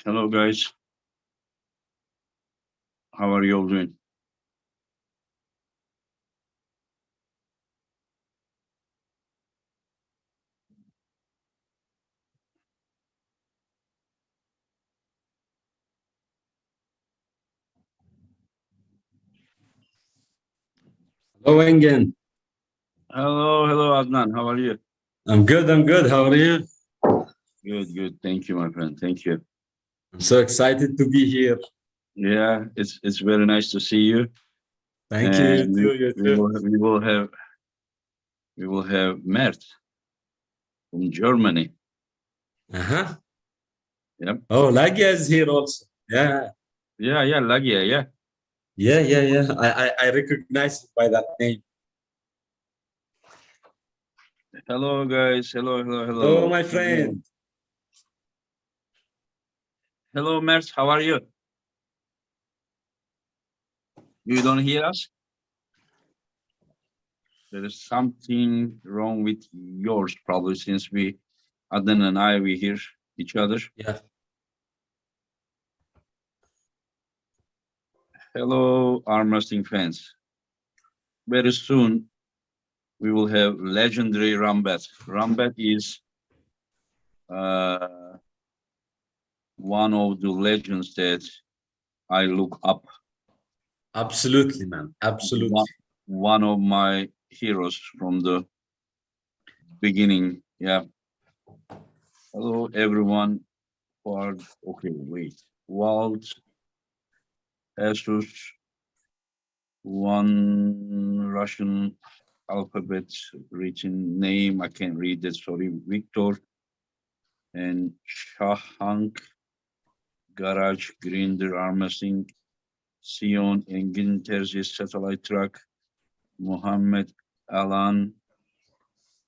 Hello, guys. How are you all doing? Hello, Engen. Hello, Adnan. How are you? I'm good. I'm good. How are you? Good, good. Thank you, my friend. Thank you. I'm so excited to be here. Yeah, it's very nice to see you. Thank you. You And we too. You we too. will we will have Mert from Germany. Uh-huh. Yep. Oh, Lagia is here also. Yeah. Yeah, Lagia. Yeah. Yeah. I recognize it by that name. Hello, guys. Hello, Hello. my friend. Hello, Mert. How are you? You don't hear us? There is something wrong with yours, probably, since Adnan and we hear each other. Yeah. Hello, arm wrestling fans. Very soon we will have legendary Rambat. Rambat is uh, one of the legends that I look up. Absolutely, man. One, Absolutely. one of my heroes from the beginning. Yeah. Hello, everyone. Okay, wait. Walt, Jesus, one Russian alphabet written name. I can't read that. Sorry. Victor and Shahank, Garage, Grinder, Armacing, Sion, Engin, Terzi, Satellite Truck, Mohammed, Alan.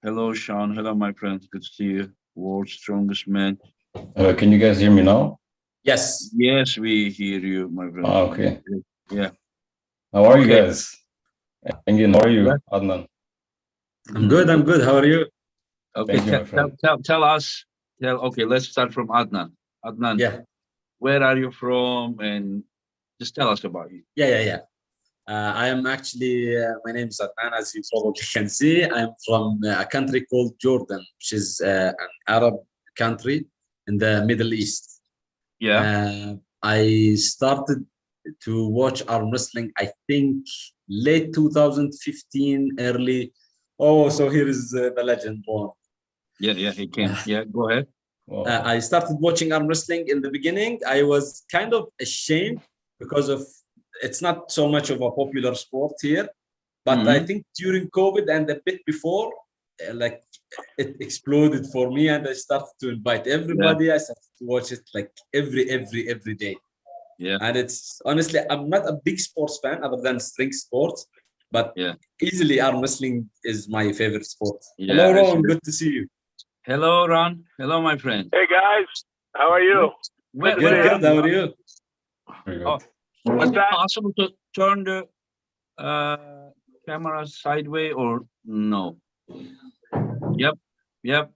Hello, Sean. Hello, my friend. Good to see you. World's strongest man. Can you guys hear me now? Yes. Yes, we hear you, my friend. Okay. Yeah. How are you Okay. guys? Engin, how are you, Yeah. Adnan? I'm good. I'm good. How are you? Okay, Thank you, my friend. tell us. Okay, let's start from Adnan. Adnan, Yeah. where are you from? And just tell us about you. Yeah. I am actually, my name is Adnan, as you probably can see. I'm from a country called Jordan, which is an Arab country in the Middle East. Yeah. I started to watch arm wrestling, I think, late 2015, early. Oh, so here is the legend born. Yeah, he can. Yeah, go ahead. Wow. I started watching arm wrestling in the beginning. I was kind of ashamed because of it's not so much of a popular sport here. But I Mhm. think during COVID and a bit before, like it exploded for me, and I started to invite Yeah, everybody. I started to watch it like every day. yeah, And it's honestly, I'm not a big sports fan other than strength sports, but yeah, easily arm wrestling is my favorite sport. yeah. Hello, Ron. Good to see you. Hello, Ron. Hello, my friend. Hey guys, how are you? Where, to where see are Good. you? How are you? Very Oh, good. is What's it that? possible to turn the camera sideways or no? Yep, yep,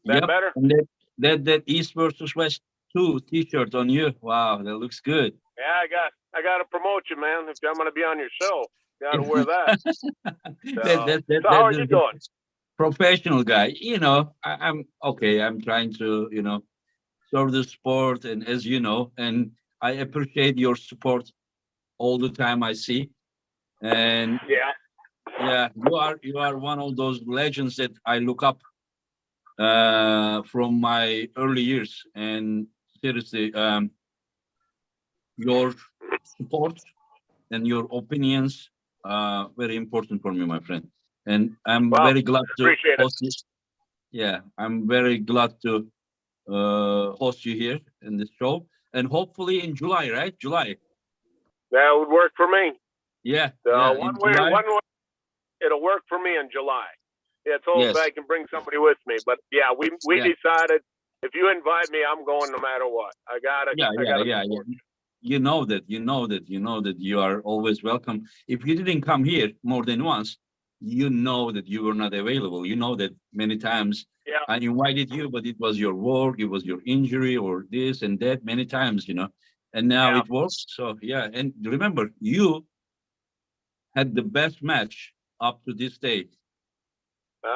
That yep. better? And that East versus West 2 T-shirt on you. Wow, that looks good. Yeah, I got to promote you, man. If I'm gonna be on your show, got to wear that. that, So, that, that, so how that, are you that doing? professional guy. I'm okay. I'm trying to, serve the sport, and as you know, and I appreciate your support all the time. I see, and Yeah. yeah, you are one of those legends that I look up from my early years. And seriously, your support and your opinions are very important for me, my friend. And I'm Well, very glad to appreciate it. host this. Yeah, I'm very glad to host you here in this show, and hopefully in July, right? July. That would work for me. Yeah, So yeah, one in way, July. it'll work for me in July. Yeah, so if Yes. I can bring somebody with me. But yeah, we Yeah, decided if you invite me, I'm going no matter what. I gotta yeah, I yeah, gotta yeah, support yeah. You know that you are always welcome. If you didn't come here more than once, you know that you were not available. You know that many times you. Yeah, I invited you, but it was your work, it was your injury, or this and that many times, and now Yeah. it works. So yeah, and remember, you had the best match up to this day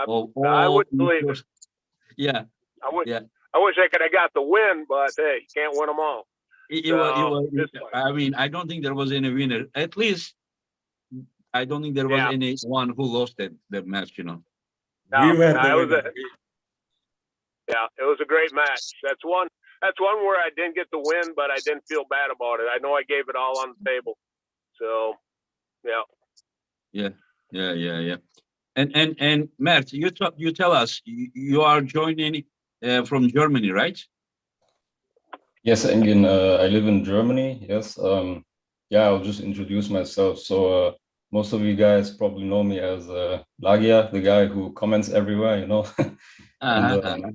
of I all wouldn't believe it. Yeah, I wish yeah. I wish I could have got the win, but hey, you can't win them all. It was. This I mean, I don't think there was any winner. At least I don't think there was Yeah. anyone who lost that match. No, We were no, the it was winner. it was a great match. That's one where I didn't get the win, but I didn't feel bad about it. I know I gave it all on the table. So yeah. Yeah. And Mert, you tell us you are joining from Germany, right? Yes, Engin, I live in Germany. Yes. Yeah, I'll just introduce myself. So most of you guys probably know me as Lagia, the guy who comments everywhere, And Uh-huh.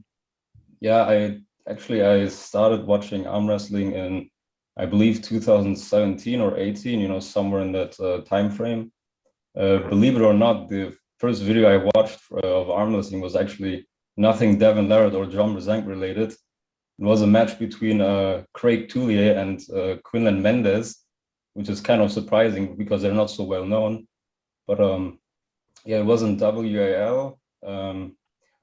yeah, I started watching arm wrestling in, I believe, 2017 or 18, somewhere in that time frame. Believe it or not, the first video I watched of arm wrestling was actually nothing Devin Larratt or John Brzenk related. It was a match between Craig Tullier and Quinlan Mendez, which is kind of surprising because they're not so well known. But yeah, it was in WAL.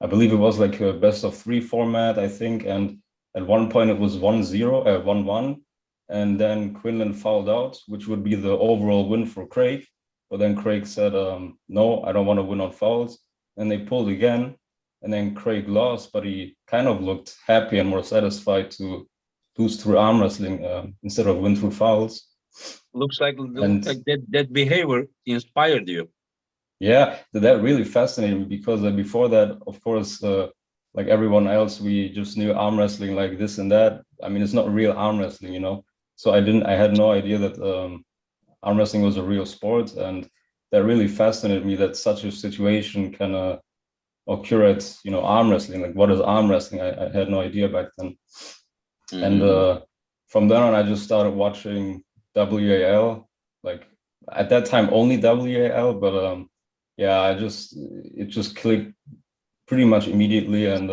I believe it was like a best of 3 format, I think. And at one point it was 1-0, 1-1. And then Quinlan fouled out, which would be the overall win for Craig. But then Craig said, no, I don't want to win on fouls. And they pulled again. And then Craig lost, but he kind of looked happy and more satisfied to lose through arm wrestling instead of win through fouls. Looks like that behavior inspired you. Yeah, that really fascinated me because before that, of course, like everyone else, we just knew arm wrestling like this and that. I mean, it's not real arm wrestling, So I had no idea that arm wrestling was a real sport, and that really fascinated me that such a situation can occur at arm wrestling. Like, what is arm wrestling? I had no idea back then. And from then on, I just started watching WAL. Like at that time, only WAL, but yeah, it just clicked pretty much immediately, and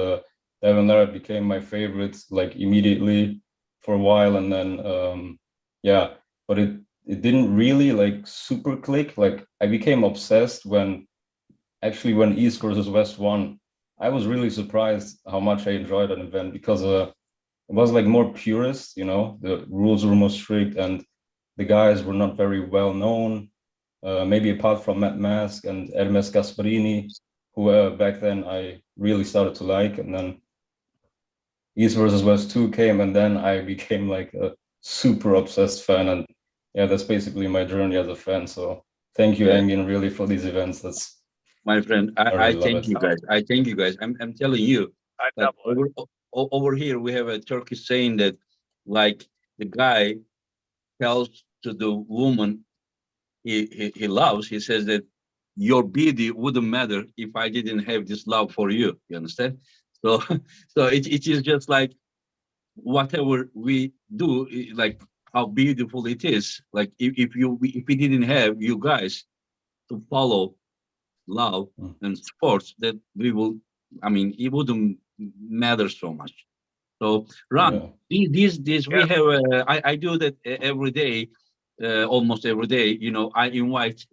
Devin Larratt became my favorite like immediately for a while, and then yeah, but it didn't really like super click. Like I became obsessed when East versus West won. I was really surprised how much I enjoyed that event because it was like more purist, the rules were more strict and the guys were not very well known. Maybe apart from Matt Mask and Hermes Gasparini, who back then I really started to like. And then East versus West 2 came, and then I became like a super obsessed fan. And yeah, that's basically my journey as a fan. So thank you, Engin, really, for these events. That's my friend. I really love thank it. you guys. I thank you guys. I'm telling you, I like definitely. over here we have a Turkish saying that, like, the guy tells to the woman he loves, he says that your beauty wouldn't matter if I didn't have this love for you. You understand? So so it is just like whatever we do, like how beautiful it is. Like if we didn't have you guys to follow love and sports, that we will, I mean, it wouldn't matter so much. So Ron, Yeah. these we Yeah. have I do that every day, almost every day. I invite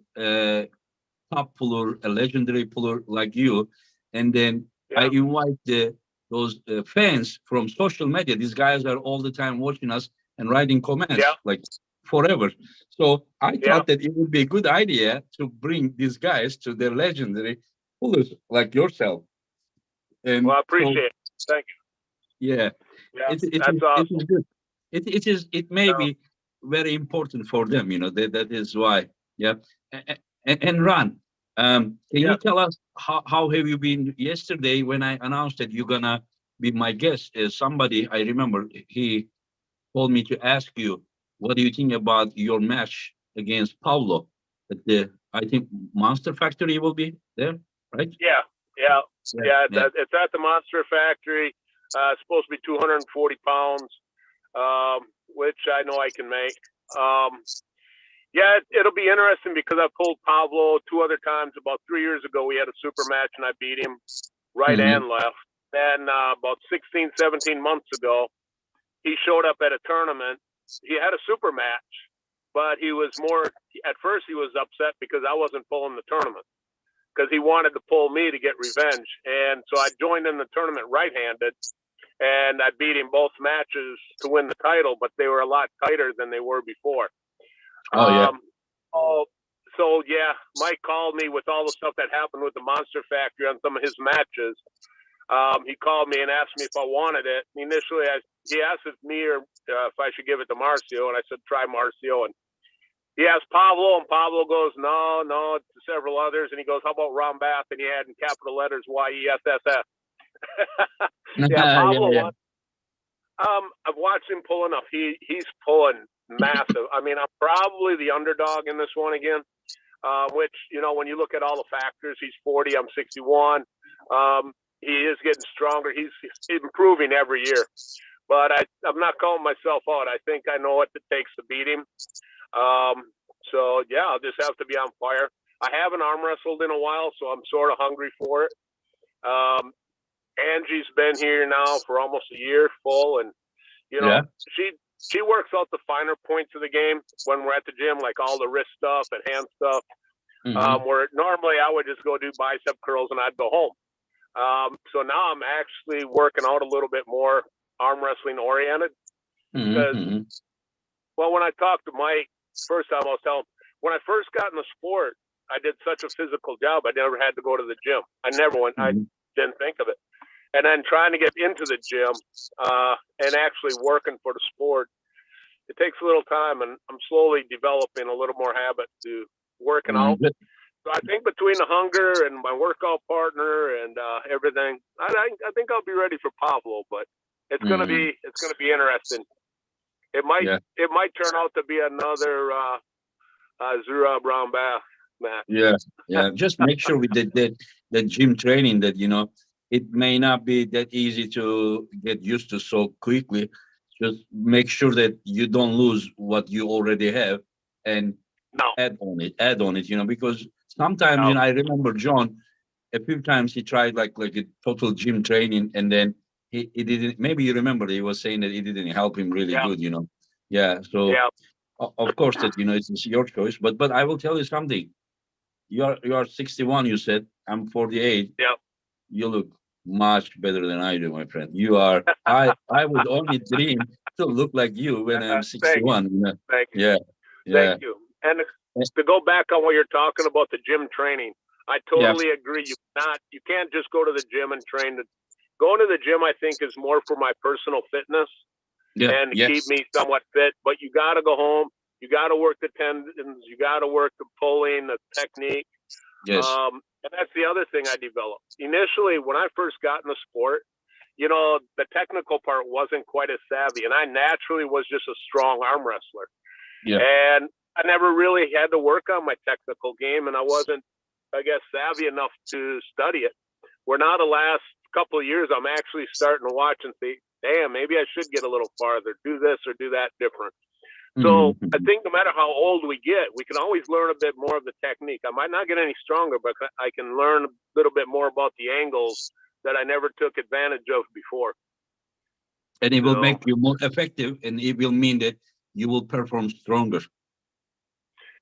top puller, a legendary puller like you, and then I Yeah. invite those fans from social media. These guys are all the time watching us and writing comments Yeah. like forever. So I Yeah. thought that it would be a good idea to bring these guys to their legendary pullers like yourself. And Well, I so appreciate it. Thank yeah, you. Yeah. it That's it is awesome. good. It may No. be very important for them. That is why. Yeah. And Ron, can you Yeah. tell us how have you been yesterday when I announced that you're gonna be my guest? Somebody I remember he told me to ask you, what do you think about your match against Pablo at the, I think, Monster Factory will be there, right? Yeah. Yeah. Yeah. Yeah. Yeah. It's at the Monster Factory. It's supposed to be 240 pounds, which I know I can make. Yeah, it'll be interesting because I pulled Pablo 2 other times. About 3 years ago, we had a super match and I beat him right Mhm. and left. then about 16, 17 months ago, he showed up at a tournament. He had a super match, but he was more, at first he was upset because I wasn't pulling the tournament, because he wanted to pull me to get revenge. And so I joined in the tournament right-handed, and I beat him both matches to win the title, but they were a lot tighter than they were before. Oh, yeah. So yeah, Mike called me with all the stuff that happened with the Monster Factory on some of his matches. He called me and asked me if I wanted it. Initially, he asked if me or if I should give it to Marcio, and I said, try Marcio. And he asked Pablo, and Pablo goes, no, to several others. And he goes, how about Ron Bath? And he had in capital letters, YESSS. Yeah, Pablo. Yeah. I've watched him pull enough. He's pulling massive. I mean, I'm probably the underdog in this one again, which, when you look at all the factors, he's 40, I'm 61. He is getting stronger. He's improving every year. But I'm not calling myself out. I think I know what it takes to beat him. So, yeah, I'll just have to be on fire. I haven't arm wrestled in a while, so I'm sort of hungry for it. Angie's been here now for almost a year full, and she works out the finer points of the game when we're at the gym, like all the wrist stuff and hand stuff. Where normally I would just go do bicep curls and I'd go home. So now I'm actually working out a little bit more arm wrestling oriented. Because, well, when I talked to Mike first time, I was telling him, when I first got in the sport, I did such a physical job. I never had to go to the gym. I never went. I didn't think of it. And then trying to get into the gym and actually working for the sport, it takes a little time, and I'm slowly developing a little more habit to working out. So I think between the hunger and my workout partner and everything, I think I'll be ready for Pablo. But it's gonna be interesting. It might turn out to be another Zura Brown Bath match. Yeah. Just make sure with the gym training that it may not be that easy to get used to so quickly. Just make sure that you don't lose what you already have and add on it, because sometimes, I remember John, a few times he tried like a total gym training, and then he didn't, maybe you remember, he was saying that it didn't help him really good, Yeah. So of course that, it's your choice, but I will tell you something. You are 61, you said. I'm 48. Yeah. You look much better than I do, my friend. You are. I would only dream to look like you when I'm 61. Thank you. Yeah. Thank you. And to go back on what you're talking about, the gym training, I totally agree. You can't just go to the gym and train. Going to the gym, I think, is more for my personal fitness and to keep me somewhat fit. But you got to go home. You got to work the tendons. You got to work the pulling, the technique. Yes. And that's the other thing I developed. Initially, when I first got in the sport, the technical part wasn't quite as savvy. And I naturally was just a strong arm wrestler. Yeah. And I never really had to work on my technical game. And I wasn't, I guess, savvy enough to study it. Where now the last couple of years, I'm actually starting to watch and think, damn, maybe I should get a little farther, do this or do that different. So I think no matter how old we get, we can always learn a bit more of the technique. I might not get any stronger, but I can learn a little bit more about the angles that I never took advantage of before. And it will make you more effective, and it will mean that you will perform stronger.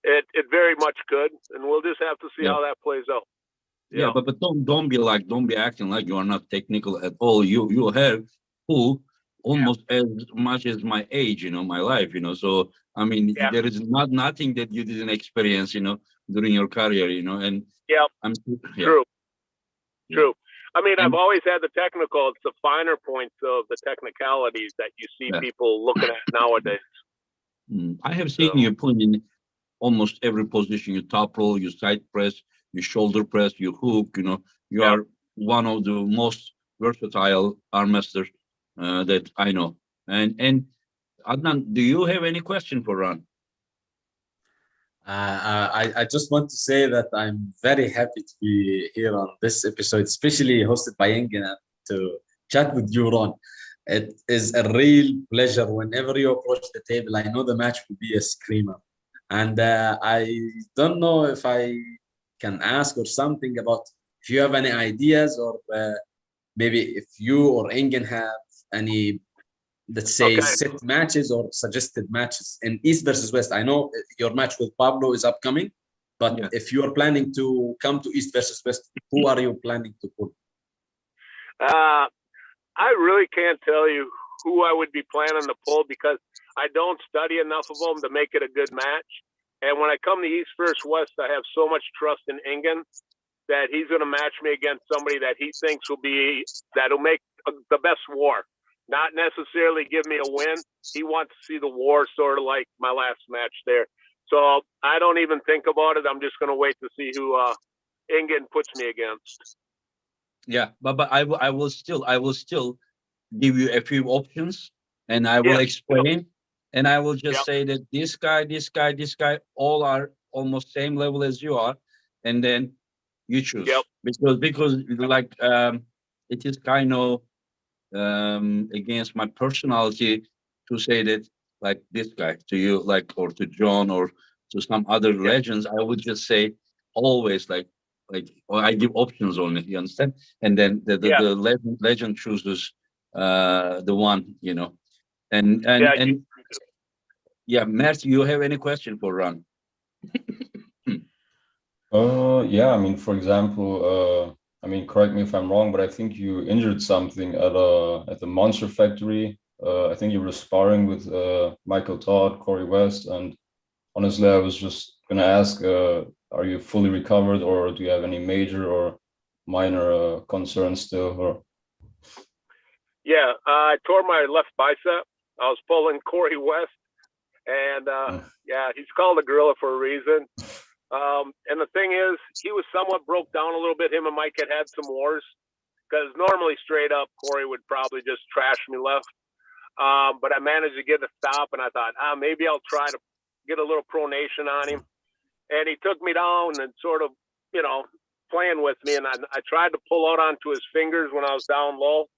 It very much could, and we'll just have to see how that plays out. Yeah, but don't be acting like you are not technical at all. You have who almost as much as my age, my life, So I mean, there is nothing that you didn't experience, during your career, and True. I mean, I've always had the technical. It's the finer points of the technicalities that you see people looking at nowadays. I have seen you put in almost every position. You top roll, you side press, you shoulder press, you hook. You are one of the most versatile arm masters that I know. And Adnan, do you have any question for Ron? I just want to say that I'm very happy to be here on this episode, especially hosted by Engin, to chat with you, Ron. It is a real pleasure whenever you approach the table. I know the match will be a screamer. And I don't know if I can ask or something about if you have any ideas or maybe if you or Engin have any, let's say, Okay. set matches or suggested matches in East versus West. I know your match with Pablo is upcoming, but Yeah. if you are planning to come to East versus West, who are you planning to pull? I really can't tell you who I would be planning to pull because I don't study enough of them to make it a good match. And when I come to East versus West, I have so much trust in Engin that he's going to match me against somebody that he thinks that'll make the best war. Not necessarily give me a win. He wants to see the war, sort of like my last match there. So I don't even think about it. I'm just going to wait to see who Engin puts me against. Yeah, but I will still give you a few options, and I will Yeah. explain, and I will just Yep. say that this guy, all are almost same level as you are, and then you choose. Yep. Because like it is kind of against my personality to say that like this guy to you, like, or to John or to some other legends. I would just say always or I give options only, you understand? And then the legend chooses the one, and Yeah. yeah, Mert, you have any question for Ron? Yeah, I mean, for example, I mean, correct me if I'm wrong, but I think you injured something at the Monster Factory. I think you were sparring with Michael Todd, Corey West, and honestly, I was just gonna ask, are you fully recovered, or do you have any major or minor concerns still? Or Yeah, I tore my left bicep. I was pulling Corey West, and yeah, he's called a gorilla for a reason. And the thing is, he was somewhat broke down a little bit. Him and Mike had some wars because normally straight up Corey would probably just trash me left. But I managed to get a stop, and I thought, maybe I'll try to get a little pronation on him. And he took me down and sort of, playing with me. And I tried to pull out onto his fingers when I was down low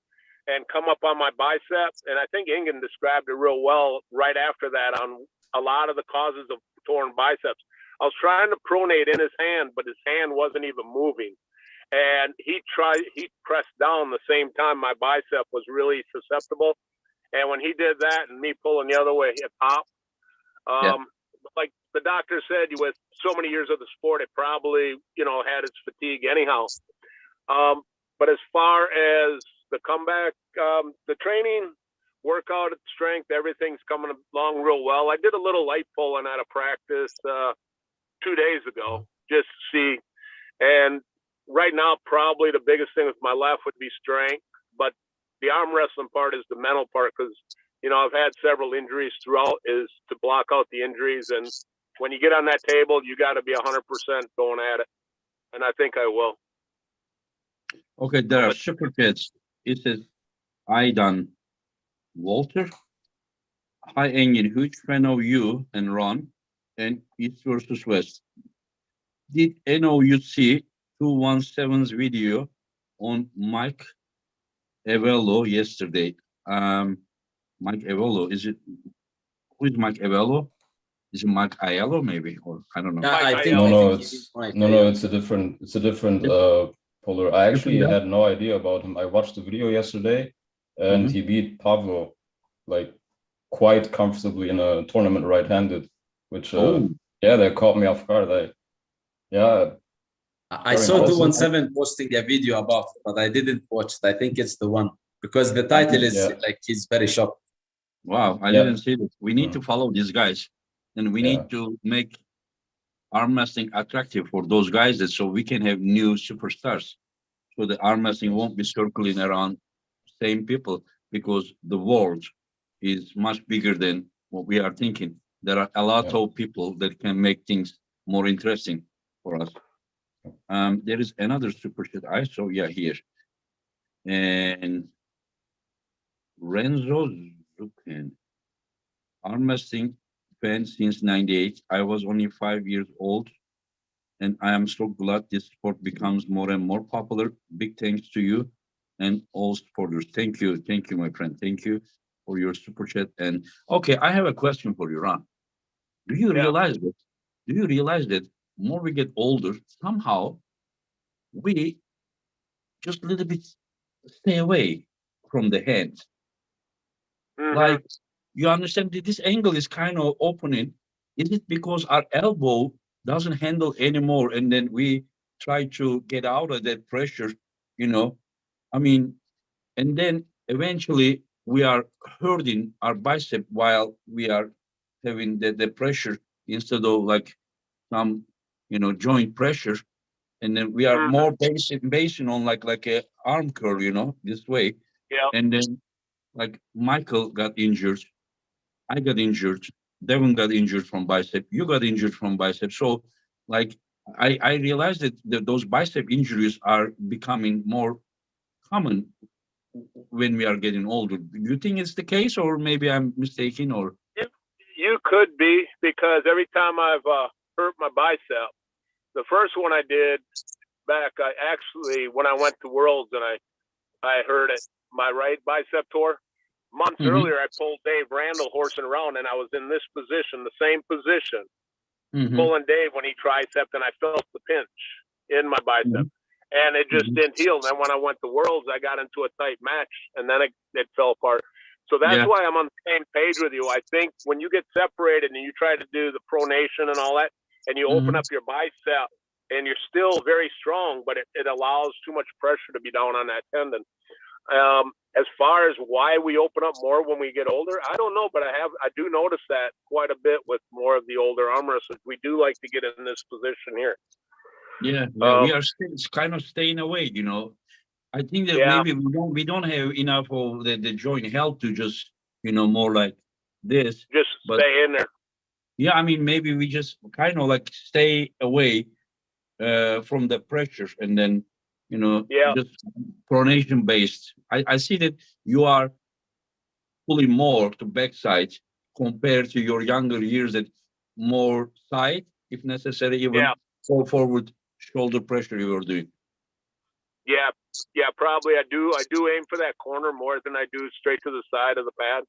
and come up on my bicep. And I think Engin described it real well right after that on a lot of the causes of torn biceps. I was trying to pronate in his hand, but his hand wasn't even moving. And he pressed down the same time my bicep was really susceptible. And when he did that and me pulling the other way, it popped. Like the doctor said, with so many years of the sport, it probably, had its fatigue anyhow. But as far as the comeback, the training, workout, strength, everything's coming along real well. I did a little light pulling out of practice 2 days ago, just to see. And right now, probably the biggest thing with my left would be strength. But the arm wrestling part is the mental part because, I've had several injuries throughout, is to block out the injuries. And when you get on that table, you got to be 100% going at it. And I think I will. Okay, there are super kids. It says Aidan Walter. Hi, Engin. Huge fan of you and Ron and East versus West. Did NOUC 217's video on Mike Evello yesterday? Mike Evello, who is Mike Evello? Is it Mike Aiello maybe, or I don't know? I think it's a different puller. I actually had no idea about him. I watched the video yesterday, and he beat Pablo like quite comfortably in a tournament right-handed, which that caught me off guard. I saw 217 posting a video about it, but I didn't watch it. I think it's the one because the title is like he's very shocked. Wow, I didn't see this. We need to follow these guys, and we need to make arm wrestling attractive for those guys, so we can have new superstars. So the arm wrestling won't be circling around same people, because the world is much bigger than what we are thinking. There are a lot of people that can make things more interesting for us. There is another super chat I saw, here. And Renzo Zucken, arm wrestling fan since '98. I was only 5 years old, and I am so glad this sport becomes more and more popular. Big thanks to you and all supporters. Thank you, my friend. Thank you for your super chat. And okay, I have a question for you, Ron. Do you realize that? Do you realize that more we get older, somehow we just a little bit stay away from the hand. Like, you understand that this angle is kind of opening. Is it because our elbow doesn't handle anymore, and then we try to get out of that pressure, you know? I mean, and then eventually we are hurting our bicep while we are having the pressure instead of like some, joint pressure. And then we are more basing on like a arm curl, this way. Yeah. And then like Michael got injured, I got injured, Devon got injured from bicep, you got injured from bicep. So like I realized that those bicep injuries are becoming more common when we are getting older. Do you think it's the case, or maybe I'm mistaken? Or You could be, because every time I've hurt my bicep, the first one I did back, when I went to Worlds and I hurt it, my right bicep tore. Months earlier, I pulled Dave Randall horsing around, and I was in this position, the same position, pulling Dave when he tricepped, and I felt the pinch in my bicep. And it just didn't heal. And then when I went to Worlds, I got into a tight match, and then it fell apart. So that's why I'm on the same page with you. I think when you get separated and you try to do the pronation and all that, and you open up your bicep, and you're still very strong, but it allows too much pressure to be down on that tendon. As far as why we open up more when we get older, I don't know, but I do notice that quite a bit with more of the older arm wrestlers. We do like to get in this position here. Yeah, we are still kind of staying away, I think that maybe we don't have enough of the joint health to just, more like this. Just stay in there. Yeah, I mean, maybe we just kind of like stay away from the pressure, and then, just pronation based. I see that you are pulling more to backside compared to your younger years, that more side, if necessary, even forward shoulder pressure you were doing. Yeah, probably. I do aim for that corner more than I do straight to the side of the pad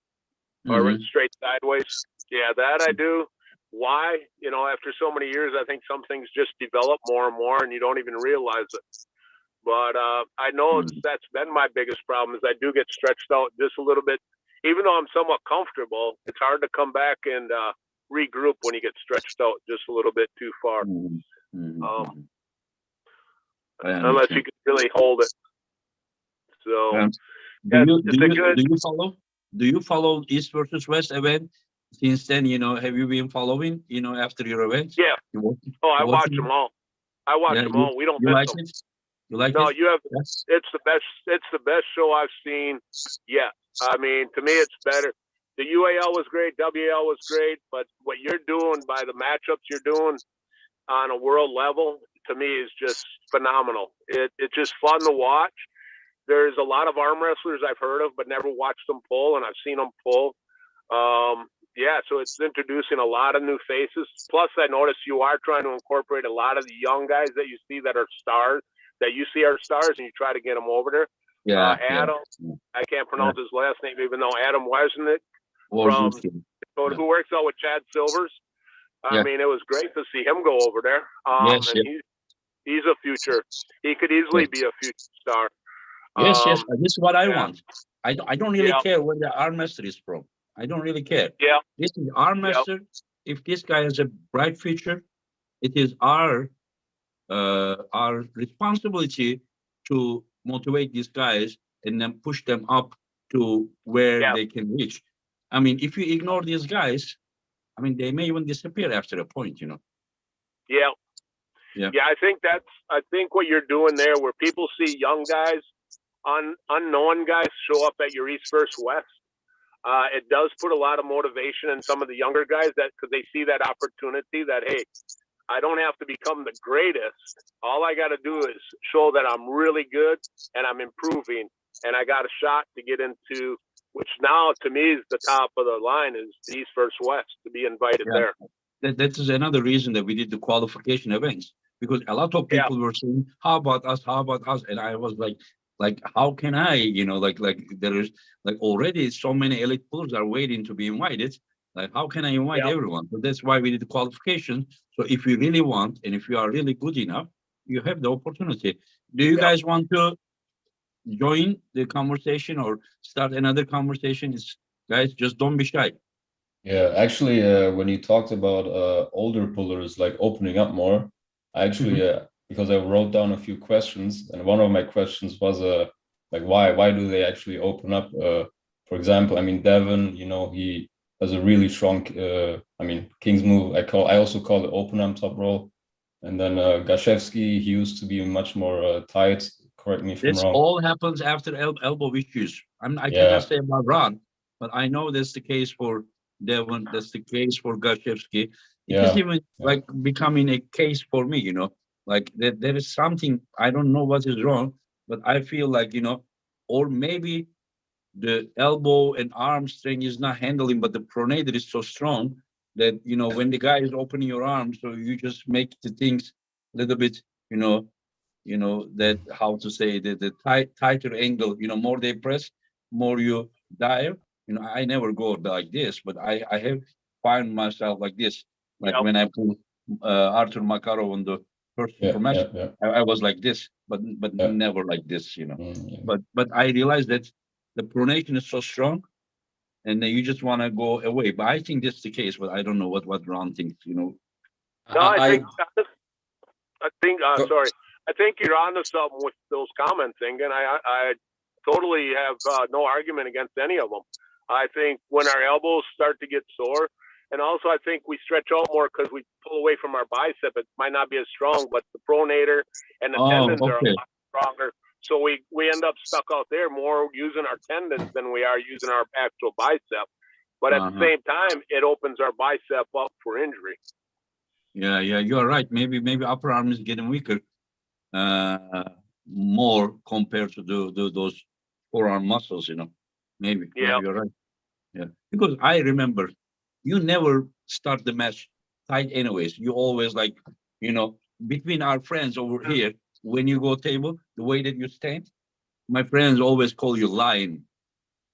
or straight sideways. Yeah, that I do. Why? After so many years, I think some things just develop more and more, and you don't even realize it. But I know that's been my biggest problem, is I do get stretched out just a little bit. Even though I'm somewhat comfortable, it's hard to come back and regroup when you get stretched out just a little bit too far. Unless you can really hold it. So do you follow East versus West event since then? Have you been following, after your events? Yeah. I watch them all. Them all. We don't miss them. You like no, it? you have. Yes. It's the best. It's the best show I've seen. Yeah, I mean, to me, it's better. The UAL was great. WAL was great. But what you're doing by the matchups you're doing on a world level, to me, is just phenomenal. It's just fun to watch. There's a lot of arm wrestlers I've heard of, but never watched them pull, and I've seen them pull. So it's introducing a lot of new faces. Plus, I noticed you are trying to incorporate a lot of the young guys that you see that are stars, that you see are stars, and you try to get them over there. Adam, I can't pronounce his last name, even though Adam Wozniak, who works out with Chad Silvers. I mean, it was great to see him go over there. And he's a future. He could easily be a future star. Yes. This is what I want. I don't really care where the arm master is from. I don't really care. Yeah. This is arm master. If this guy has a bright future, it is our responsibility to motivate these guys and then push them up to where they can reach. I mean, if you ignore these guys, I mean, they may even disappear after a point, Yeah, I think what you're doing there, where people see young guys, unknown guys show up at your East versus West, it does put a lot of motivation in some of the younger guys, because they see that opportunity that, hey, I don't have to become the greatest. All I got to do is show that I'm really good and I'm improving, and I got a shot to get into, which now to me is the top of the line, is the East versus West, to be invited there. That is another reason that we did the qualification events, because a lot of people were saying, how about us? And I was like, how can I, there is already so many elite pools are waiting to be invited. Like, how can I invite everyone? So that's why we did the qualification. So if you really want, and if you are really good enough, you have the opportunity. Do you guys want to join the conversation or start another conversation, is guys, just don't be shy. Yeah, actually, when you talked about older pullers like opening up more, I actually because I wrote down a few questions, and one of my questions was like why do they actually open up? For example, I mean Devon, you know, he has a really strong I mean King's move. I also call it open arm top roll, and then Gashevsky, he used to be much more tight. Correct me if I'm This wrong. all happens after elbow issues. I Yeah. cannot say about Ron, but I know that's the case for Devon. That's the case for Gashevsky. It is even like becoming a case for me, you know, like there is something, I don't know what is wrong, but I feel like, you know, or maybe the elbow and arm strength is not handling, but the pronator is so strong that, you know, when the guy is opening your arm, so you just make the things a little bit, you know that, how to say, the tighter angle, you know, more they press, more you dive. You know, I never go like this, but I have find myself like this, like when I pull Arthur Makarov on the first super match. I was like this, but never like this, you know. But I realized that the pronation is so strong, and then you just want to go away. But I think that's the case, but I don't know what Ron thinks, you know. No, I think sorry. I think you're onto something with those comments, Ingan. I totally have no argument against any of them. I think when our elbows start to get sore, and also I think we stretch out more because we pull away from our bicep. It might not be as strong, but the pronator and the tendons are a lot stronger. So we end up stuck out there more using our tendons than we are using our actual bicep. But at the same time, it opens our bicep up for injury. Yeah, you're right. Maybe upper arm is getting weaker. More compared to those forearm muscles, you know. Maybe you're right. Yeah, because I remember you never start the match tight anyways. You always, like, you know, between our friends over here, when you go table, the way that you stand, my friends always call you lion,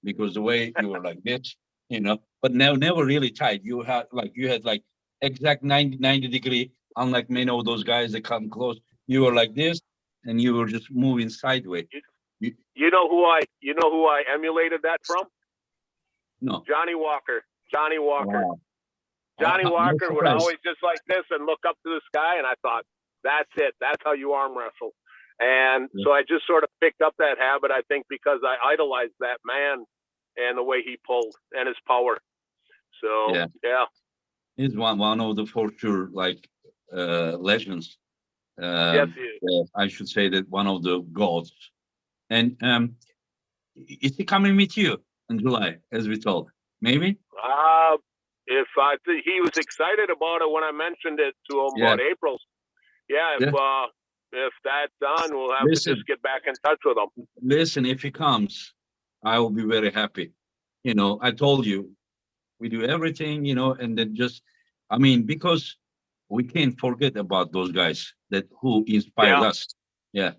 because the way you were like this, you know, but never really tight. You had like exact 90 degree, unlike many of those guys that come close. You were like this, and you were just moving sideways. You know who I emulated that from? No. Johnny Walker. Wow. Johnny Walker would always just like this and look up to the sky, and I thought, that's it. That's how you arm wrestle. And so I just sort of picked up that habit, I think, because I idolized that man and the way he pulled and his power. So, yeah. He's one of the, for sure, like, legends. Yes, he is. I should say that one of the gods. And is he coming with you in July, as we told? Maybe? If I think he was excited about it when I mentioned it to him about April. Yeah, if that's done, we'll have to just get back in touch with him. Listen, if he comes, I will be very happy. You know, I told you, we do everything, you know, and then just, I mean, because we can't forget about those guys who inspired us. Yeah.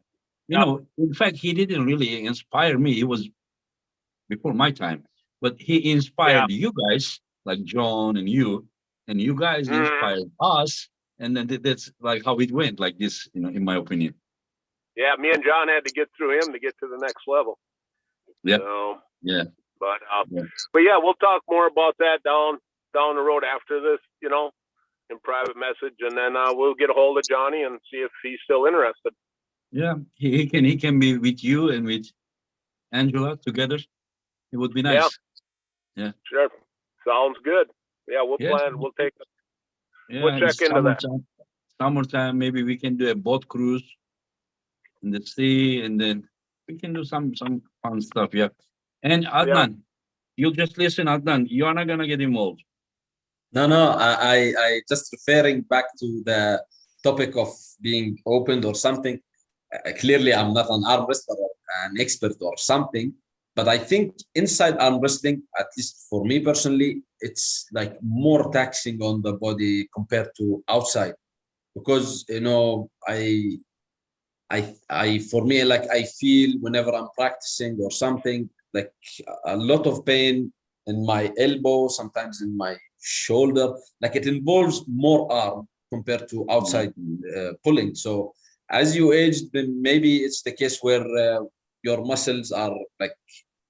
You know, in fact, he didn't really inspire me. It was before my time, but he inspired you guys, like John and you guys inspired us. And then that's like how it went, like this, you know, in my opinion. Yeah, me and John had to get through him to get to the next level. Yeah. So, yeah. But yeah, we'll talk more about that down the road after this, you know, in private message, and then we'll get a hold of Johnny and see if he's still interested. Yeah, he can be with you and with Angela together. It would be nice. Yeah. Sure. Sounds good. Yeah, we'll plan. We'll take it. Yeah, we'll check into that. Summertime, maybe we can do a boat cruise in the sea, and then we can do some fun stuff. Yeah. And Adnan, you'll just listen, Adnan. You're not gonna get involved. No, I just referring back to the topic of being opened or something. Clearly, I'm not an arm wrestler or an expert or something, but I think inside arm wrestling, at least for me personally, it's like more taxing on the body compared to outside, because you know for me, like, I feel whenever I'm practicing or something, like a lot of pain in my elbow, sometimes in my shoulder, like it involves more arm compared to outside pulling. So as you age, then maybe it's the case where your muscles are like,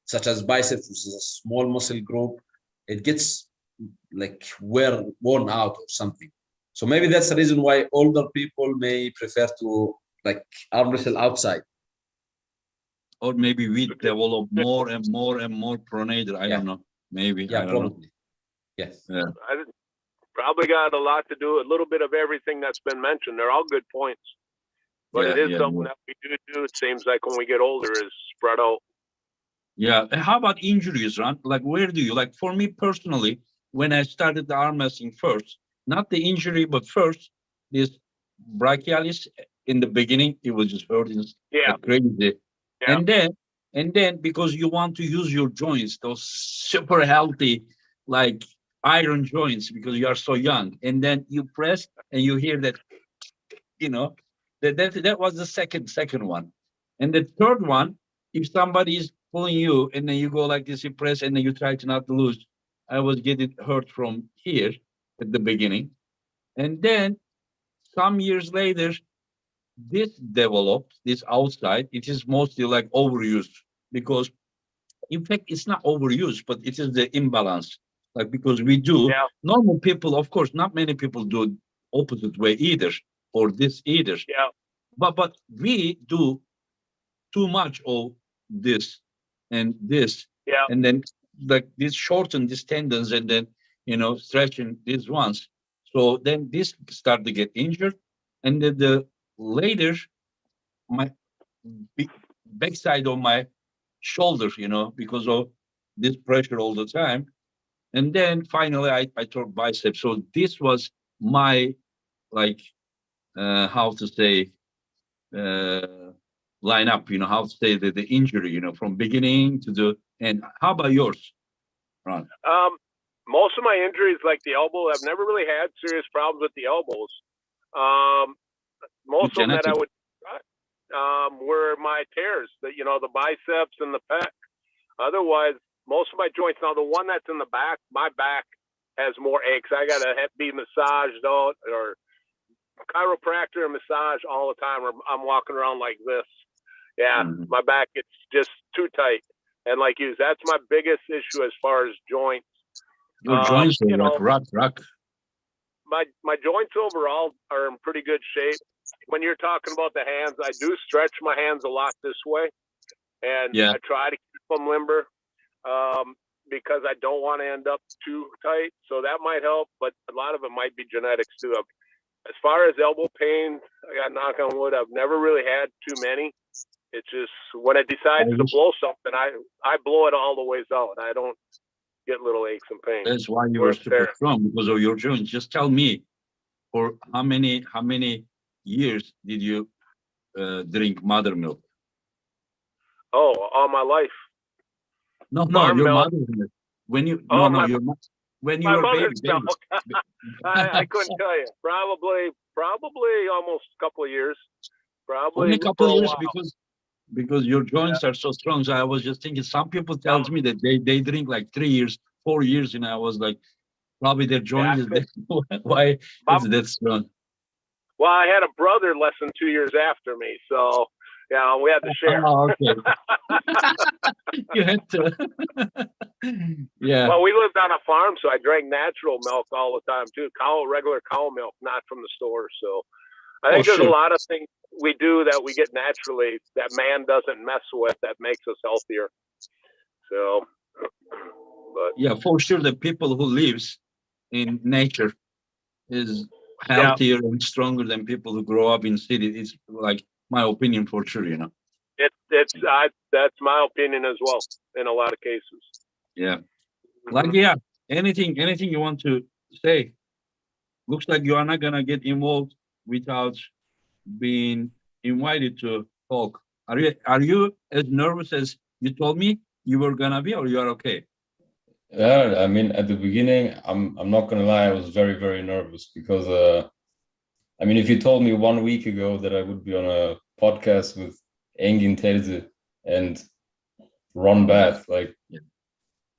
such as biceps, which is a small muscle group, it gets like worn out or something. So maybe that's the reason why older people may prefer to like arm wrestle outside. Or maybe we develop more and more and more pronator. I don't know. Maybe. Yeah, I don't probably. know. Yes. Yeah. I probably got a lot to do, a little bit of everything that's been mentioned. They're all good points. But it is something that we do, it seems like when we get older, is spread out. Yeah. And how about injuries, Ron? Like, where do you, like, for me personally, when I started the arm wrestling first, not the injury, but first, this brachialis in the beginning, it was just hurting like crazy. Yeah. And then because you want to use your joints, those super healthy, like iron joints, because you are so young, and then you press and you hear that, you know, that was the second one. And the third one, if somebody is pulling you and then you go like this, you press and then you try to not lose. I was getting hurt from here at the beginning. And then some years later, this developed, this outside, it is mostly like overused, because in fact it's not overused, but it is the imbalance. Like, because we do, normal people, of course, not many people do opposite way either, or this either. Yeah. But we do too much of this and this. Yeah. And then like this shorten these tendons and then, you know, stretching these ones. So then this start to get injured. And then the later, my backside of my shoulder, you know, because of this pressure all the time. And then finally I tore biceps. So this was my, like, how to say, line up, you know, how to say the injury, you know, from beginning to the end. How about yours, Ron? Most of my injuries, like the elbow, I've never really had serious problems with the elbows. Most of them that I would were my tears, you know, the biceps and the pec. Otherwise, most of my joints. Now, the one that's in the back, my back has more aches. I got to be massaged out, or chiropractor and massage all the time, or I'm walking around like this. Yeah, my back, it's just too tight. And like you, that's my biggest issue as far as joints. Your joints are like rock. My joints overall are in pretty good shape. When you're talking about the hands, I do stretch my hands a lot this way, and I try to keep them limber, because I don't want to end up too tight. So that might help, but a lot of it might be genetics too. As far as elbow pain, I got knock on wood, I've never really had too many. It's just when I decide to blow something, I blow it all the ways out. I don't get little aches and pains. That's why you were super strong, because of your joints. Just tell me, for how many years did you drink mother milk? Oh, all my life. No, your mother's milk. When you when you were baby. I couldn't tell you. Probably almost a couple of years. Probably only a couple of years, because your joints are so strong. So I was just thinking, some people tells me that they drink like 3 years, 4 years, and I was like, probably their joint is why is that strong? Well, I had a brother less than 2 years after me, so yeah, we had to share. Oh, okay. You had to. Yeah. Well, we lived on a farm, so I drank natural milk all the time too. Regular cow milk, not from the store. So I think there's a lot of things we do that we get naturally that man doesn't mess with, that makes us healthier. So, but yeah, for sure, the people who lives in nature is healthier and stronger than people who grow up in city. It's like my opinion, for sure, you know. That's my opinion as well in a lot of cases. Yeah. Like, anything you want to say? Looks like you are not gonna get involved without being invited to talk. Are you as nervous as you told me you were gonna be, or you are okay? Yeah, I mean, at the beginning, I'm not gonna lie, I was very, very nervous, because I mean, if you told me 1 week ago that I would be on a podcast with Engin Terzi and Ron Bath, like,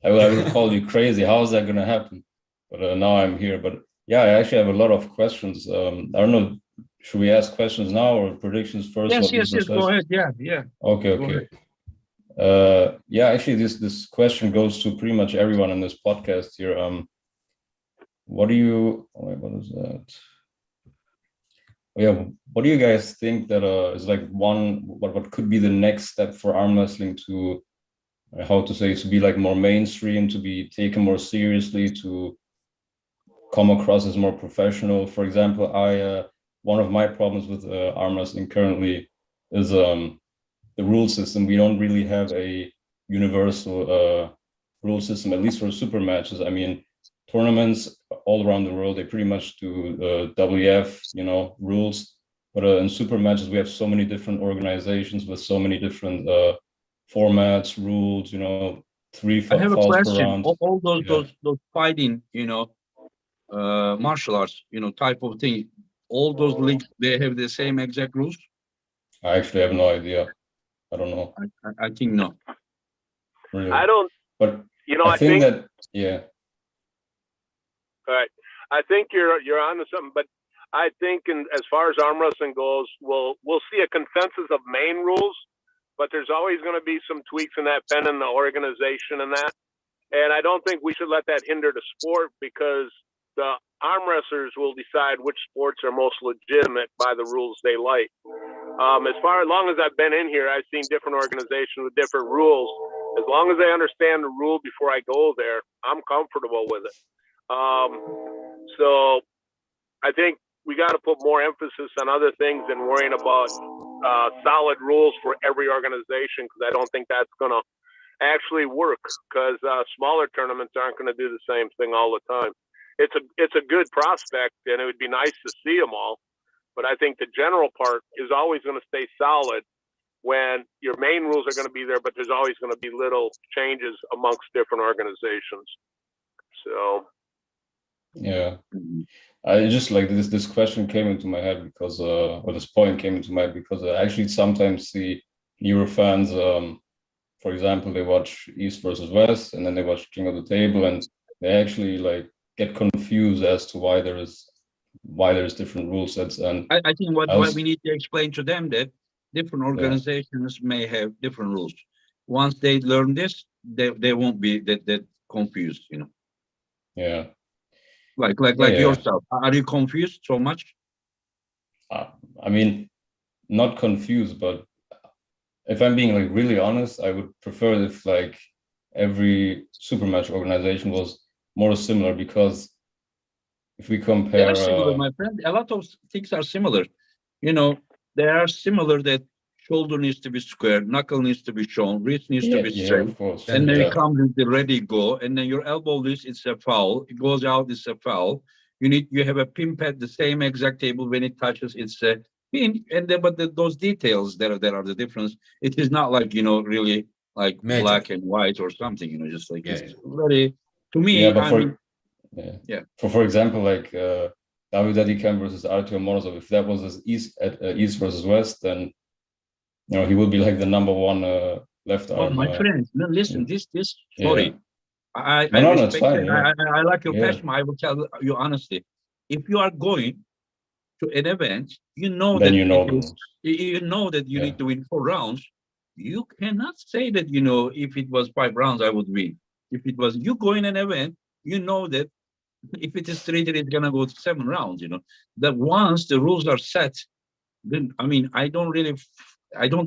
I would call you crazy. How is that gonna happen? But now I'm here. But yeah, I actually have a lot of questions. I don't know, should we ask questions now or predictions first? Yes, go ahead. Yeah. Okay. Yeah, actually, this question goes to pretty much everyone in this podcast here. What do you? Oh, wait, what is that? Oh, yeah, what do you guys think that is like what could be the next step for arm wrestling to how to say to be like more mainstream, to be taken more seriously, to come across as more professional? For example, I one of my problems with arm wrestling currently is the rule system. We don't really have a universal rule system, at least for super matches. I mean, tournaments all around the world, they pretty much do WF, rules. But in super matches, we have so many different organizations with so many different formats, rules, three I have a falls per question. round. All Yeah. those fighting, martial arts, type of thing. All those leagues, they have the same exact rules. I actually have no idea. I don't know. I think no. Really. I don't. But I I think that, yeah. All right. I think you're onto something, but I think as far as arm wrestling goes, we'll see a consensus of main rules, but there's always going to be some tweaks in that pen and the organization and that. And I don't think we should let that hinder the sport, because the arm wrestlers will decide which sports are most legitimate by the rules they like. As long as I've been in here, I've seen different organizations with different rules. As long as I understand the rule before I go there, I'm comfortable with it. So I think we got to put more emphasis on other things than worrying about solid rules for every organization, because I don't think that's going to actually work, because smaller tournaments aren't going to do the same thing all the time. It's a good prospect, and it would be nice to see them all, but I think the general part is always going to stay solid when your main rules are going to be there, but there's always going to be little changes amongst different organizations. So yeah, I just like this question came into my head because or this point came into my head because I actually sometimes see newer fans, for example, they watch East versus West, and then they watch King of the Table, and they actually like get confused as to why there's different rule sets. And I think what we need to explain to them that different organizations may have different rules. Once they learn this, they won't be that confused, Yeah. Like yourself. Are you confused so much? I mean, not confused, but if I'm being like really honest, I would prefer if like every super match organization was more similar, because if we compare, they are similar, my friend. A lot of things are similar. They are similar that shoulder needs to be square, knuckle needs to be shown, wrist needs to be straight. Of course. And then it comes with the ready go, and then your elbow loose, it's a foul. It goes out, it's a foul. You have a pin pad, the same exact table. When it touches, it's a pin. And then, but those details there are the difference. It is not like really like Magic. Black and white or something. Just like it's very. To me, for example, like David Adikam versus Artyom Morozov, if that was East versus West, then he would be like the number one left arm. My friend, no, listen, this sorry. Yeah. I it's respect fine. it. I like your passion. I will tell you honestly. If you are going to an event, you know that you need to win 4 rounds. You cannot say that if it was 5 rounds, I would win. If it was you go in an event, you know that if it is 3, it's gonna go to 7 rounds. That once the rules are set, then I don't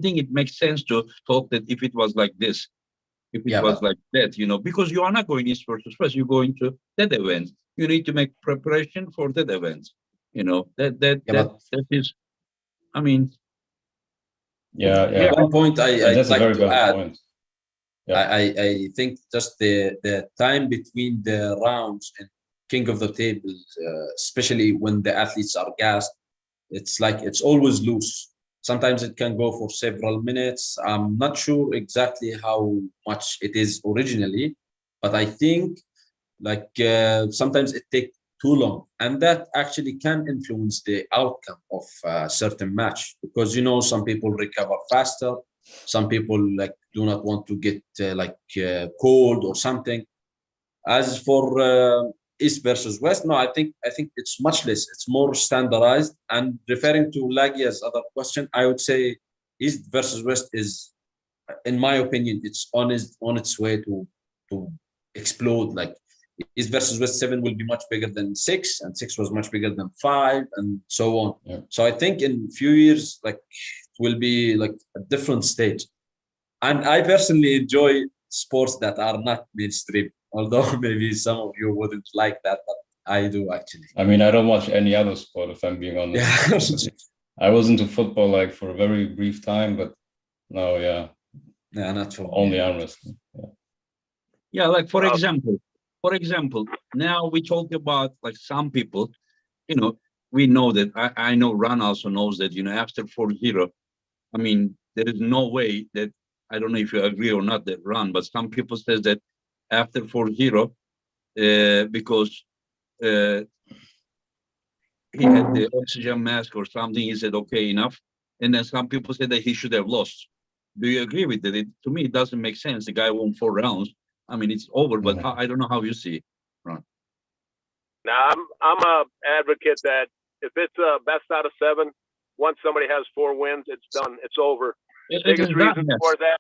think it makes sense to talk that if it was like this, if it was like that, because you are not going East versus West, you're going to that event. You need to make preparation for that event. That is, One point I'd like to add. Point. I think just the time between the rounds and King of the Table, especially when the athletes are gassed, it's always loose. Sometimes it can go for several minutes. I'm not sure exactly how much it is originally, but I think sometimes it takes too long, and that actually can influence the outcome of a certain match, because some people recover faster, some people do not want to get cold or something. As for East versus West, no, I think it's much less. It's more standardized. And referring to Lagia's other question, I would say East versus West is in my opinion, it's on its way to explode. Like East versus West 7 will be much bigger than 6, and 6 was much bigger than 5, and so on. Yeah. So I think in few years, like, it will be like a different stage. And I personally enjoy sports that are not mainstream, although maybe some of you wouldn't like that, but I do actually. I mean, I don't watch any other sport, if I'm being honest. Yeah. I was into football like for a very brief time, but no, yeah, Yeah, not for only arm wrestling. Yeah. Yeah, like for example, now we talk about like some people, we know that I know Ron also knows that, after 4-0, I mean, there is no way that, I don't know if you agree or not, that Ron, but some people says that after 4-0, because he had the oxygen mask or something, he said, okay, enough. And then some people said that he should have lost. Do you agree with that? To me, it doesn't make sense. The guy won 4 rounds. I mean, it's over, but I don't know how you see it, Ron. Now, I'm a advocate that if it's a best out of 7, once somebody has 4 wins, it's done. It's over. The biggest reason for that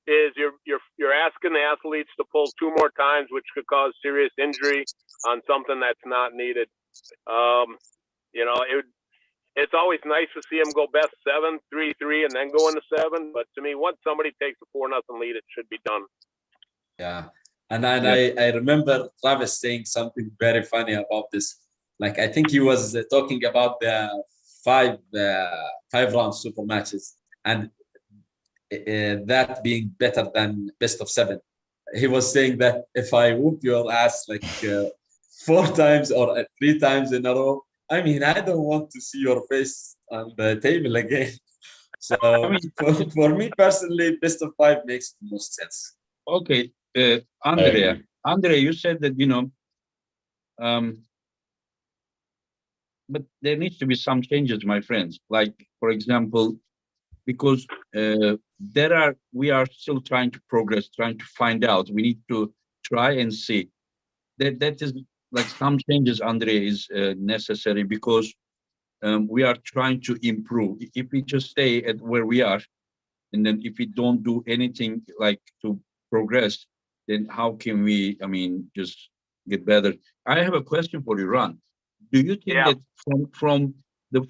is you're asking the athletes to pull 2 more times, which could cause serious injury on something that's not needed. It's always nice to see them go best 7, 3-3, and then go into 7. But to me, once somebody takes a 4-0 lead, it should be done. Yeah. And I remember Travis saying something very funny about this. Like, I think he was talking about the 5-round super matches, and that being better than best of 7. He was saying that if I whoop your ass like 4 times or 3 times in a row, I mean, I don't want to see your face on the table again. So for me personally, best of 5 makes the most sense. Okay, Andrea, you said that, but there needs to be some changes, my friends. Like, for example, because we are still trying to progress, trying to find out. We need to try and see. That is like some changes, Andrea, is necessary, because we are trying to improve. If we just stay at where we are, and then if we don't do anything like to progress, then how can we, just get better? I have a question for you, Ron. Do you think that from the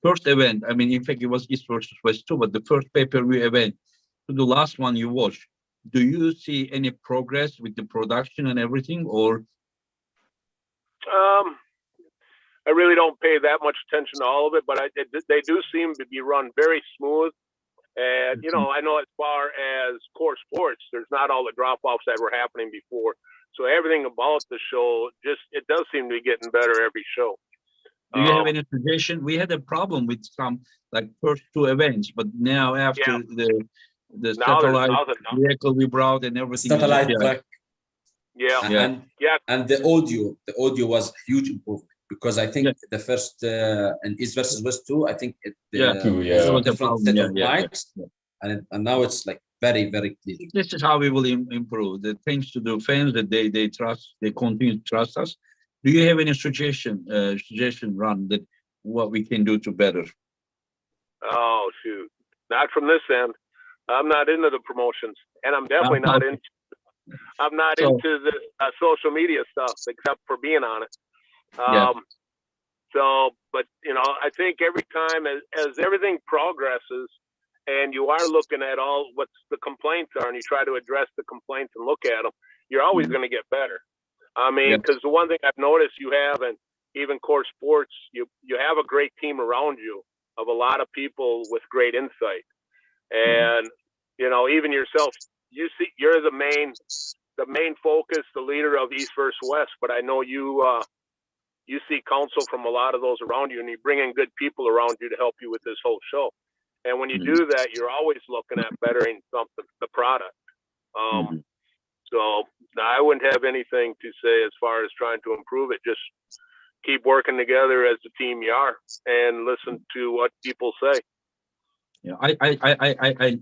first event, in fact, it was East versus West 2, but the first pay-per-view event to the last one you watched, do you see any progress with the production and everything, or? I really don't pay that much attention to all of it, but they do seem to be run very smooth. And, I know as far as Coresports, there's not all the drop-offs that were happening before. So everything about the show, it does seem to be getting better every show. Do you have any suggestion? We had a problem with some, like, first 2 events, but now after the satellite vehicle we brought and everything. Satellite track. Yeah. And the audio was a huge improvement, because I think the first in East versus West 2, I think it was a different set of mics, and now it's like very, very clear. This is how we will improve. The thanks to the fans that they trust, they continue to trust us. Do you have any suggestion, Ron, that what we can do to better? Oh, shoot. Not from this end. I'm not into the promotions, and I'm definitely not into this social media stuff, except for being on it. But I think every time as everything progresses, and you are looking at all what the complaints are, and you try to address the complaints and look at them, you're always going to get better. Because the one thing I've noticed you have, and even Coresports, you have a great team around you of a lot of people with great insight. And, even yourself, you're the main focus, the leader of East versus West, but I know you seek counsel from a lot of those around you, and you bring in good people around you to help you with this whole show. And when you do that, you're always looking at bettering the product. So I wouldn't have anything to say as far as trying to improve it. Just keep working together as the team you are, and listen to what people say. Yeah, I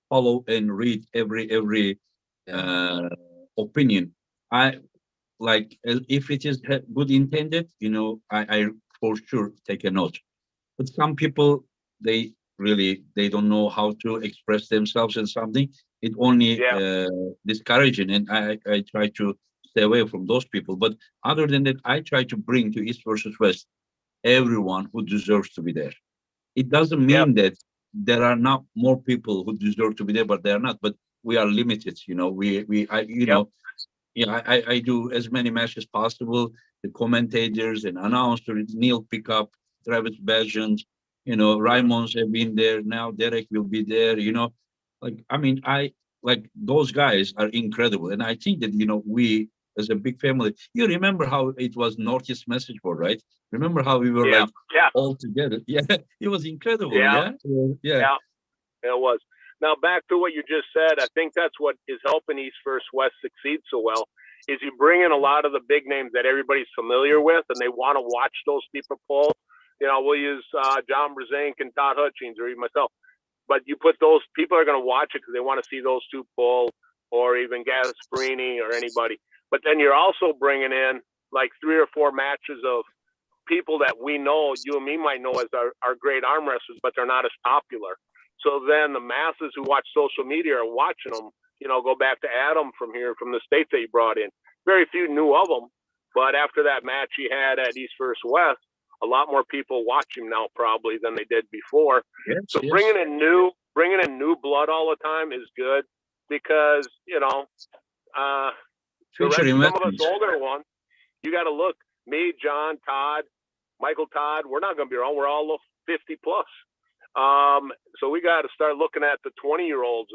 follow and read every opinion. I like, if it is good intended, I for sure take a note. But some people, they really they don't know how to express themselves in something. It only discouraging, and I try to stay away from those people. But other than that, I try to bring to East versus West everyone who deserves to be there. It doesn't mean that there are not more people who deserve to be there, but they are not. But we are limited, I do as many matches possible. The commentators and announcers, Neil Pickup, Travis Bajan, Raimonds have been there now. Derek will be there. I like those guys are incredible, and I think that we as a big family. You remember how it was Northeast Message Board, right? Remember how we were like all together? Yeah, it was incredible. Yeah, yeah, it was. Now back to what you just said. I think that's what is helping East versus West succeed so well. Is you bring in a lot of the big names that everybody's familiar with, and they want to watch those people pull. We'll use John Brzenk and Todd Hutchings, or even myself. But you put those people are going to watch it because they want to see those two pull, or even Gasparini or anybody. But then you're also bringing in like 3 or 4 matches of people that we know, you and me might know as our great arm wrestlers, but they're not as popular. So then the masses who watch social media are watching them. Go back to Adam from the States that he brought in. Very few knew of him, but after that match he had at East versus West, a lot more people watch him now probably than they did before. So bringing in new blood all the time is good because some of us older ones, you got to look. Me, John, Todd, Michael Todd, we're not going to be around. We're all 50 plus. So we got to start looking at the 20-year-olds,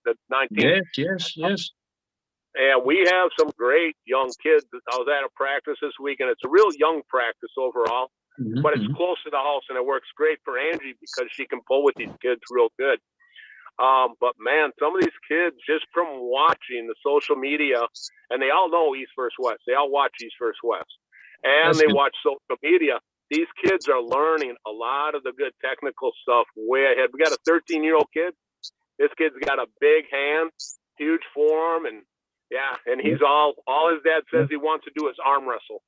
the 19. Yes. And we have some great young kids. I was at a practice this week, and it's a real young practice overall, but it's close to the house, and it works great for Angie because she can pull with these kids real good. But man, some of these kids, just from watching the social media, and they all know East versus West. They all watch East versus West, and they watch social media. These kids are learning a lot of the good technical stuff way ahead. We got a 13-year-old kid. This kid's got a big hand, huge forearm, and he's all his dad says he wants to do is arm wrestle.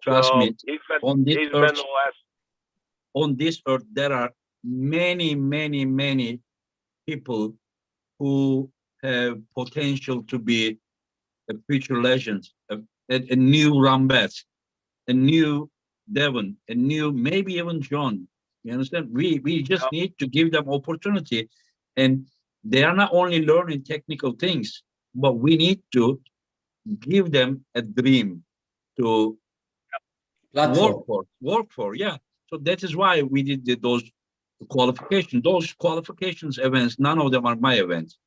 Trust me, on this earth, there are many, many, many people who have potential to be a future legend, a new Rambet, a new Devon, a new maybe even John. You understand? We just need to give them opportunity, and they are not only learning technical things, but we need to give them a dream to work for. Yeah. So that is why we did those qualifications. Those qualifications events, none of them are my events.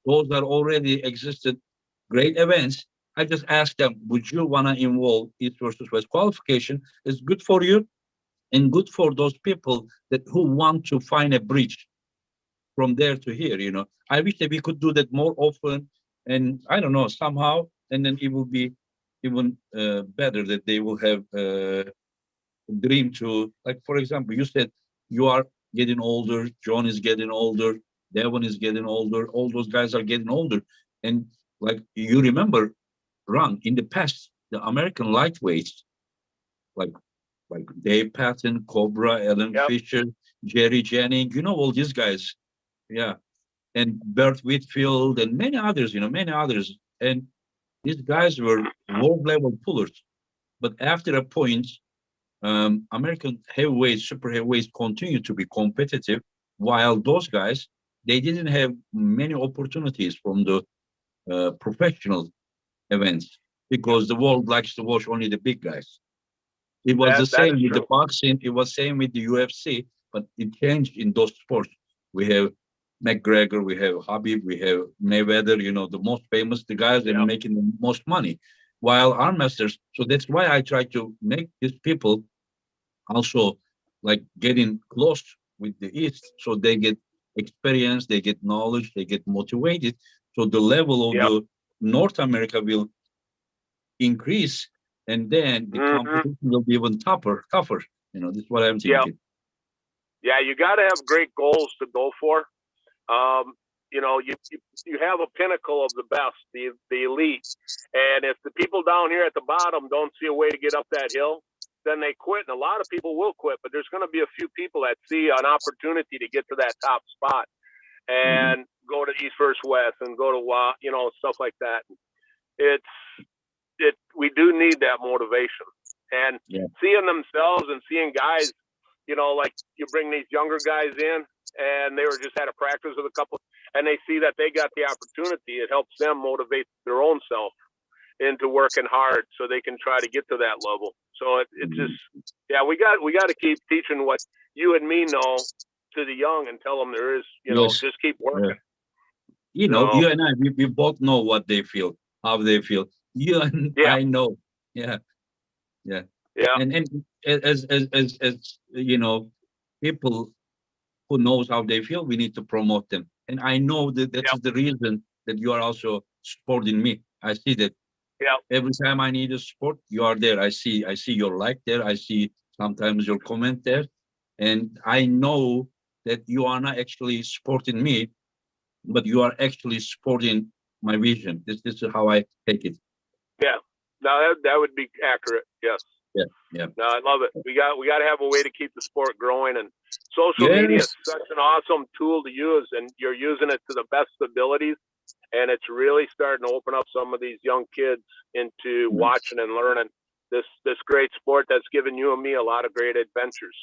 Those are already existed great events. I just asked them, would you want to involve East versus West qualification? It's good for you and good for those people who want to find a bridge from there to here. I wish that we could do that more often, and I don't know, somehow, and then it will be even better that they will have a dream to, like, for example, you said you are getting older, John is getting older, Devon is getting older, all those guys are getting older. And like you remember, Ron, in the past, the American lightweights, like Dave Patton, Cobra, Alan Fisher, Jerry Jennings, all these guys. Yeah. And Bert Whitfield and many others, many others. And these guys were world level pullers. But after a point, American heavyweights, super heavyweights continue to be competitive, while those guys, they didn't have many opportunities from the professional events because the world likes to watch only the big guys. It was the same with the boxing. It was same with the UFC, but it changed in those sports. We have McGregor, we have Habib, we have Mayweather, the most famous, the guys that are making the most money, while arm masters. So that's why I try to make these people also like getting close with the East, so they get experience, they get knowledge, they get motivated. So the level of the North America will increase, and then the competition will be even tougher. This is what I'm thinking. Yeah, you got to have great goals to go for. You have a pinnacle of the best, the elite, and if the people down here at the bottom don't see a way to get up that hill, then they quit. And a lot of people will quit, but there's going to be a few people that see an opportunity to get to that top spot and go to East versus West and go to, you know, stuff like that. We do need that motivation, and seeing themselves and seeing guys, you know, like you bring these younger guys in and they were just had a practice with a couple and they see that they got the opportunity. It helps them motivate their own self into working hard so they can try to get to that level. So it just, we got to keep teaching what you and me know to the young and tell them there is, you know, just keep working. Yeah. You know, you and I, we both know what they feel, how they feel. You and I know. Yeah. And as you know, people who knows how they feel, we need to promote them. And I know that that's the reason that you are also supporting me. I see that. Yeah. Every time I need a support, you are there. I see your like there. I see sometimes your comment there, and I know that you are not actually supporting me, but you are actually supporting my vision. This is how I take it. Yeah. No, that would be accurate. Yes. Yeah. No, I love it. We got to have a way to keep the sport growing, and social media is such an awesome tool to use, and you're using it to the best abilities, and it's really starting to open up some of these young kids into watching and learning this great sport that's given you and me a lot of great adventures.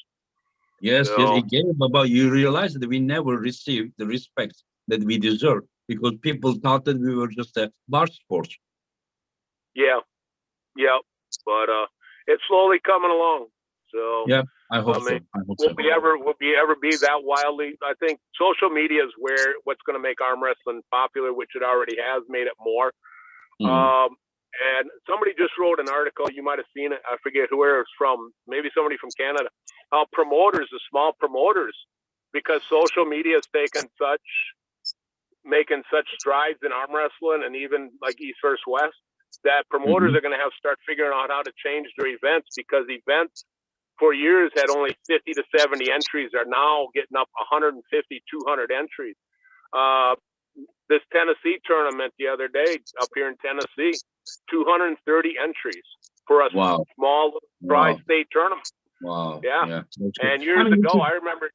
Yes, again, about you realize that we never received the respect that we deserve because people thought that we were just a bar sport. Yeah, but it's slowly coming along. So I hope so. Will we ever be that wildly? I think social media is what's going to make arm wrestling popular, which it already has made it more. And somebody just wrote an article. You might have seen it. I forget where it's from. Maybe somebody from Canada. How promoters, the small promoters, because social media has making such strides in arm wrestling and even like East versus West, that promoters are going to have to start figuring out how to change their events, because events for years had only 50 to 70 entries are now getting up 150, 200 entries. This Tennessee tournament the other day up here in Tennessee, 230 entries for a small tri-state tournament. Wow. Yeah. And I remember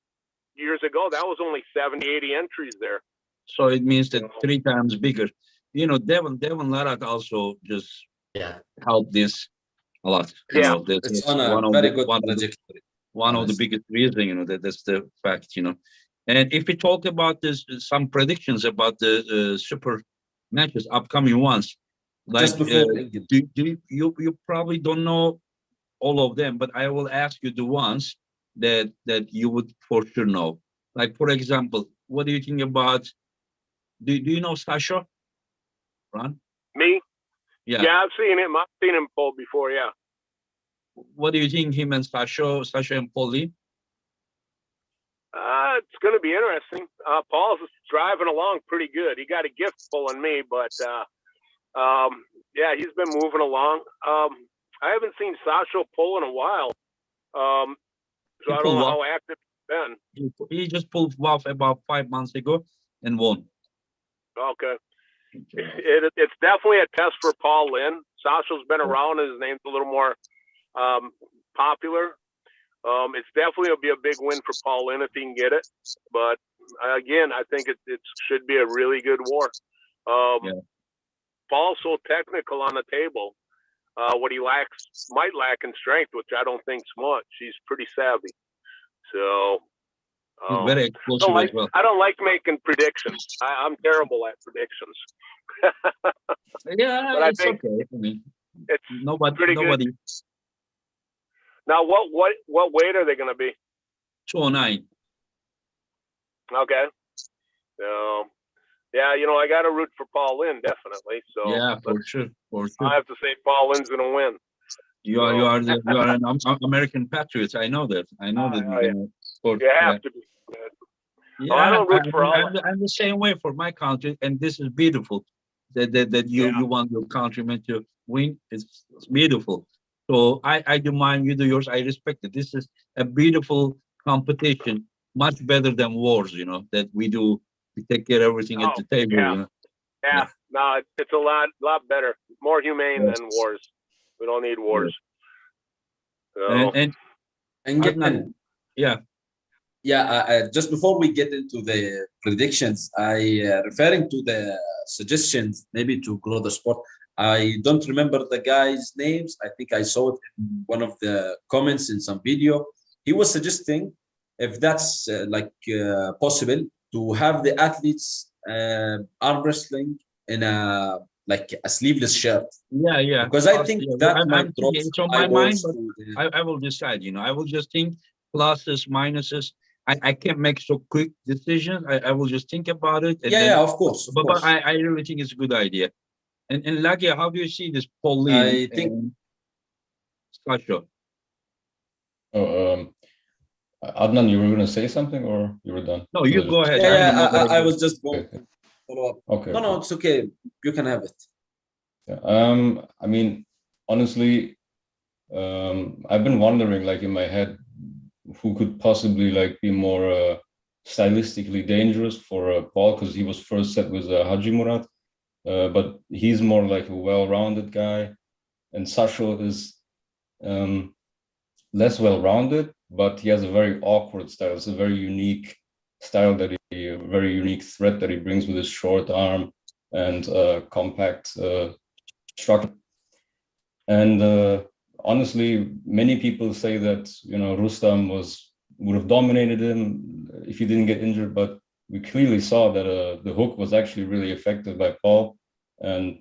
years ago, that was only 70, 80 entries there. So it means that 3 times bigger. You know, Devon Larak also just helped this a lot. You know, it's on a very good trajectory. One of the biggest reasons, you know, that's the fact, you know. And if we talk about this, some predictions about the super matches, upcoming ones, like just before you probably don't know all of them, but I will ask you the ones that you would for sure know. Like, for example, what do you think about? Do you know Sasha? Ron? Me? Yeah, I've seen him. I've seen him pull before. Yeah. What do you think, him and Sasha and Paul Lee? It's going to be interesting. Paul's driving along pretty good. He got a gift pulling me, but he's been moving along. I haven't seen Sasha pull in a while, so I don't know how active he's been. He just pulled off about 5 months ago and won. Okay. It's definitely a test for Paul Lynn. Sasha's been around, and his name's a little more popular. It's definitely will be a big win for Paul Lynn if he can get it. But again, I think it should be a really good war. Paul's so technical on the table. What he might lack in strength, which I don't think's much. He's pretty savvy. So he's very explosive as well. I don't like making predictions. I'm terrible at predictions. But I think okay. I mean, it's nobody. Good. Now, what weight are they going to be? 209. Okay. So, I got to root for Paul Lynn, definitely. So for sure. I have to say Paul Lynn's going to win. You are an American patriot. I know that. You have to be. Yeah, I don't root for all. I'm the same way for my country, and this is beautiful. That you want your countrymen to win. It's beautiful. So I do mine, you do yours. I respect it. This is a beautiful competition, much better than wars. You know that we do. We take care of everything at the table. Yeah. You know? No, it's a lot better, more humane than wars. We don't need wars. So, And Again, Adnan, yeah, just before we get into the predictions, referring to the suggestions, maybe to grow the sport. I don't remember the guys' names. I think I saw it in one of the comments in some video. He was suggesting if that's possible to have the athletes arm wrestling in a sleeveless shirt, yeah. because I Plus, think yeah, that I'm might drop thinking it's some on my mind, eyeballs but to the. I will decide. I will just think pluses, minuses. I can't make so quick decisions. I will just think about it, and Yeah, then. of course, of But course. I really think it's a good idea. And Lagia, how do you see this Pauline I think and Sasha? Oh, Adnan, you were going to say something, or you were done? No, you go ahead. yeah, I'm yeah. the I moderator. was just going Okay. to follow up. Okay. No, Okay. it's okay. You can have it. Yeah. I mean, honestly, I've been wondering, like in my head, who could possibly like be more stylistically dangerous for Paul, because he was first set with Haji Murat, but he's more like a well-rounded guy, and Sasho is less well-rounded, but he has a very awkward style. It's a very unique style a very unique threat that he brings with his short arm and compact structure. And honestly, many people say that Rustam would have dominated him if he didn't get injured, but we clearly saw that the hook was actually really effective by Paul. And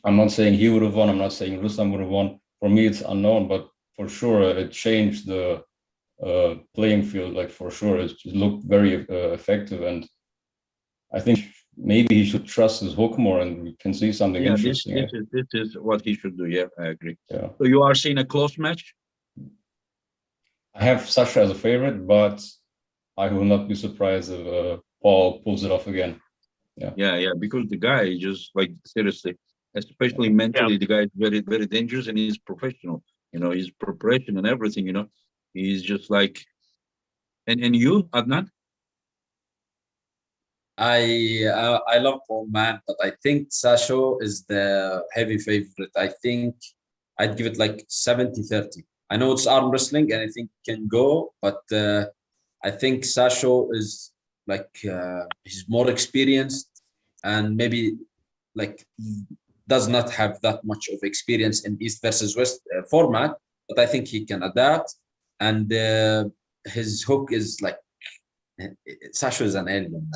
I'm not saying he would have won. I'm not saying Rustam would have won. For me, it's unknown, but for sure it changed the playing field. Like for sure, it looked very effective, and I think maybe he should trust his hook more, and we can see something Yeah, interesting. this is what he should do. Yeah, I agree. Yeah. So you are seeing a close match? I have Sasha as a favorite, but I will not be surprised if Paul pulls it off again. Yeah, because the guy is just like seriously, especially mentally, the guy is very, very dangerous and he's professional. His preparation and everything. He's just like. And you, Adnan? I love Paul, man, but I think Sasho is the heavy favorite. I think I'd give it like 70-30. I know it's arm wrestling and I think it can go, but I think Sasho is he's more experienced and maybe like does not have that much of experience in East versus West format, but I think he can adapt, and his hook is like Sasho is an alien, man.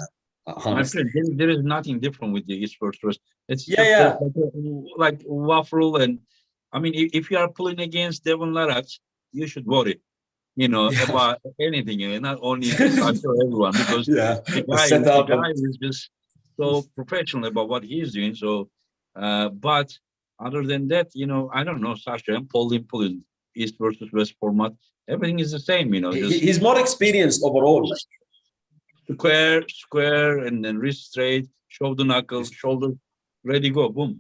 My friend, Honestly. there is nothing different with the East versus West. It's just Yeah. like waffle. And I mean, if you are pulling against Devon Larratt, you should worry, about anything, not only Sasha, everyone, because Yeah. the The the setup. guy is just so professional about what he's doing. So, but other than that, I don't know, Sasha and pulling East versus West format, everything is the same, just He's more experienced overall. square, and then wrist straight, shoulder knuckle, shoulder, ready, go, boom.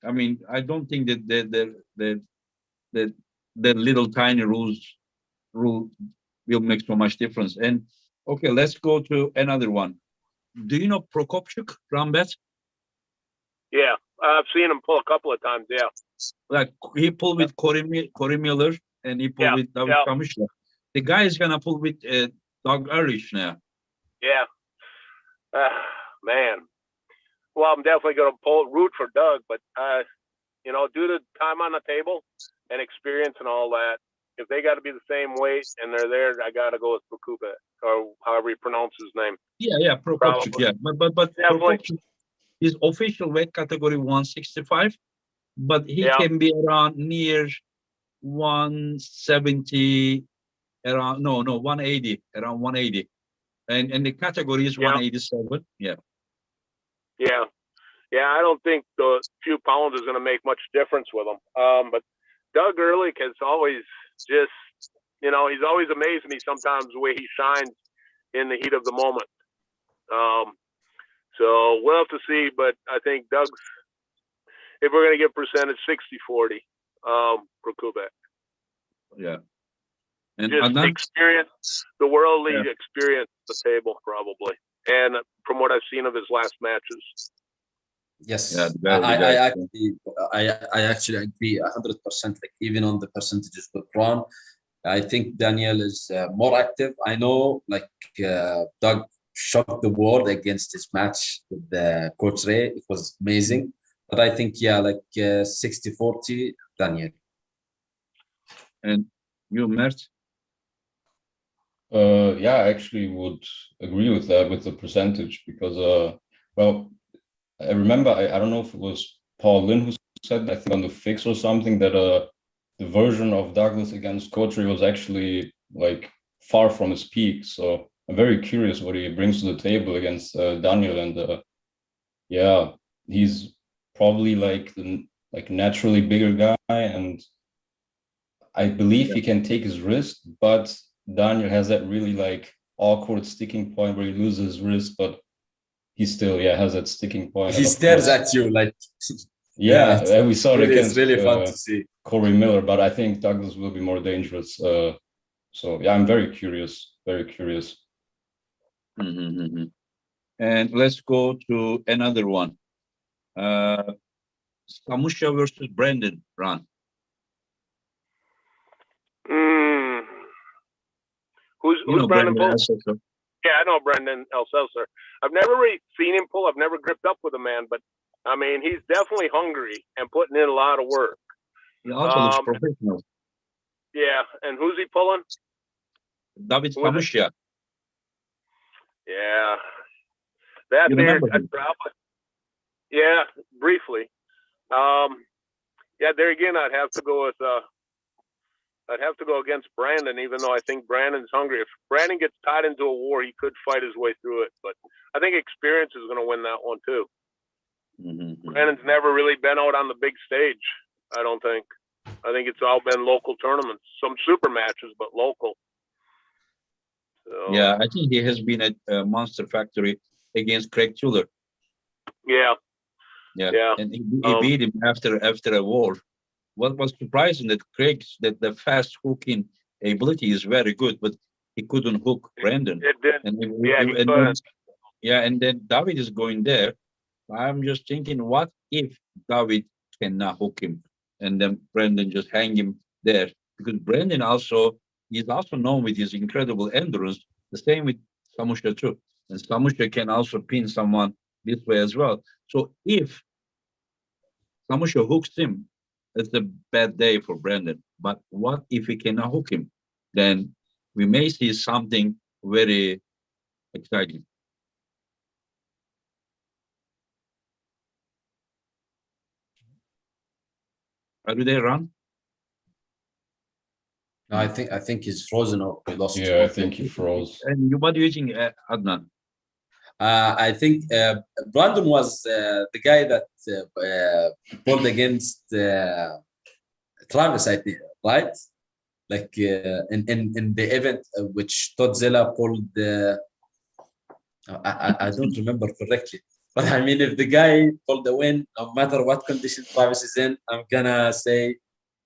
I mean, I don't think that the little tiny rule will make so much difference. And okay, let's go to another one. Do you know Prokopchuk, Rambet? Yeah, I've seen him pull a couple of times. Yeah, Like he pulled with Corey Miller and he pulled with David Kamishla. The guy is gonna pull with Doug Erlich now. Yeah, man. Well, I'm definitely going to root for Doug, but due to time on the table and experience and all that, if they got to be the same weight and they're there, I got to go with Prokopchuk, or however you pronounce his name. Yeah, Prokopchuk. Yeah, but Prokopchuk, his official weight category 165, but he can be around near 170, around 180, around 180. And the category is 187. Yeah. I don't think the few pounds is going to make much difference with him. But Doug Ehrlich has always just, he's always amazed me sometimes the way he shines in the heat of the moment. So we'll have to see, but I think Doug's, if we're going to get percentage, 60-40, Prokopchuk. Yeah. And just experience, the worldly experience at the table, probably. And from what I've seen of his last matches. Yes, Yeah, I actually agree 100%. Like even on the percentages with Ron, I think Daniel is more active. I know, like Doug shocked the world against his match with Coach Ray. It was amazing. But I think, yeah, like 60-40, Daniel. And you, Mert? Yeah, I actually would agree with that, with the percentage, because well, I remember, I don't know if it was Paul Lynn who said, I think on the fix or something, that the version of Douglas against Kotri was actually like far from his peak. So I'm very curious what he brings to the table against Daniel. And yeah, he's probably like the naturally bigger guy, and I believe he can take his wrist, but Daniel has that really like awkward sticking point where he loses his wrist, but he still has that sticking point. He stares at you like yeah, we saw it it's against really fun to see. Corey Miller, but I think Douglas will be more dangerous. So yeah, I'm very curious, very curious. Mm-hmm. And let's go to another one. Samusha versus Brandon, Ron. Who's Brandon Brandon Pull? Yeah, I know Brandon Elselser. I've never really seen him pull. I've never gripped up with a man, but I mean, he's definitely hungry and putting in a lot of work. He also looks professional. Yeah, and who's he pulling? David Samusha. Yeah, that you there. Remember him? Probably. Yeah, briefly. Yeah, there again, I'd have to go with. I'd have to go against Brandon, even though I think Brandon's hungry. If Brandon gets tied into a war, he could fight his way through it. But I think experience is going to win that one too. Mm-hmm. Brandon's never really been out on the big stage, I don't think. I think it's all been local tournaments, some super matches, but local. So, yeah, I think he has been at Monster Factory against Craig Tuller. Yeah. And he beat him after a war. What was surprising that Craig's the fast hooking ability is very good, but he couldn't hook Brandon. It did. And then David is going there. I'm just thinking, what if David cannot hook him, and then Brandon just hang him there? Because Brandon is also known with his incredible endurance. The same with Samusha too, and Samusha can also pin someone this way as well. So if Samusha hooks him, it's a bad day for Brandon. But what if he cannot hook him? Then we may see something very exciting. Are you there, Ron? No, I think he's frozen or we lost. Yeah, I think he froze. And what do you think, Adnan? I think Brandon was the guy that pulled against Travis, I think, right? Like in the event which Todzilla pulled. I don't remember correctly, but I mean, if the guy pulled the win, no matter what condition Travis is in, I'm gonna say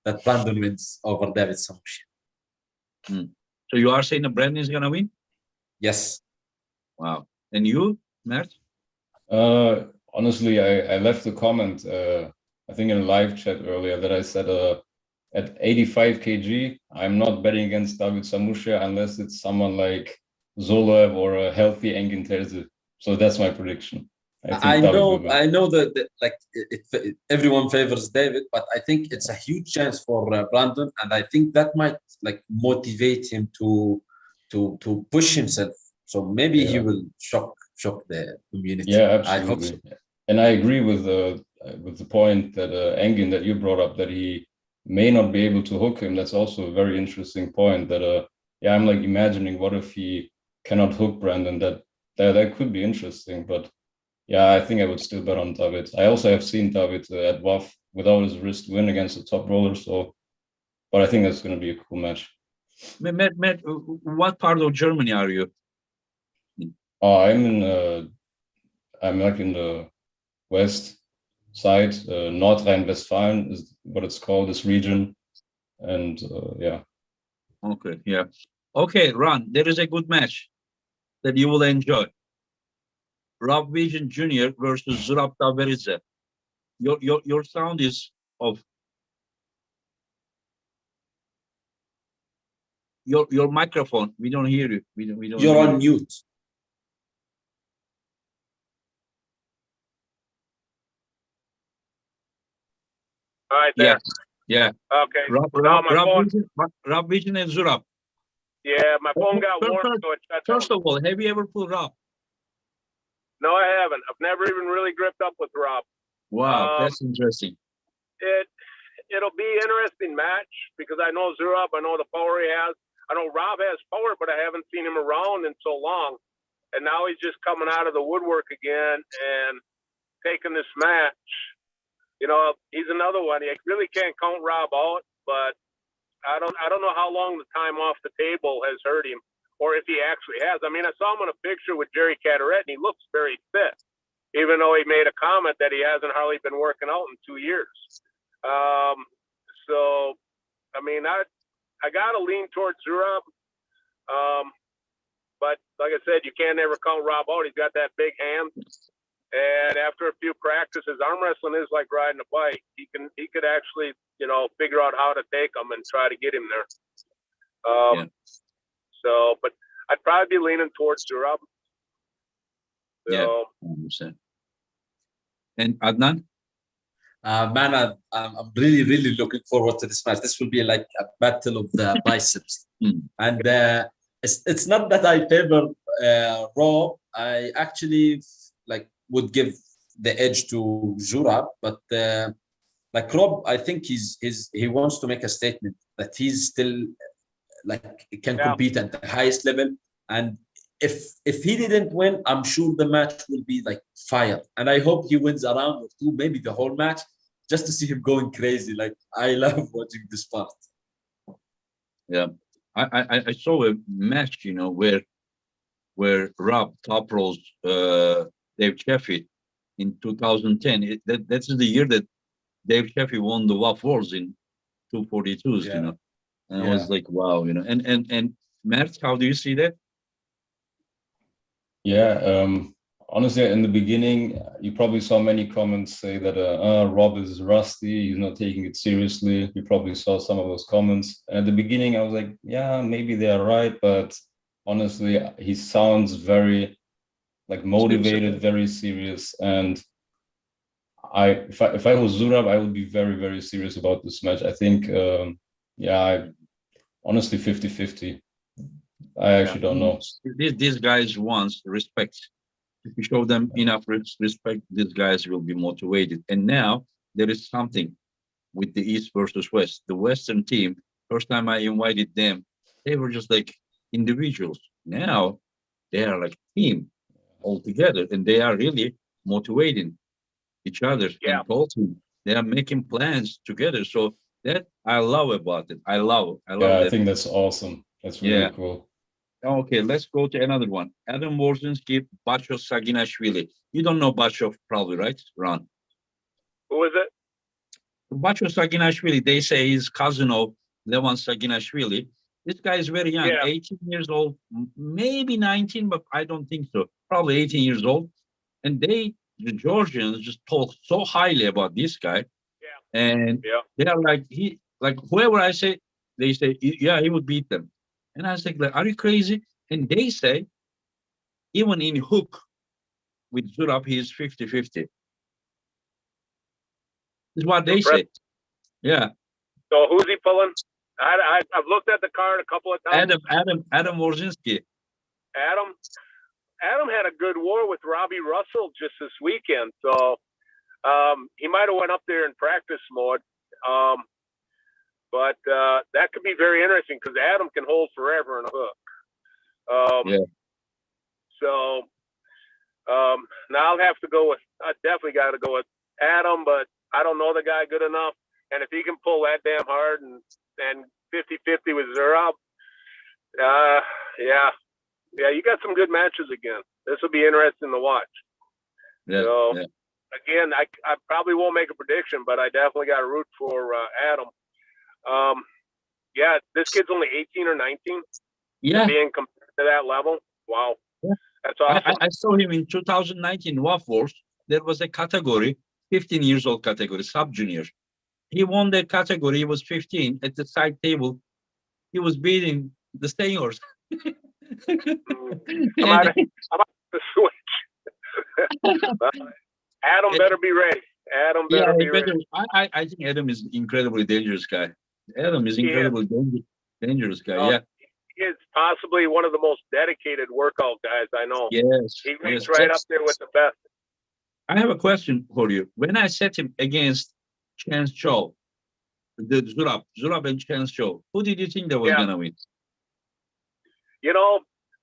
that Brandon wins over David Samusha. So you are saying that Brandon is gonna win? Yes. Wow. And you, Mert? Honestly, I left a comment, I think in a live chat earlier, that I said at 85 kg, I'm not betting against David Samusha unless it's someone like Zoloev or a healthy Engin Terzi. So that's my prediction. I know that like everyone favors David, but I think it's a huge chance for Brandon, and I think that might like motivate him to push himself. So maybe he will shock the community. Yeah, absolutely. I hope so. And I agree with the point that Engin that you brought up, that he may not be able to hook him. That's also a very interesting point. That I'm like imagining, what if he cannot hook Brandon? That could be interesting. But yeah, I think I would still bet on David. I also have seen David at WAF without his wrist win against the top roller. So, but I think that's going to be a cool match. Matt, what part of Germany are you? Oh, I'm like in the west side. Nordrhein-Westfalen is what it's called, this region. And yeah. Okay, yeah. Okay, Ron, there is a good match that you will enjoy. Rob Vision Jr. versus Zurab Taberidze. Your sound is off. Your microphone. We don't hear you. We don't You're hear on you. mute. All right, there. Yeah. Okay. Now my phone. Rob Vision and Zurab. Yeah, my phone got warm, so it shut down. First of all, have you ever pulled Rob? No, I haven't. I've never even really gripped up with Rob. Wow, that's interesting. It'll be an interesting match because I know Zurab, I know the power he has. I know Rob has power, but I haven't seen him around in so long. And now he's just coming out of the woodwork again and taking this match. You know, he's another one. You really can't count Rob out, but I don't know how long the time off the table has hurt him, or if he actually has. I mean, I saw him in a picture with Jerry Cataret, and he looks very fit, even though he made a comment that he hasn't hardly been working out in 2 years. So, I mean, I got to lean towards Zurab. But like I said, you can't ever count Rob out. He's got that big hand. And after a few practices, arm wrestling is like riding a bike. He could actually, you know, figure out how to take him and try to get him there. So, but I'd probably be leaning towards Zurab. So, yeah, 100%. And Adnan? Man, I'm really, really looking forward to this match. This will be like a battle of the biceps. And it's not that I favor Rob. I actually would give the edge to Zurab, but like Rob, I think he wants to make a statement that he's still can compete at the highest level. And if he didn't win, I'm sure the match will be like fire. And I hope he wins a round or two, maybe the whole match, just to see him going crazy. Like, I love watching this part. Yeah, I saw a match, you know, where Rob top rolls Dave Sheffield in 2010. That's the year that Dave Sheffield won the WAF Wars in 242s, you know. And I was like, wow, you know. And Mert, how do you see that? Yeah, honestly, in the beginning, you probably saw many comments say that Rob is rusty, he's not taking it seriously. You probably saw some of those comments. And at the beginning, I was like, yeah, maybe they are right, but honestly, he sounds very motivated, very serious. And if I was Zurab, I would be very, very serious about this match. I think, honestly, 50-50. I actually don't know. These guys want respect. If you show them enough respect, these guys will be motivated. And now there is something with the East versus West. The Western team, first time I invited them, they were just like individuals. Now they are like a team all together, and they are really motivating each other and talking. They are making plans together. So that I love about it. I love that. I think that's awesome. That's really cool. Okay, let's go to another one. Adam Warzinski, Bacho Saginashvili. You don't know Bacho probably, right, Ron? Who is it? Bacho Saginashvili, they say he's cousin of Levan Saginashvili. This guy is very young, 18 years old, maybe 19, but I don't think so. Probably 18 years old. And the Georgians just talk so highly about this guy. And they are like whoever I say, they say, yeah, he would beat them. And I was like, are you crazy? And they say, even in hook with Zurab, he is 50-50. This is what they say. Yeah. So who's he pulling? I've looked at the card a couple of times. Adam Warzinski. Adam had a good war with Robbie Russell just this weekend. So he might have went up there in practice mode. But that could be very interesting because Adam can hold forever in a hook. So now I'll have to go with, I definitely got to go with Adam, but I don't know the guy good enough. And if he can pull that damn hard and 50-50 with Zurab, you got some good matches again. This will be interesting to watch. Again, I probably won't make a prediction, but I definitely got to root for Adam. This kid's only 18 or 19. Being compared to that level, wow. That's awesome. I saw him in 2019 WAF Wars. There was a category, 15 years old category, sub-junior. He won that category. He was 15 at the side table. He was beating the seniors. I might have to switch. Adam better be ready. Adam better be ready. I think Adam is incredibly dangerous guy. Adam is incredibly dangerous guy. Yeah. He is possibly one of the most dedicated workout guys I know. Yes. He ranks right up there with the best. I have a question for you. When I set him against Chance Cho, the Zurab and Chance Cho, who did you think that was gonna win? You know,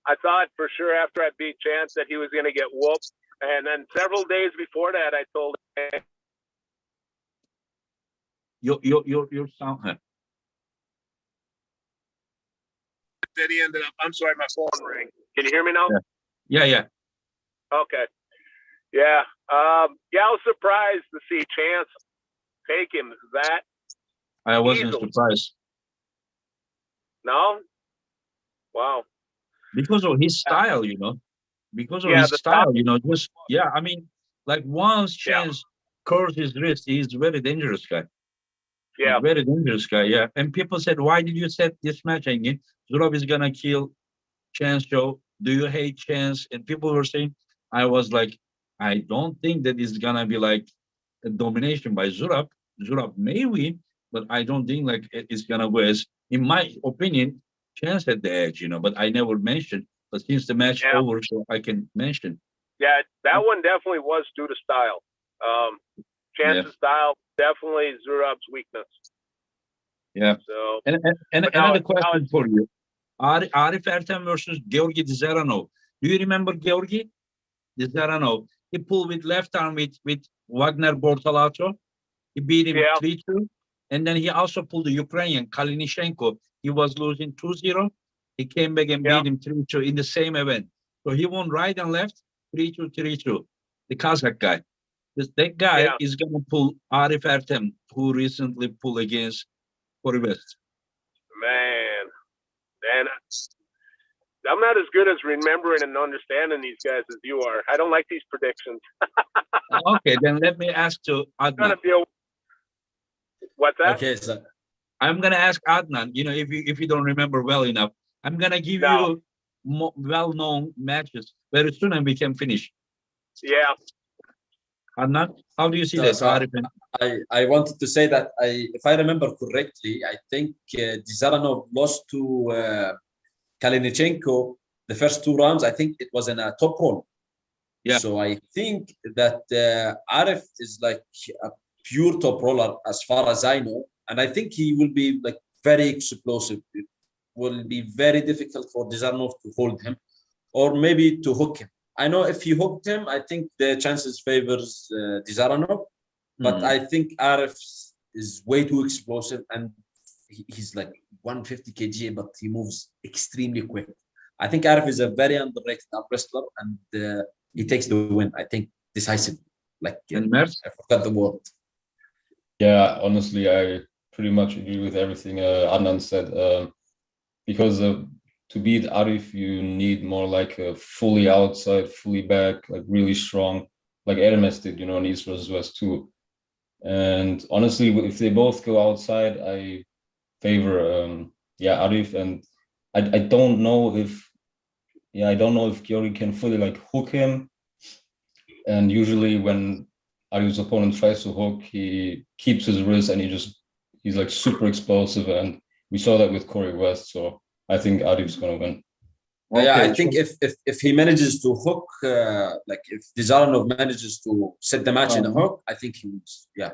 I thought for sure after I beat Chance that he was gonna get whooped. And then several days before that, I told him, your sound. That he ended up. I'm sorry, my phone rang. Can you hear me now? Yeah. Okay. Yeah. I was surprised to see Chance take him that. I wasn't surprised. No? Wow. Because of his style, Because of his style, I mean, like once Chance curves his wrist, he's a very dangerous guy. Yeah. Very dangerous guy, yeah. And people said, why did you set this match again? Zurab is gonna kill Chance Joe. Do you hate Chance? And people were saying, I was like, I don't think that it's gonna be like a domination by Zurab. Zurab may win, but I don't think like it's gonna go as, in my opinion, Chance had the edge, but I never mentioned. But since the match over, so I can mention. Yeah, that one definitely was due to style. Chance's style definitely Zurab's weakness. Yeah. So and another question for you. Arif Ertem versus Georgi Dizaranov. Do you remember Georgi Dizaranov? He pulled with left arm with Wagner Bortolato. He beat him 3-2. And then he also pulled the Ukrainian Kalinishenko. He was losing 2-0. He came back and beat him 3-2 in the same event. So he won right and left, 3-2, 3-2. The Kazakh guy. That guy is going to pull Arif Ertem, who recently pulled against Corey West. Man, I'm not as good as remembering and understanding these guys as you are. I don't like these predictions. Okay, then let me ask to Adnan. What's that? Okay, sir. I'm going to ask Adnan, if you don't remember well enough, I'm going to give you well-known matches very soon and we can finish. Yeah. Adnan, how do you see that? So I wanted to say that if I remember correctly, I think Dizaranov lost to Kalinichenko the first 2 rounds. I think it was in a top roll. Yeah. So I think that Arif is like a pure top roller as far as I know. And I think he will be like very explosive. It will be very difficult for Dizaranov to hold him or maybe to hook him. I know if he hooked him, I think the chances favors Dizaranov. But I think Arif is way too explosive and he's like 150 kg, but he moves extremely quick. I think Arif is a very underrated arm wrestler and he takes the win, I think, decisively. I forgot the word. Yeah, honestly, I pretty much agree with everything Adnan said. Because to beat Arif, you need more like a fully outside, fully back, like really strong, like Hermes did, in East versus West too. And honestly, if they both go outside, I favor Arif. And I don't know if Georgi can fully like hook him. And usually when Arif's opponent tries to hook, he keeps his wrist and he's like super explosive. And we saw that with Corey West. So I think Arif's gonna win. Okay, yeah, I think if he manages to hook, if Dizaranov manages to set the match in a hook, I think he wins. Yeah,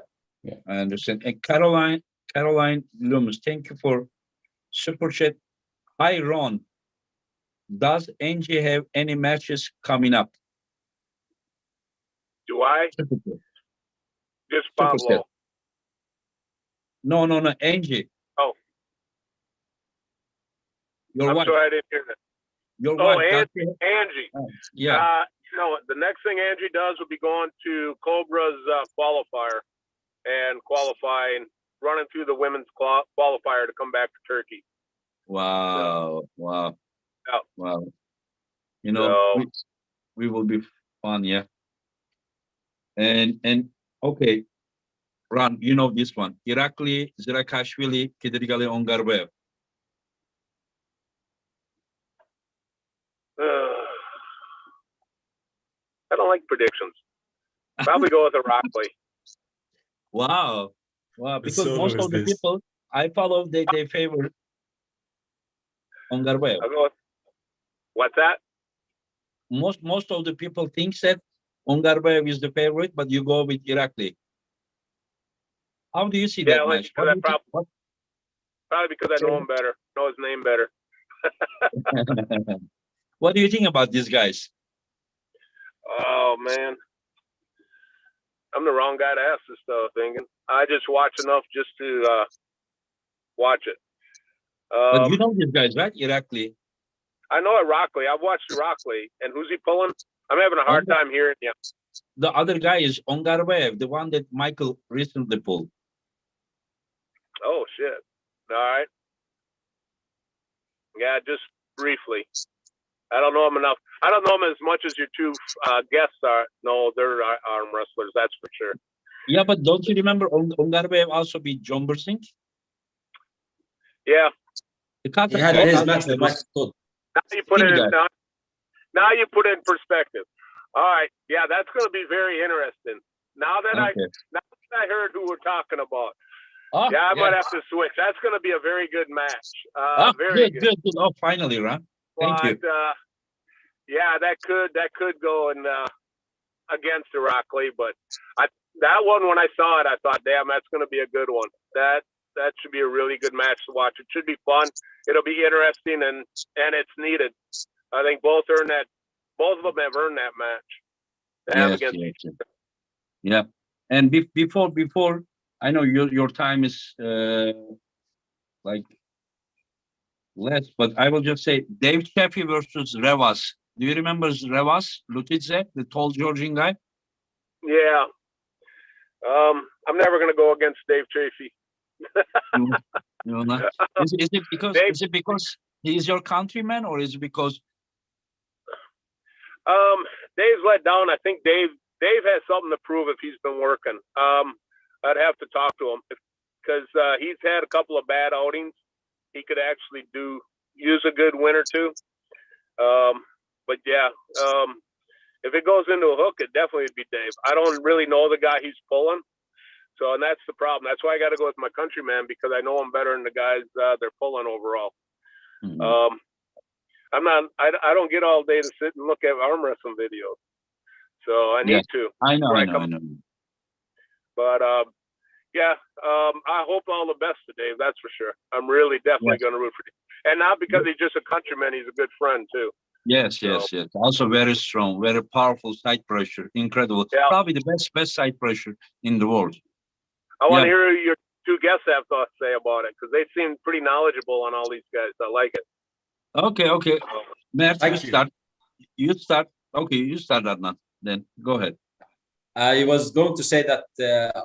I understand. And Caroline Loomis, thank you for super chat. Hi Ron, does Angie have any matches coming up? Do I? Just Pablo. No, Angie. Oh. Your wife. Sorry, I didn't hear that. Your wife. Angie. Yeah. The next thing Angie does will be going to Cobra's qualifier and qualifying, running through the women's qualifier to come back to Turkey. Wow. Yeah. Wow. we will be fun, yeah. And okay, Ron, you know this one. Irakli Zirakashvili Kidrigali Ongarbev. I don't like predictions. Probably go with Irakli. Wow. Wow. Because So most is of the this. people I follow, they favor Ongarbev. I'll go with, what's that? Most of the people think that Ongarbev is the favorite, but you go with Irakli. How do you see that like, match? What do you think? probably because I know him better, know his name better. What do you think about these guys? Oh man, I'm the wrong guy to ask this stuff. Thinking I just watch enough just to watch it. But you know these guys, right? Irakli. I know Irakli. I've watched Irakli, and who's he pulling? I'm having a hard time hearing you. The other guy is Ongarbev, the one that Michael recently pulled. Oh shit! All right. Yeah, just briefly. I don't know him enough. I don't know him as much as your two guests are. No, they're arm wrestlers. That's for sure. Yeah, but don't you remember Ongarbev also beat John Bursing? Yeah. He had his match with Mike Todd. Now you put it in. Now you put it in perspective. All right. Yeah, that's going to be very interesting. Now that I heard who we're talking about. I might have to switch. That's going to be a very good match. Very good. Oh, finally, Ron. Thank you. Yeah, that could go in against Irakli, but that one when I saw it, I thought, damn, that's going to be a good one. That should be a really good match to watch. It should be fun. It'll be interesting, and it's needed. I think both of them have earned that match. Yeah, and before I know your time is like less, but I will just say Dave Chaffee versus Revas. Do you remember Revas Lutidze, the tall Georgian guy? Yeah. I'm never going to go against Dave Chaffee. Is it because he is your countryman, or is it because Dave's let down? I think Dave has something to prove if he's been working. I'd have to talk to him because he's had a couple of bad outings. He could actually use a good win or two. But yeah, if it goes into a hook, it definitely would be Dave. I don't really know the guy he's pulling. So, and that's the problem. That's why I got to go with my countryman, because I know him better than the guys they're pulling overall. Mm-hmm. I don't get all day to sit and look at arm wrestling videos. So I need to. I know. But I hope all the best to Dave. That's for sure. I'm really definitely going to root for him. And not because he's just a countryman, he's a good friend too. Yes. Also very strong, very powerful side pressure. Incredible. Yeah. Probably the best side pressure in the world. I want to hear your two guests have thoughts to say about it, because they seem pretty knowledgeable on all these guys. I like it. Okay. Mert, you start. Okay, you start, Adnan. Then go ahead. I was going to say that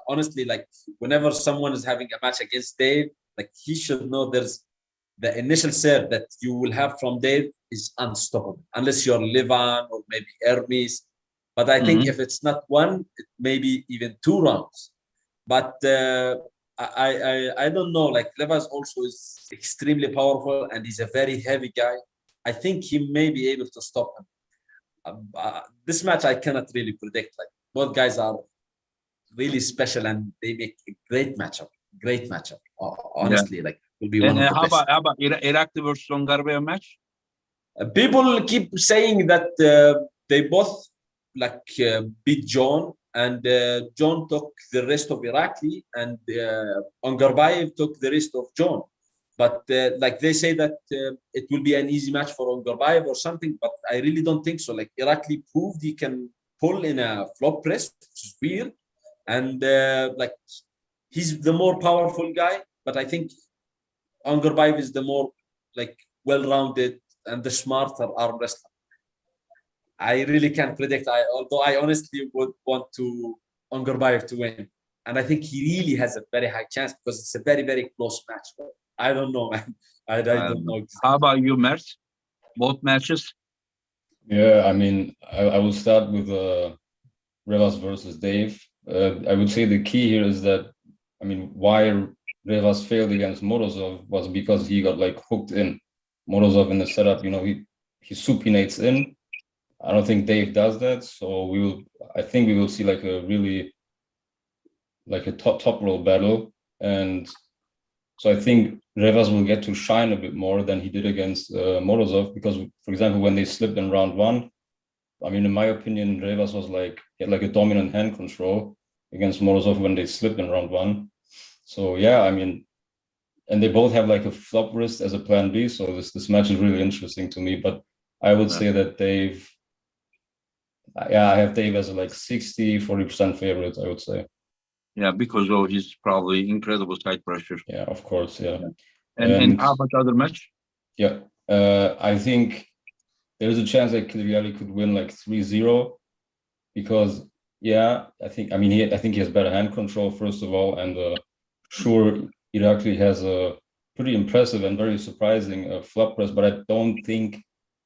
honestly, like whenever someone is having a match against Dave, like he should know there's the initial serve that you will have from Dave is unstoppable, unless you're Levan or maybe Hermes. But I think if it's not one, it may be even 2 rounds. But I don't know. Like Levas also is extremely powerful, and he's a very heavy guy. I think he may be able to stop him. This match I cannot really predict. Like both guys are really special, and they make a great matchup. Honestly, like will be one of the best. How about Irakli versus Ongarbev match? People keep saying that they both beat John, and John took the rest of Irakli, and Ongarbayev took the rest of John. But they say that it will be an easy match for Ongarbayev or something, but I really don't think so. Like Irakli proved he can pull in a flop press, which is weird, and he's the more powerful guy. But I think Ongarbayev is the more well-rounded and the smarter arm wrestler. I really can't predict. Although I honestly would want Ongarbayev to win, and I think he really has a very high chance because it's a very, very close match. But I don't know, man. I don't know. How about you, Mert? Both matches? Yeah, I mean, I will start with Rivas versus Dave. I would say the key here is that, I mean, why Rivas failed against Morozov was because he got like hooked in. Morozov in the setup, he supinates in. I don't think Dave does that, so I think we will see like a really like a top roll battle, and so I think Rivas will get to shine a bit more than he did against Morozov, because, for example, when they slipped in round one, I mean, in my opinion, Rivas was like he had like a dominant hand control against Morozov when they slipped in round one. So yeah, I mean, and they both have like a flop wrist as a plan B. So this match is really interesting to me. But I would say that Dave, yeah, I have Dave as a like 60-40% favorite, I would say. Yeah, because of his probably incredible side pressure. Yeah, of course, yeah. And how about the other match? Yeah, I think there's a chance that Kiliali could win like 3-0, because yeah, I think he has better hand control first of all, and sure, Irakli has a pretty impressive and very surprising flop press, but I don't think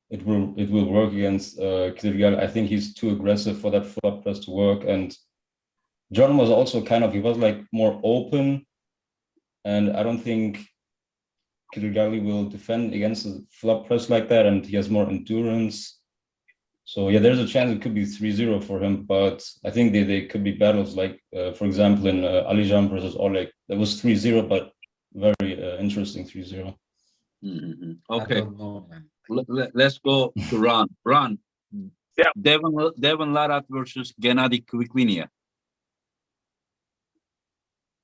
it will work against Kiliali. I think he's too aggressive for that flop press to work, and John was also he was like more open, and I don't think Kiliali will defend against a flop press like that, and he has more endurance. So yeah, there's a chance it could be 3-0 for him, but I think they could be battles like, for example, in Alijan versus Oleg, that was 3-0, but very interesting 3-0. Mm-hmm. Okay, Know, let's go to Ron. Ron, yeah, Devon Larat versus Gennady Kviklinia.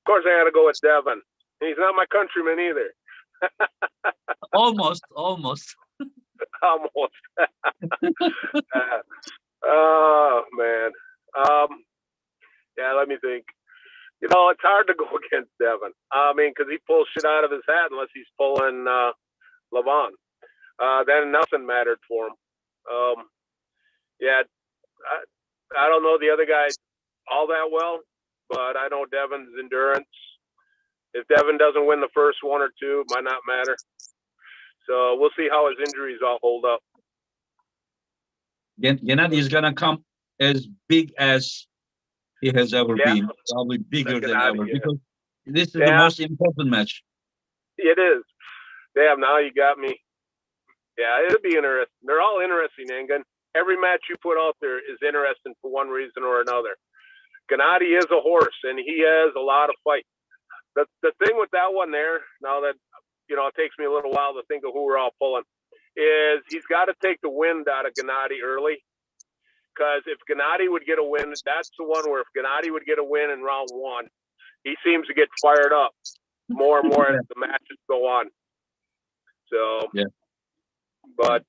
Of course, I got to go with Devon. He's not my countryman either. almost. Almost. Oh man. Yeah, let me think. It's hard to go against Devon. I mean, because he pulls shit out of his hat unless he's pulling Levon. Then nothing mattered for him. Yeah, I don't know the other guy all that well, but I know Devon's endurance. If Devon doesn't win the first one or two, it might not matter. So we'll see how his injuries all hold up. Gennady is gonna come as big as he has ever been, probably bigger than ever, because this is the most important match. It is. Damn, now you got me. Yeah, it'll be interesting. They're all interesting, Engen. Every match you put out there is interesting for one reason or another. Gennady is a horse, and he has a lot of fight. The thing with that one there, now that, it takes me a little while to think of who we're all pulling, is he's got to take the wind out of Gennady early. Because if Gennady would get a win, that's the one where if Gennady would get a win in round one, he seems to get fired up more and more as the matches go on. So, but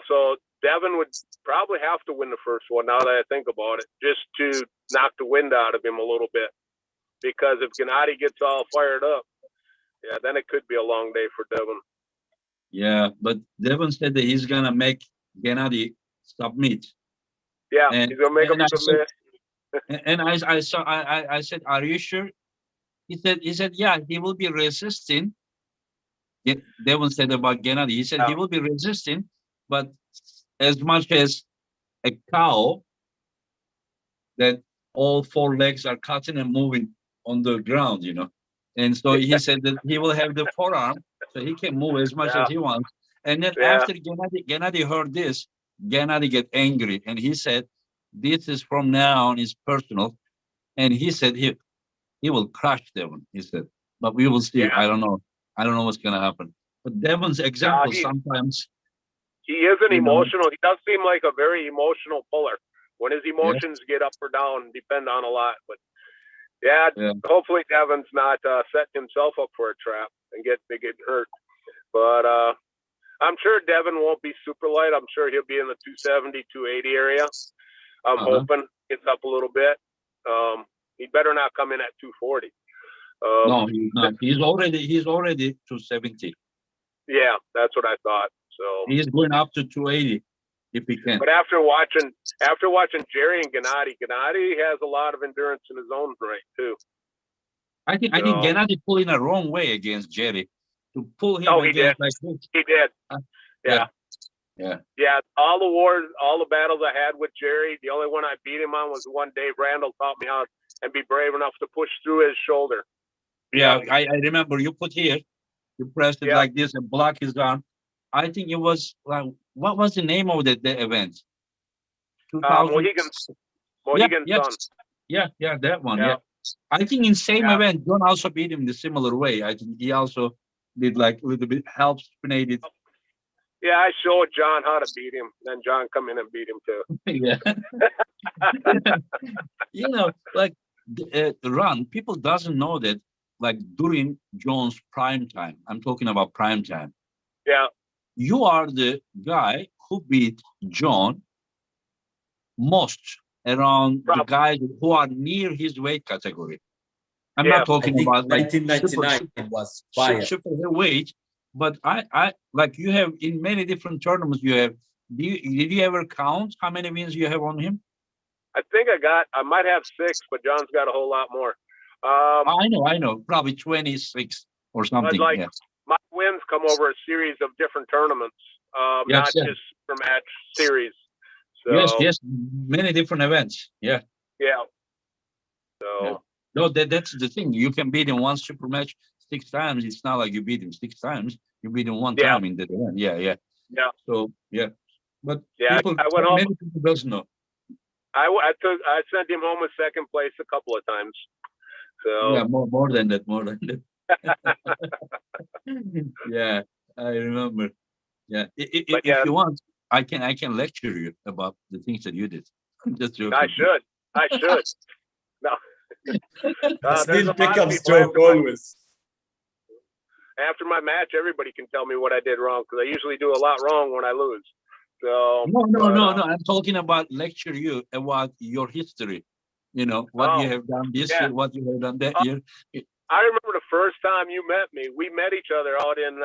so Devon would probably have to win the first one now that I think about it, just to knock the wind out of him a little bit. Because if Gennady gets all fired up, then it could be a long day for Devon. Yeah, but Devon said that he's gonna make Gennady submit. Yeah, he's gonna make him submit. And I said, "Are you sure?" He said, "Yeah, he will be resisting." Devon said about Gennady. He said he will be resisting, but as much as a cow that all four legs are cutting and moving on the ground, And so he said that he will have the forearm, so he can move as much as he wants. And then after Gennady heard this, Gennady get angry, and he said, "This is from now on is personal," and he said he will crush Devon. He said, but we will see. Yeah. I don't know what's gonna happen. But Devon's example sometimes. He is an emotional. He does seem like a very emotional puller. When his emotions get up or down, depend on a lot. But hopefully Devon's not setting himself up for a trap and getting hurt. But I'm sure Devon won't be super light. I'm sure he'll be in the 270, 280 area. I'm hoping gets up a little bit. He better not come in at 240. No, he's not. He's already 270. Yeah, that's what I thought. So he's going up to 280 if he can. But after watching Jerry and Gennady has a lot of endurance in his own right too. I think Gennady pulled in a wrong way against Jerry. To pull him against like this. He did. Yeah, all the wars, all the battles I had with Jerry, the only one I beat him on was one Dave Randall taught me how and be brave enough to push through his shoulder. Yeah, I remember you put here, you press it Yeah. like this and block his arm. I think it was like, what was the name of the event? 2000? Mohegan's Son. Yeah, that one. Yeah. Yeah. I think in same Yeah. event, John also beat him the similar way. I think he also did like a little bit help spinate it. Yeah, I showed John how to beat him. Then John come in and beat him too. Yeah. You know, like Ron, people doesn't know that like during John's prime time, I'm talking about prime time. Yeah. You are the guy who beat John most around the guys who are near his weight category. I'm not I talking think about like 1999 was fire. super heavyweight, but I like you have in many different tournaments. You have. Did you ever count how many wins you have on him? I think I might have 6, but John's got a whole lot more. I know, probably 26 or something. But like yeah. my wins come over a series of different tournaments, not just super match series. So, yes, many different events. Yeah. So no, that's the thing. You can beat him one super match 6 times. It's not like you beat him 6 times. You beat him one time in that event. Yeah. So but people, I went home. Many people doesn't know. I sent him home with second place a couple of times. So yeah, more than that. Yeah, I remember. Yeah, if you want, I can lecture you about the things that you did. Just joking. I should. No. Still pickups joke always. After my match, everybody can tell me what I did wrong because I usually do a lot wrong when I lose. So no. I'm talking about lecture you about your history. You know what you have done this year, what you have done that year. I remember the first time you met me. We met each other out in.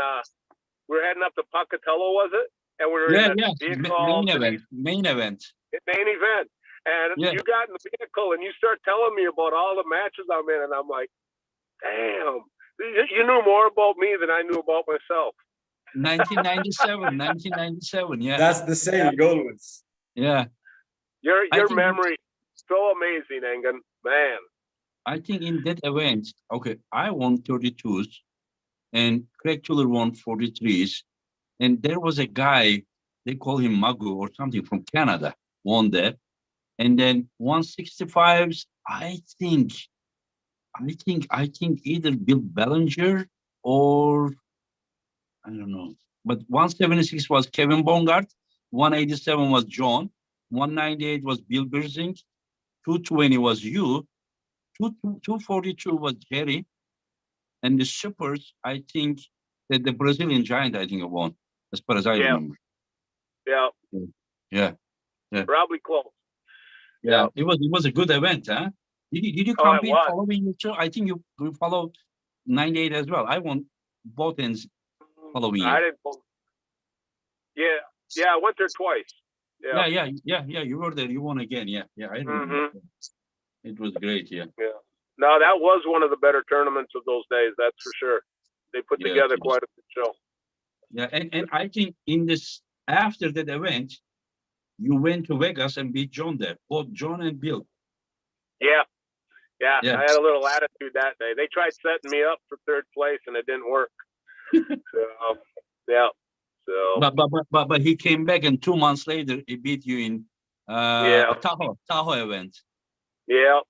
We were heading up to Pocatello, was it? And we were in the vehicle. Main event. Main event. And you got in the vehicle and you start telling me about all the matches I'm in, and I'm like, damn, you knew more about me than I knew about myself. 1997, yeah. That's the saying always. Yeah. Your memory is so amazing, Engen. Man. I think in that event, I won 32s and Craig Tuller won 43s. And there was a guy, they call him Magu or something from Canada, won that. And then 165s, I think either Bill Bellinger or I don't know. But 176 was Kevin Bongard, 187 was John, 198 was Bill Birzing, 220 was you, 242 was Jerry, and the supers, I think that the Brazilian giant, I think, won, as far as I remember. Yeah. Probably close. Yeah. It was a good event, huh? Did you compete following you too? I think you followed 98 as well. I won both ends following you. I didn't. Yeah, I went there twice. Yeah. You were there. You won again. Yeah. I remember. It was great. Yeah. No, that was one of the better tournaments of those days. That's for sure. They put together quite a good show. Yeah, and I think after that event, you went to Vegas and beat John there, both John and Bill. Yeah. I had a little attitude that day. They tried setting me up for 3rd place and it didn't work. So But he came back and 2 months later he beat you in Tahoe event. Yeah.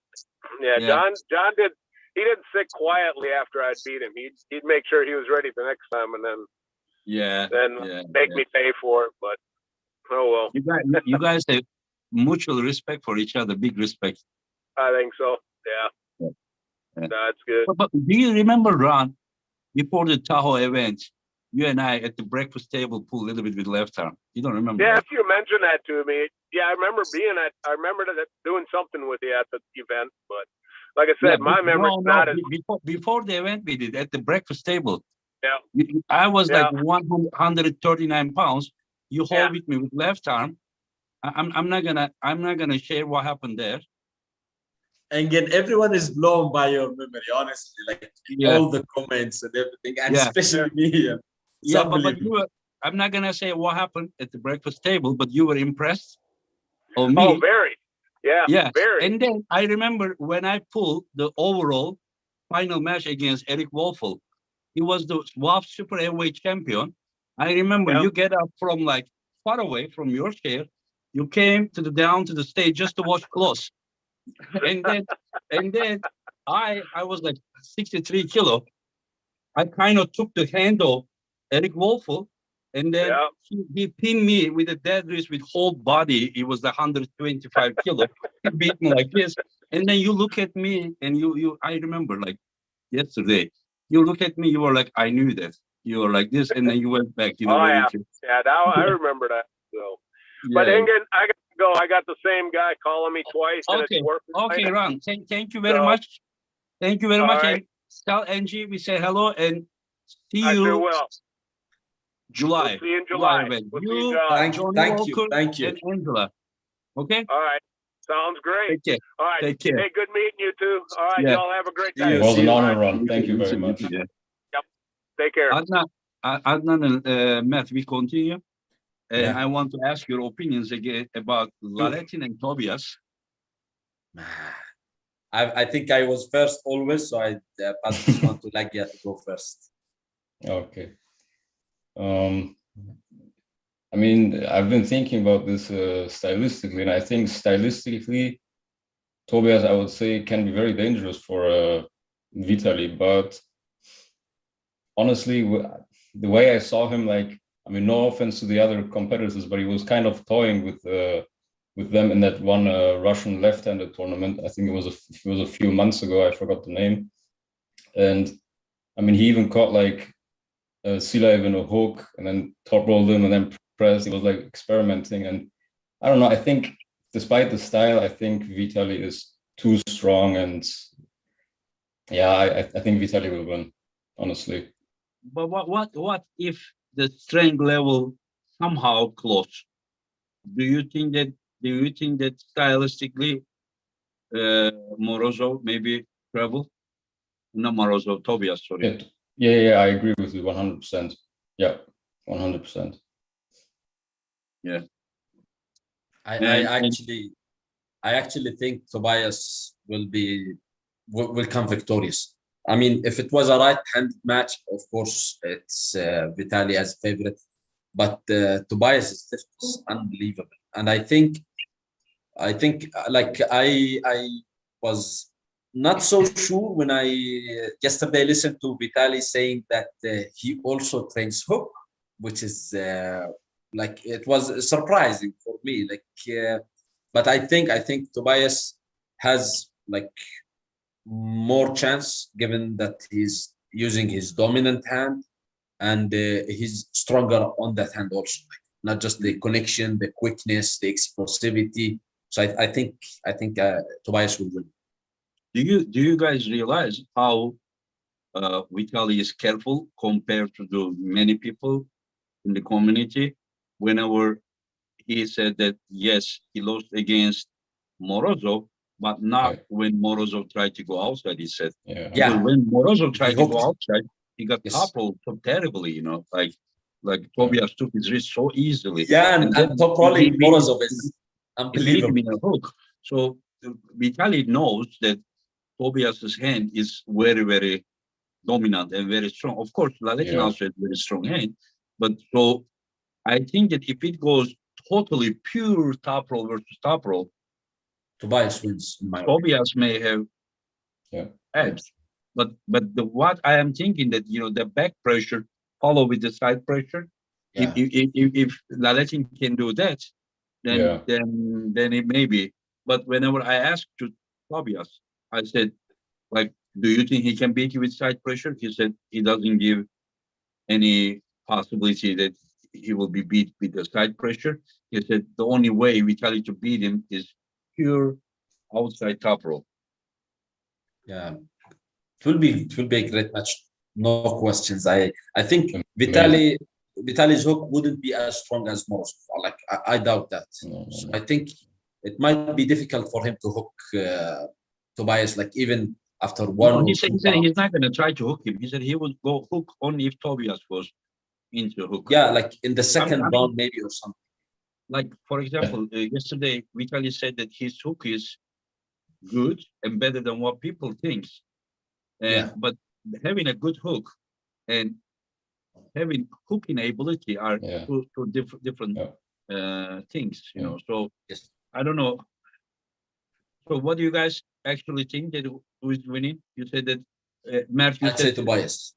John didn't sit quietly after I'd beat him. He'd make sure he was ready the next time and then make me pay for it. But oh well. You guys have mutual respect for each other, big respect. I think so. Yeah. That's good. But do you remember, Ron, before the Tahoe event, you and I at the breakfast table pulled a little bit with left arm? You don't remember? Yeah, that? if you mentioned that to me, I remember doing something with you at the event. But like I said, my memory's not as before the event we did at the breakfast table. Yeah. I was like 139 pounds. You hold with me with left arm. I'm not gonna share what happened there. And again, everyone is blown by your memory, honestly. Like all the comments and everything, and especially me. I'm not gonna say what happened at the breakfast table, but you were impressed of me. Oh, very. Yeah, very. And then I remember when I pulled the overall final match against Eric Wolfel. He was the WAF Super Heavyweight Champion. I remember you get up from like far away from your chair. You came to the down to the stage just to watch close. And then I was like 63 kilo. I kind of took the hand of Eric Wolfel, and then he pinned me with a dead wrist with whole body. He was 125 kilo. He beat me like this. And then you look at me, and I remember like yesterday, you look at me, you were like, I knew that. You were like this, and then you went back. Now I remember that. So, but Engen, I got to go. I got the same guy calling me twice. Okay, Ron. Thank you very much. Thank you very much. Right. And tell Angie we say hello and see you. I sure will. July. We'll see you in July. We'll see you in July. Thank you. And Angela. Okay. All right. Sounds great. Take care. All right. Take care. Hey, good meeting you two. All right. Y'all have a great day. It was an honor, Ron. Thank you very much. Yep. Take care. Adnan and Matt, we continue. I want to ask your opinions again about Laletin and Tobias. I think I was first always, so I pass this on to Lagia to go first. Okay. I mean, I've been thinking about this stylistically, and I think stylistically, Tobias, I would say, can be very dangerous for Vitaly. But honestly, the way I saw him, like, I mean, no offense to the other competitors, but he was kind of toying with them in that one Russian left-handed tournament. I think it was a few months ago. I forgot the name. And I mean, he even caught like Silaev in a hook and then top rolled him and then pressed. He was like experimenting. And I don't know. I think despite the style, I think Vitaly is too strong. And yeah, I think Vitaly will win, honestly. But what if the strength level somehow close? Do you think that stylistically Morozov maybe travel? Not Morozov, Tobias, sorry. Yeah, I agree with you 100%. Yeah, 100%. Yeah. I actually think Tobias will come victorious. I mean, if it was a right-handed match, of course, it's Vitaly as a favorite. But Tobias is unbelievable, and I think like I was not so sure when I yesterday listened to Vitaly saying that he also trains hook, which is like it was surprising for me. Like, but I think Tobias has like more chance given that he's using his dominant hand. And he's stronger on that hand also, like not just the connection, the quickness, the explosivity. So I think Tobias will win. Do you guys realize how Vitaly is careful compared to the many people in the community? Whenever he said that yes, he lost against Morozov, but not when Morozov tried to go outside. He said, when Morozov tried to go outside, he got toppled so terribly, you know, like Tobias took his wrist so easily. Yeah, and top rolling Morozov is unbelievable. So Vitaly knows that Tobias's hand is very, very dominant and very strong. Of course, Laletin also has very strong hand, but so I think that if it goes totally pure top roll versus top roll, Tobias wins. Tobias may have edge. But what I am thinking that, you know, the back pressure follow with the side pressure. Yeah. If Laletin can do that, then it may be. But whenever I asked to Tobias, I said, like, do you think he can beat you with side pressure? He said he doesn't give any possibility that he will be beat with the side pressure. He said the only way we tell you to beat him is pure outside top roll. Yeah. It will be a great match, no questions. I think Vitaly's hook wouldn't be as strong as most. Like I doubt that. So I think it might be difficult for him to hook Tobias. Like even after one. He said he's not going to try to hook him. He said he would go hook only if Tobias goes into a hook. Yeah, like in the second I mean, round, maybe, or something. like, for example, yesterday, Vitaly said that his hook is good and better than what people think. Yeah. But having a good hook and having hooking ability are two different things, you know. So Yes. I don't know. So what do you guys actually think that who is winning? You said that Mert, you I'd say said, Tobias.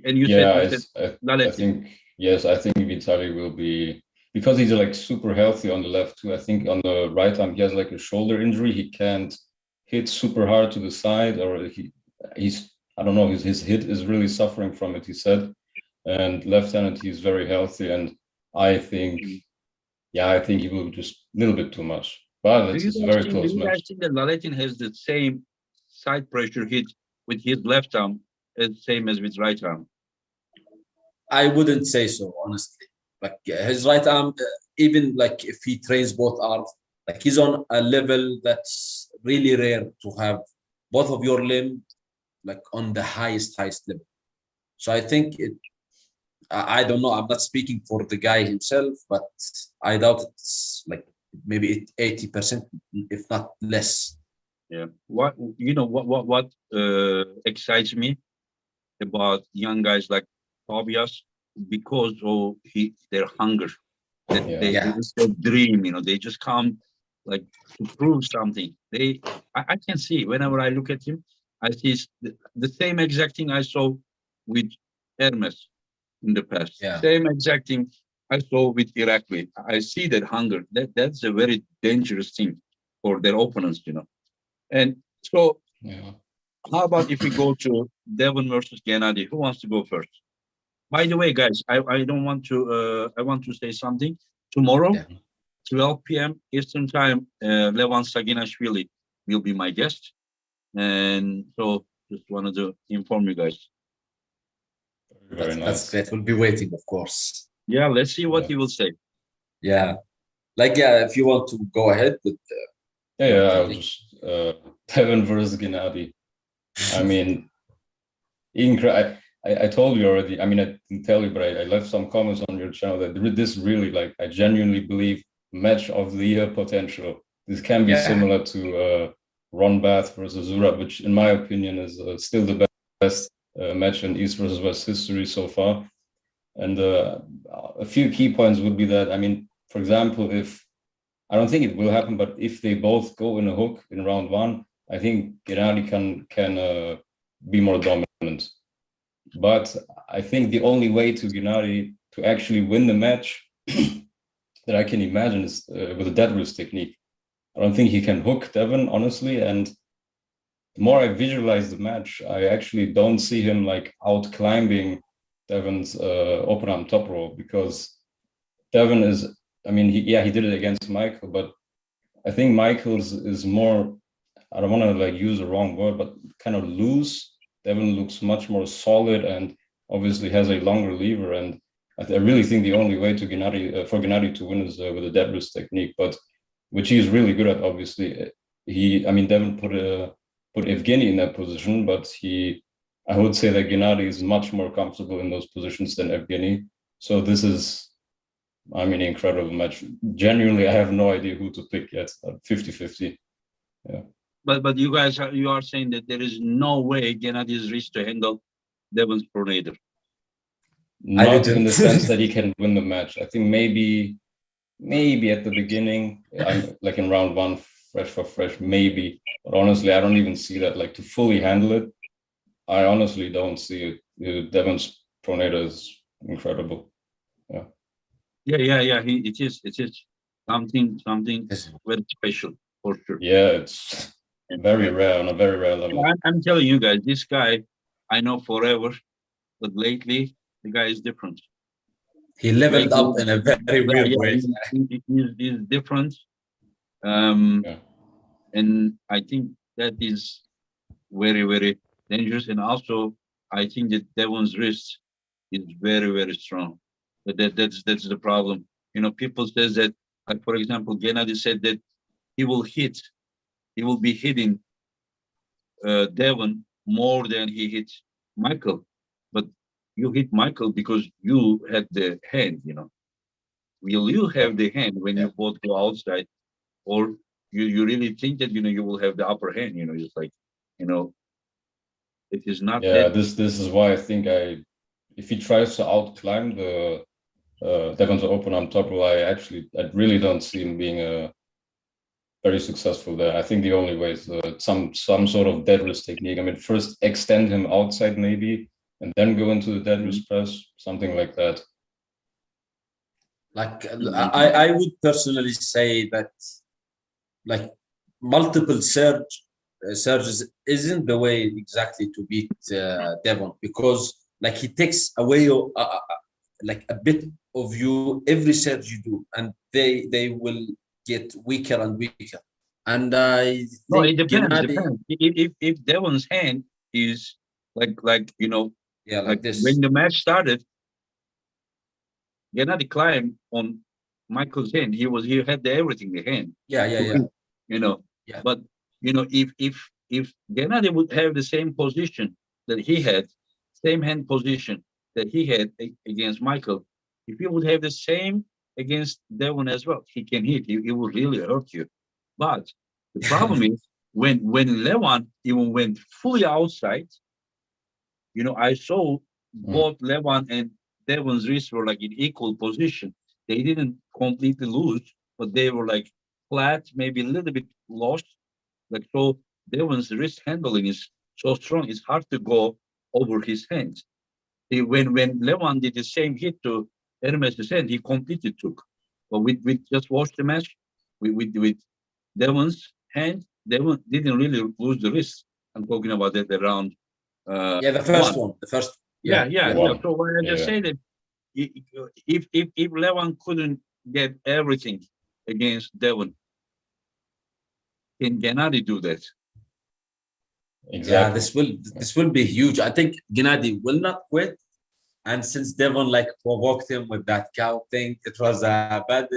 and you Yeah, said I Laletti. think, yes, I think Vitaly will be, because he's like super healthy on the left too. I think on the right arm, he has like a shoulder injury. He can't hit super hard to the side, or he's, I don't know, his hit is really suffering from it, he said. And left-handed, he's very healthy. And I think, I think he will just a little bit too much. But it's a very close Do you guys match. think that Laletin has the same side pressure hit with his left arm as same as with right arm? I wouldn't say so, honestly. Like his right arm, even like if he trains both arms, like he's on a level that's really rare to have both of your limb like on the highest level. So I think I don't know. I'm not speaking for the guy himself, but I doubt it's like maybe 80%, if not less. Yeah. What excites me about young guys like Tobias, because of their hunger, that it's their dream. You know, they just come like to prove something. I can see whenever I look at him, I see the same exact thing I saw with Hermes in the past. Yeah. Same exact thing I saw with Irakli. I see that hunger. That's a very dangerous thing for their opponents, you know. And so, how about if we go to Devon versus Gennady? Who wants to go first? By the way, guys, I don't want to. I want to say something. Tomorrow, 12 p.m. Eastern Time, Levan Saginashvili will be my guest, and so just wanted to inform you guys. That's great. We'll be waiting, of course. Yeah, let's see what he will say. Yeah, like if you want to go ahead with. I'll just Devon versus Gennady. I mean, I told you already. I mean, I didn't tell you, but I left some comments on your channel that this really, like, I genuinely believe match of the year potential. This can be similar to Ron Bath versus Zurab, which in my opinion is still the best match in East versus West history so far. And a few key points would be that, I mean, for example, I don't think it will happen, but if they both go in a hook in round one, I think Gennady can be more dominant. But I think the only way to Gennady to actually win the match that I can imagine is with a dead wrist technique. I don't think he can hook Devon, honestly. And the more I visualize the match, I actually don't see him like out climbing Devon's open arm top row, because Devon is, I mean, he did it against Michael, but I think Michael's is more, I don't want to like use the wrong word, but kind of loose. Devon looks much more solid and obviously has a longer lever. And I really think the only way to for Gennady to win is with a dead wrist technique, but which he's really good at, obviously. Devon put Evgeny in that position, but I would say that Gennady is much more comfortable in those positions than Evgeny. So this is, I mean, incredible match. Genuinely, I have no idea who to pick yet. 50-50. Yeah. But you guys are saying that there is no way Gennady is reached to handle Devon's tornado. Not in the sense that he can win the match. I think maybe at the beginning, like in round one, fresh for fresh, maybe. But honestly, I don't even see that. Like to fully handle it, I honestly don't see it. Devon's tornado is incredible. Yeah. Yeah. It is something very special for sure. Yeah, it's very rare, on a very rare level. I'm telling you guys, this guy I know forever, but lately the guy is different. He leveled up in a very weird way. He's different. And I think that is very, very dangerous. And also, I think that Devon's wrist is very, very strong. But that's the problem. You know, people says that, like for example, Gennady said that he will be hitting Devon more than he hit Michael. But you hit Michael because you had the hand, Will you have the hand when you both go outside, or you really think that you will have the upper hand? Just like, it is not Yeah, that. this is why I think if he tries to outclimb the Devon to open on top, I really don't see him being very successful there. I think the only way is some sort of dead wrist technique. I mean, first extend him outside maybe, and then go into the dead wrist press, something like that. Like I would personally say that like multiple surges isn't the way exactly to beat Devon, because like he takes away like a bit of you every surge you do, and they will get weaker and weaker. And I No, think it depends. Gennady, Depends. If Devon's hand is like like like this. when the match started, Gennady climbed on Michael's hand. He had everything, the hand. Yeah. Yeah. But if Gennady would have the same position that he had, same hand position that he had against Michael, if he would have the same against Devon as well, he can hit. It will really hurt you. But the problem is when Levan even went fully outside, I saw both Levan and Devon's wrists were like in equal position. They didn't completely lose, but they were like flat, maybe a little bit lost. Like, so Devon's wrist handling is so strong, it's hard to go over his hands. When Levan did the same hit to Hermes' hand, he completely took. But we just watched the match with Devon's hand. Devon didn't really lose the wrist. I'm talking about that around The first one. The first. yeah. One. So when I just say that if Levan couldn't get everything against Devon, can Gennady do that? Exactly. Yeah, this will be huge. I think Gennady will not quit. And since Devon like provoked him with that cow thing, it was a bad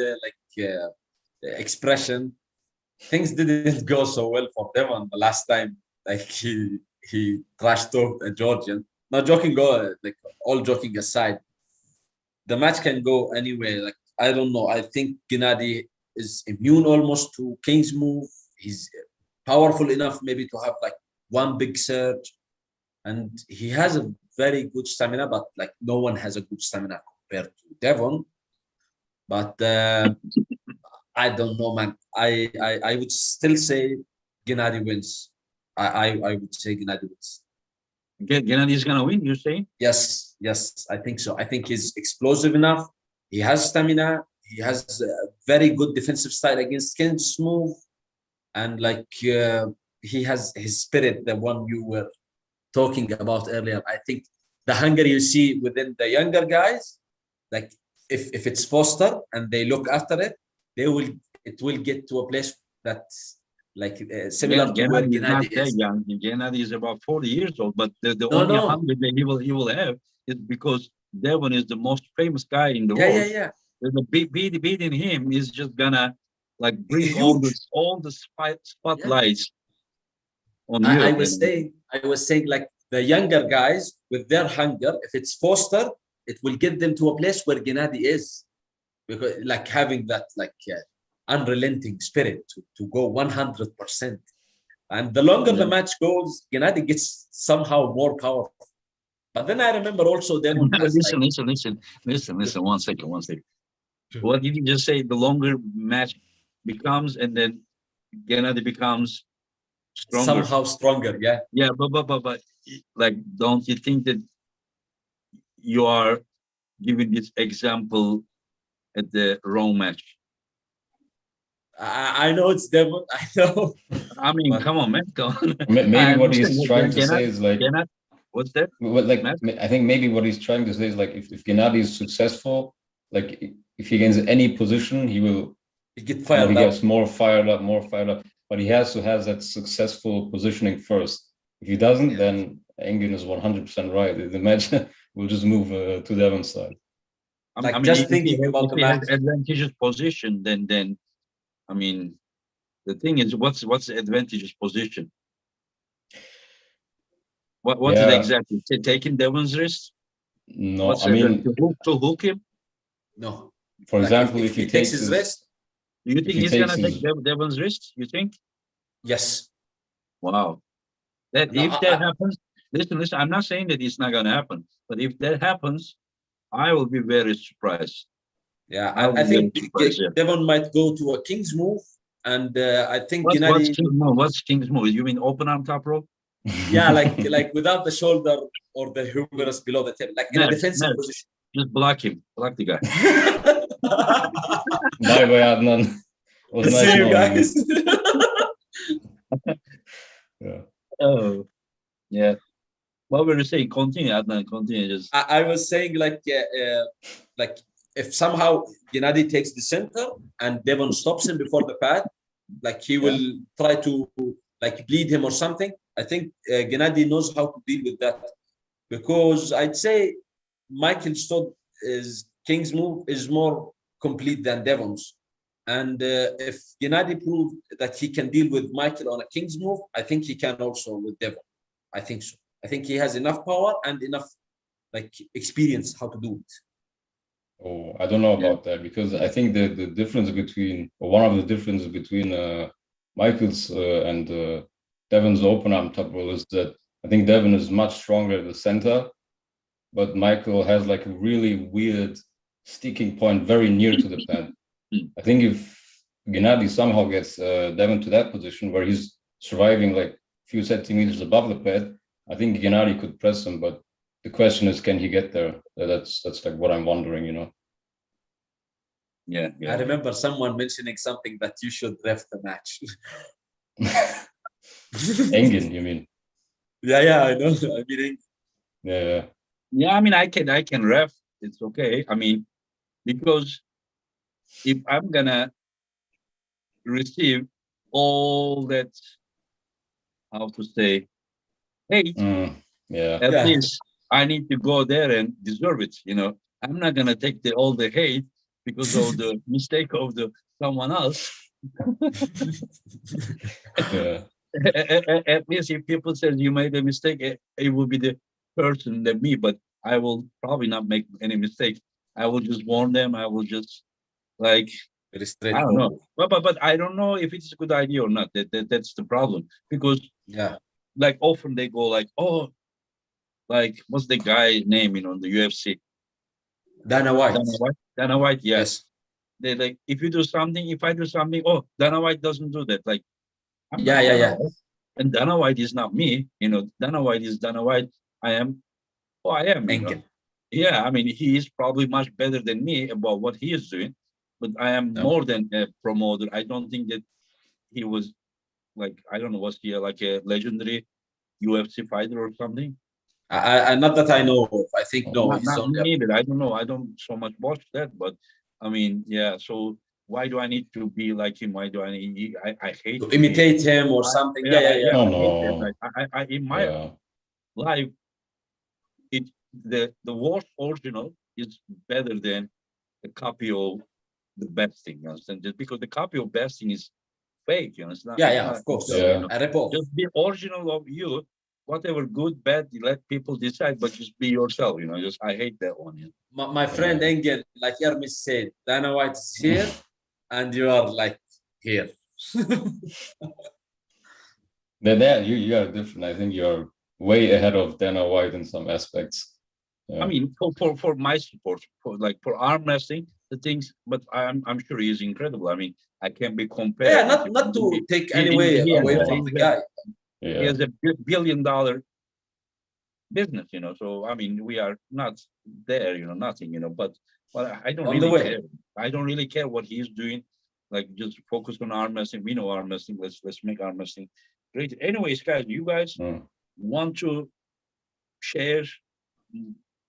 expression. Things didn't go so well for Devon the last time. Like he trashed talked a Georgian. Not joking, like all joking aside, the match can go anywhere. Like I don't know. I think Gennady is immune almost to King's move. He's powerful enough maybe to have like one big surge, and he has a very good stamina, but like no one has a good stamina compared to Devon. But I don't know, man. I would still say Gennady wins. I would say Gennady wins. Gennady is gonna win, you say? Yes, I think so. I think he's explosive enough. He has stamina. He has a very good defensive style against King's move, and like he has his spirit, the one you were talking about earlier. I think the hunger you see within the younger guys, like if it's fostered and they look after it, it will get to a place that's like similar to where Gennady is not Gennady that is. young. Gennady is about 40 years old, but the No, only no. hunger that he will have is because Devon is the most famous guy in the world. Yeah. The beating him is just gonna like bring Huge. all the spotlights on I Europe. was saying like the younger guys with their hunger, if it's fostered, it will get them to a place where Gennady is, because like having that like unrelenting spirit to go 100%. And the longer the match goes, Gennady gets somehow more powerful. But then I remember also Devon has Listen. 1 second. What did you just say? The longer match becomes, and then Gennady becomes stronger. Somehow stronger, yeah. Yeah, but like, don't you think that you are giving this example at the wrong match? I know it's Devon. I know. I mean, come on, man. Come on. Maybe what he's trying to say is like, what's that? Well, like I think maybe what he's trying to say is like if Gennady is successful, like if he gains any position, he get fired up. He gets more fired up. But he has to have that successful positioning first. If he doesn't, then Engin is 100% right. The match will just move to Devon's side. Like, I mean, just thinking about the match, advantageous position, then I mean, the thing is, what's the advantageous position? What is it exactly? Taking Devon's wrist? No, What's I that, mean, to hook him? No. for Like example, if if he takes takes his rest, Do you if think he he's takes gonna take his, Devon's wrist? You think? yes. Wow. That No, if that happens, listen. I'm not saying that it's not gonna happen, but if that happens, I will be very surprised. yeah, I will I be very think surprised. Yeah. Devon might go to a king's move, and I think What's Gennady, King's move? What's King's move? You mean open arm top rope? yeah, like without the shoulder or the humerus below the table, like in a defensive position. Just block him. Block the guy. bye bye, Adnan. It was nice See you knowing guys. Yeah. Oh, yeah. What were you saying? Continue, Adnan. Continue. Just I was saying like if somehow Gennady takes the center and Devon stops him before the pad, like he will try to like bleed him or something. I think Gennady knows how to deal with that, because I'd say Michael Stodd is King's move is more complete than Devon's. And if Gennady proved that he can deal with Michael on a King's move, I think he can also with Devon. I think so. I think he has enough power and enough like experience how to do it. Oh, I don't know about that, because I think the difference between, or one of the differences between Michael's and Devon's open arm top roll is that I think Devon is much stronger at the center, but Michael has like a really weird sticking point very near to the pad. I think if Gennady somehow gets Devon to that position where he's surviving like a few centimeters above the pad, I think Gennady could press him, but the question is, can he get there? That's like what I'm wondering, you know. yeah. I remember someone mentioning something that you should ref the match. Engin, you mean? Yeah, I know. I mean, Yeah. Yeah, I mean, I can ref. It's okay. I mean, because if I'm gonna receive all that, how to say, hate, Yeah. at least I need to go there and deserve it. You know, I'm not gonna take all the hate because of the mistake of someone else. Yeah. At least if people say you made a mistake, it will be the person than me. But I will probably not make any mistakes. I will just warn them. I will just like I don't know. But I don't know if it's a good idea or not. That's the problem, because like often they go like, oh, like what's the guy name in the UFC? Dana White. Dana White. Yes. They like if you do something, if I do something, oh, Dana White doesn't do that. Like Yeah. And Dana White is not me. Dana White is Dana White. I am who I am. Yeah, I mean, he is probably much better than me about what he is doing, but I am more than a promoter. I don't think that he was like, I don't know, was he like a legendary UFC fighter or something? Not that I know of. I think no. Not me neither. I don't know. I don't so much watch that, but I mean, yeah. So why do I need to be like him? Why do I need? I hate to imitate him or something. Yeah. No. I in my life, the worst original is better than a copy of the best thing. You understand? Just because the copy of best thing is fake. You understand? Of course. Just be original of you. Whatever good, bad, you let people decide, but just be yourself. I hate that one. My friend Engel, like Hermes said, Dana White is here, and you are like here. Then you are different. I think you're way ahead of Dana White in some aspects. I mean, for my support, for arm wrestling, the things, but I'm sure he is incredible. I mean, I can't be compared. Yeah, not to take any way away from the guy. He has a $1 billion business, So I mean, we are not there, nothing, But I don't really care. I don't really care what he's doing. Like, just focus on arm wrestling. We know arm wrestling. Let's make arm wrestling great. Anyways, guys, you guys want to share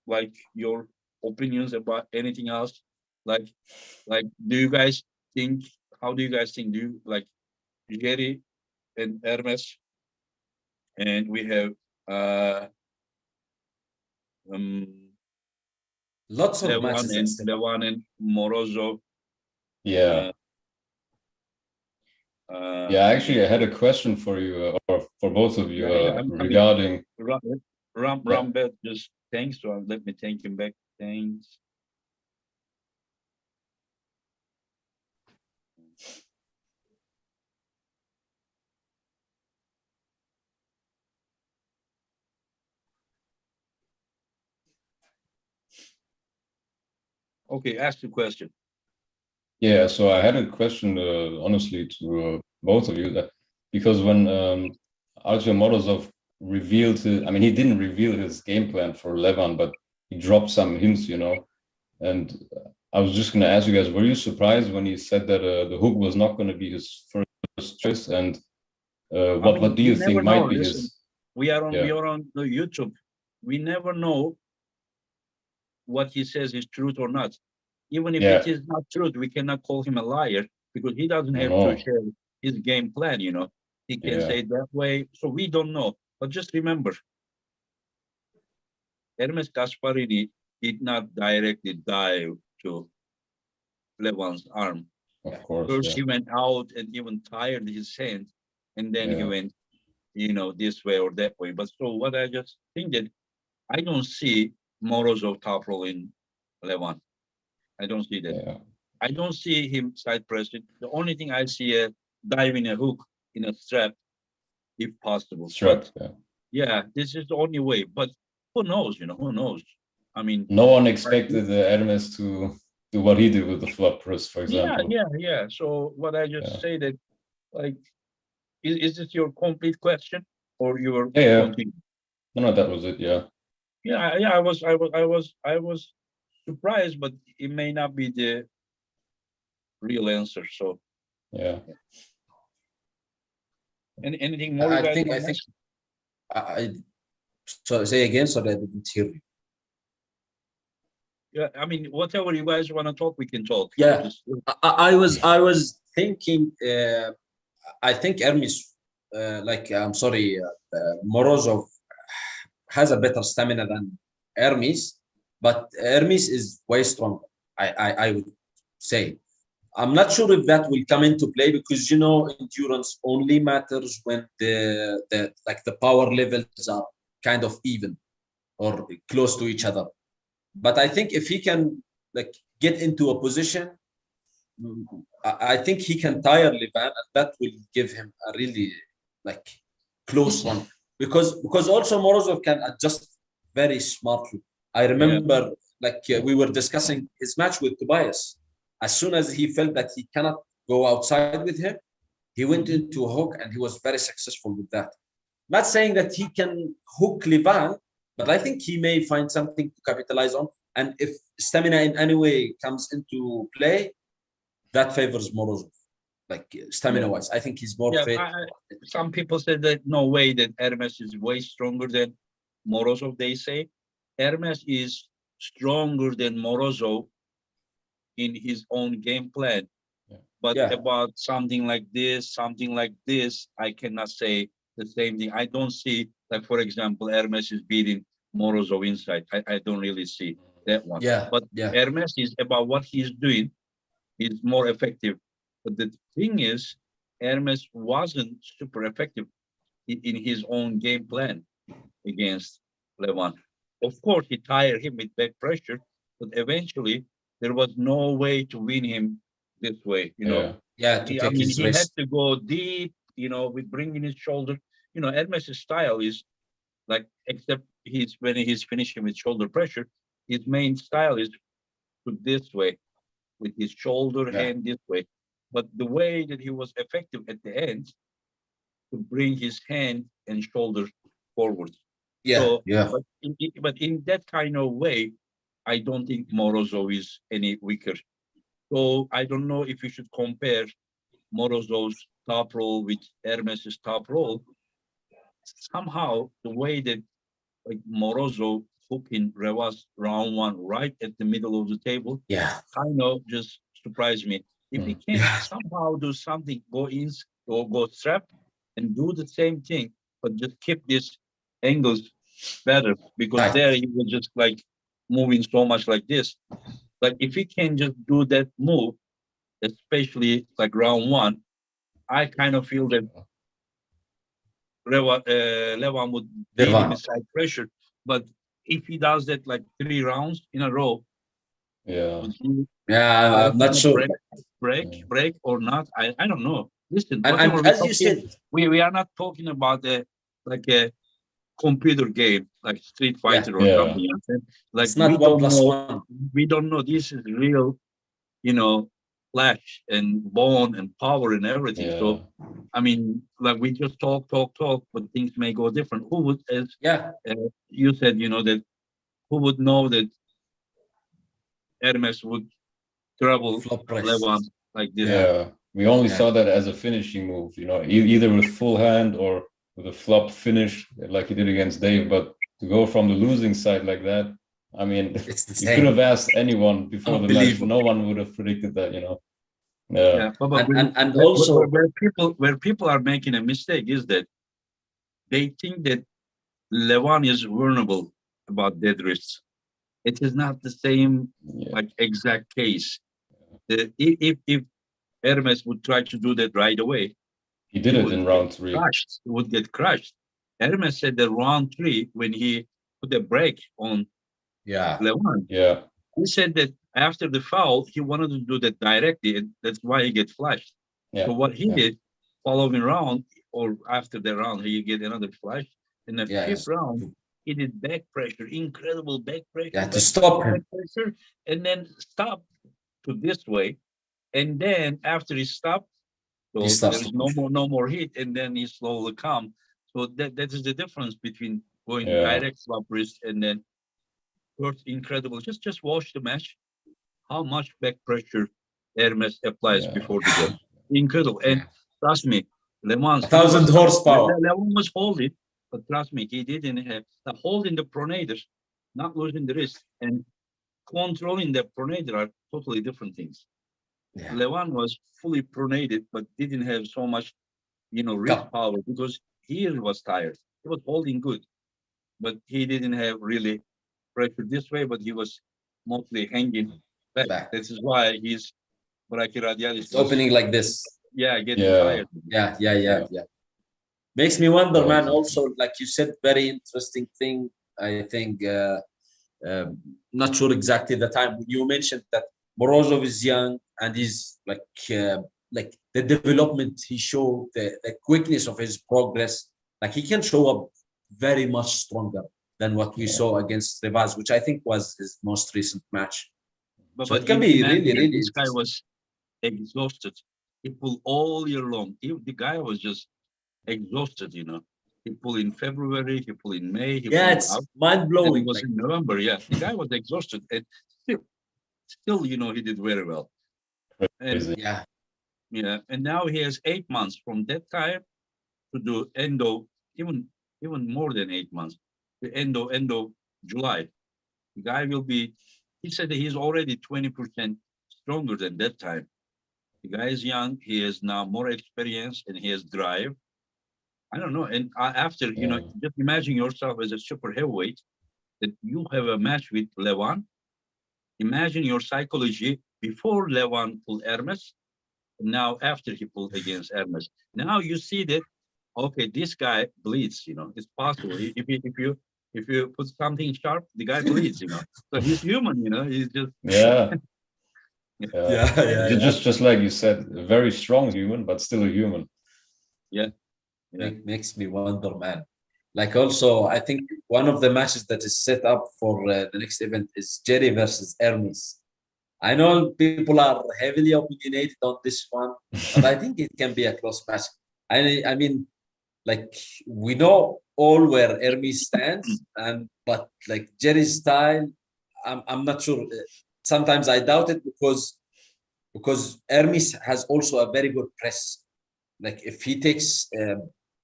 like your opinions about anything else? Like, do you guys think? How do you guys think? Do you like Jerry and Hermes? And we have lots of matches. Levan and Morozov. Yeah. Actually, I had a question for you, or for both of you, regarding Rambet just thanks. So let me thank him back. Thanks. Okay, ask the question. Yeah, so I had a question, honestly, to both of you, that because when Artyom Morozov revealed his, I mean, he didn't reveal his game plan for Levan, but he dropped some hints, you know. And I was just going to ask you guys, were you surprised when he said that the hook was not going to be his first choice? And what do you think might be his? We are on the YouTube. We never know what he says is truth or not. Even if it is not truth, we cannot call him a liar because he doesn't have to share his game plan, you know. He can say it that way. So we don't know. But just remember, Hermes Gasparini did not directly dive to Levan's arm. Of course. First, he went out and even tired his hand, and then he went, you know, this way or that way. But so what I just think that I don't see Morozov top roll in Levan. I don't see that. Yeah. I don't see him side pressing. The only thing I see is diving a hook in a strap, if possible. Strap, yeah, this is the only way. But who knows? You know, who knows? I mean, no one expected Hermes to do what he did with the flop press, for example. Yeah. So what I just say that, like, is this your complete question or your continue? No, that was it. Yeah. I was surprised, but it may not be the real answer. So anything more? I think. So say again, so that I didn't hear you. Yeah, I mean, whatever you guys want to talk, we can talk. Yeah, I was thinking. I think Hermes, Morozov has a better stamina than Hermes, but Hermes is way stronger. I would say. I'm not sure if that will come into play because, you know, endurance only matters when the power levels are kind of even or close to each other. But I think if he can get into a position, I think he can tire Levan, and that will give him a really close run. Because also Morozov can adjust very smartly. I remember we were discussing his match with Tobias. As soon as he felt that he cannot go outside with him, he went into a hook and he was very successful with that. Not saying that he can hook Levan, but I think he may find something to capitalize on. And if stamina in any way comes into play, that favors Morozov, stamina-wise. I think he's more fit. Some people said that no way that Hermes is way stronger than Morozov, they say. Hermes is stronger than Morozov in his own game plan. But about something like this, I cannot say the same thing. I don't see, for example, Hermes is beating Morozov inside. I don't really see that one. But Hermes is about what he's doing is more effective. But the thing is, Hermes wasn't super effective in his own game plan against Levan. Of course, he tired him with back pressure, but eventually there was no way to win him this way, you know. He had to go deep, you know, with bringing his shoulder. You know, Hermes' style is except when he's finishing with shoulder pressure, his main style is to this way, with his shoulder hand this way. But the way that he was effective at the end to bring his hand and shoulder forward. But in that kind of way, I don't think Morozov is any weaker. So I don't know if you should compare Morozov's top roll with Hermes' top roll. Somehow, the way that Morozov hooking Revas round one right at the middle of the table, kind of just surprised me. If he can somehow do something, go in or go strap and do the same thing, but just keep these angles better, because there he was just moving so much like this. If he can just do that move, especially round one, I kind of feel that Levan would beat him inside pressure, but if he does that like 3 rounds in a row, Yeah. would he Yeah, I'm not sure. break or not? I don't know. Listen, And whatever we as you talking, said, we are not talking about a computer game like Street Fighter or Yeah. something. You know? Like it's not 1+1. we don't know. This is real, flesh and bone and power and everything. Yeah. So, I mean, like we just talk, but things may go different. Who would, as you said, that who would know that Hermes would trouble Flop press. Levant like this? Yeah. We only saw that as a finishing move, either with full hand or with a flop finish like he did against Dave. But to go from the losing side like that, I mean, you could have asked anyone before the match. No one would have predicted that, Yeah, but and also where people are making a mistake is that they think that Levan is vulnerable about dead wrists. It is not the same exact case. If Hermes would try to do that right away, he did it in round 3. He would get crushed. Hermes said that round 3 when he put a break on Levan. Yeah. He said that after the foul, he wanted to do that directly, and that's why he gets flashed. Yeah. So what he did, following round or after the round, he get another flash. In the 5th round, he did back pressure, incredible back pressure. Yeah, to stop him. Pressure, and then stop to this way. And then after he stopped, so there is no more hit, and then he slowly come. So that is the difference between going direct flop wrist and then first incredible. Just watch the match. How much back pressure Hermes applies before the game. Incredible. And trust me, Le Mans 1,000 horsepower. Levan was holding, but trust me, he didn't have the holding the pronator, not losing the wrist, and controlling the pronator are totally different things. Yeah. Levan was fully pronated, but didn't have so much, wrist power because he was tired. He was holding good, but he didn't have really pressure this way, but he was mostly hanging back. This is why he's brachioradialis opening like this. Getting tired. Yeah. Makes me wonder, man. Also, like you said, very interesting thing. I think, not sure exactly the time you mentioned that Morozov is young and he's like the development he showed, the quickness of his progress. Like he can show up very much stronger than what we saw against Rivas, which I think was his most recent match. So it can be really. This guy was exhausted. He pulled all year long. The guy was just exhausted, He pulled in February, he pulled in May. It's mind-blowing. It was in November, The guy was exhausted. And still, he did very well. And, and now he has 8 months from that time to do endo, even more than 8 months. The end of July. The guy will be, he said that he's already 20% stronger than that time. The guy is young, he has now more experience and he has drive. I don't know. And after, just imagine yourself as a super heavyweight that you have a match with Levan. Imagine your psychology before Levan pulled Hermes, and now after he pulled against Hermes. Now you see that, okay, this guy bleeds, it's possible. If you put something sharp, the guy bleeds, So he's human, he's just Just like you said, a very strong human, but still a human. Makes me wonder, man. Like also, I think one of the matches that is set up for the next event is Jerry versus Hermes. I know people are heavily opinionated on this one, but I think it can be a close match. I mean, like we know all where Hermes stands, but like Jerry's style, I'm not sure. Sometimes I doubt it because Hermes has also a very good press. Like if he takes,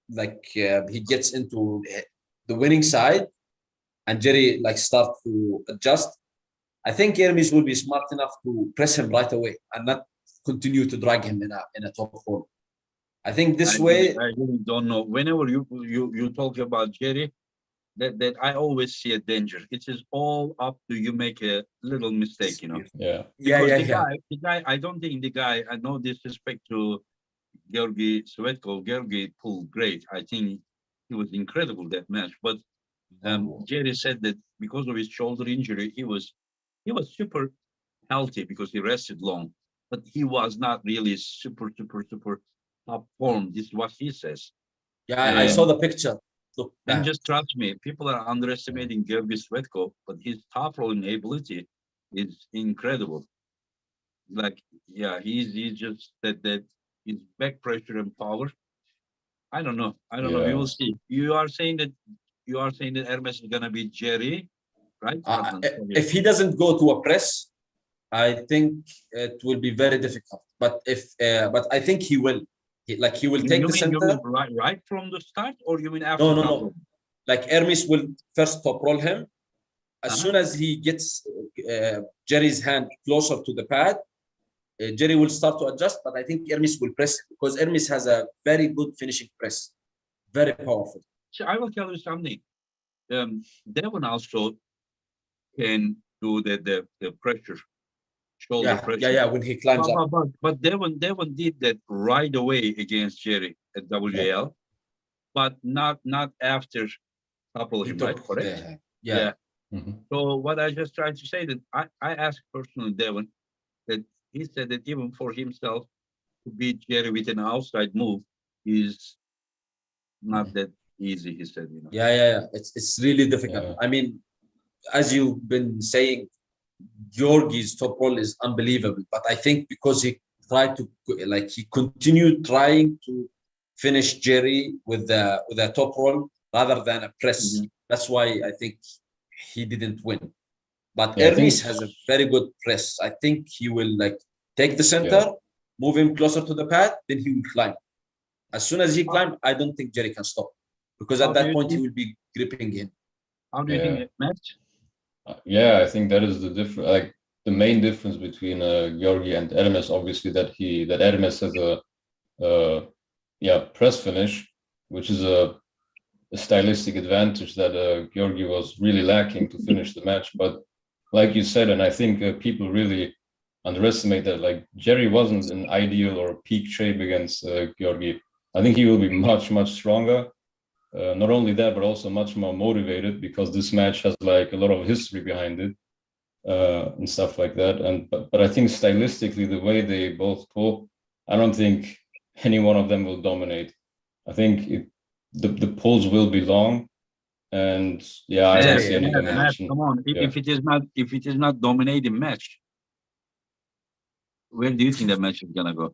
he gets into the winning side, and Jerry start to adjust. I think Hermes will be smart enough to press him right away and not continue to drag him in a top form. I think this way. I really don't know. Whenever you talk about Jerry, that I always see a danger. It is all up to you make a little mistake, The guy. I don't think the guy. I no disrespect to Georgi Svetkov. Georgi pulled great. I think he was incredible that match. But Jerry said that because of his shoulder injury, he was super healthy because he rested long, but he was not really super top form. This is what he says. Yeah, I saw the picture. Look, And just trust me, people are underestimating Georgi Svetko, but his top rolling ability is incredible. Like, yeah, he's just that his back pressure and power. I don't know. We will see. You are saying that Hermes is gonna be Jerry, right? if he doesn't go to a press, I think it will be very difficult. But but I think he will. He will take the center. You mean right from the start, or you mean after? No. Like Hermes will first top roll him. As soon as he gets Jerry's hand closer to the pad, Jerry will start to adjust. But I think Hermes will press because Hermes has a very good finishing press, very powerful. So I will tell you something. Devon also can do the pressure. Shoulder pressure. Yeah. When he climbs up. But Devon did that right away against Jerry at WJL, but not after couple him, right? Correct? Yeah. Mm-hmm. So what I just tried to say that I asked personally Devon that he said that even for himself to beat Jerry with an outside move is not that easy, he said, Yeah. It's really difficult. Yeah. I mean, as you've been saying, Georgi's top roll is unbelievable, but I think because he continued trying to finish Jerry with a top roll rather than a press. That's why I think he didn't win. But Hermes has a very good press. I think he will take the center, move him closer to the pad, then he will climb. As soon as he climbs, I don't think Jerry can stop because at that point he will be gripping him. How do you think it match? Yeah, I think that is the difference. Like the main difference between Georgi and Hermes, obviously that Hermes has a press finish, which is a stylistic advantage that Georgi was really lacking to finish the match. But like you said, and I think people really underestimate that. Like Jerry wasn't in ideal or peak shape against Georgi. I think he will be much stronger. Not only that, but also much more motivated because this match has like a lot of history behind it and stuff like that. And but I think stylistically, the way they both pull, I don't think any one of them will dominate. I think the pulls will be long, and I don't see any domination. Come on, if it is not dominating match, where do you think the match is gonna go?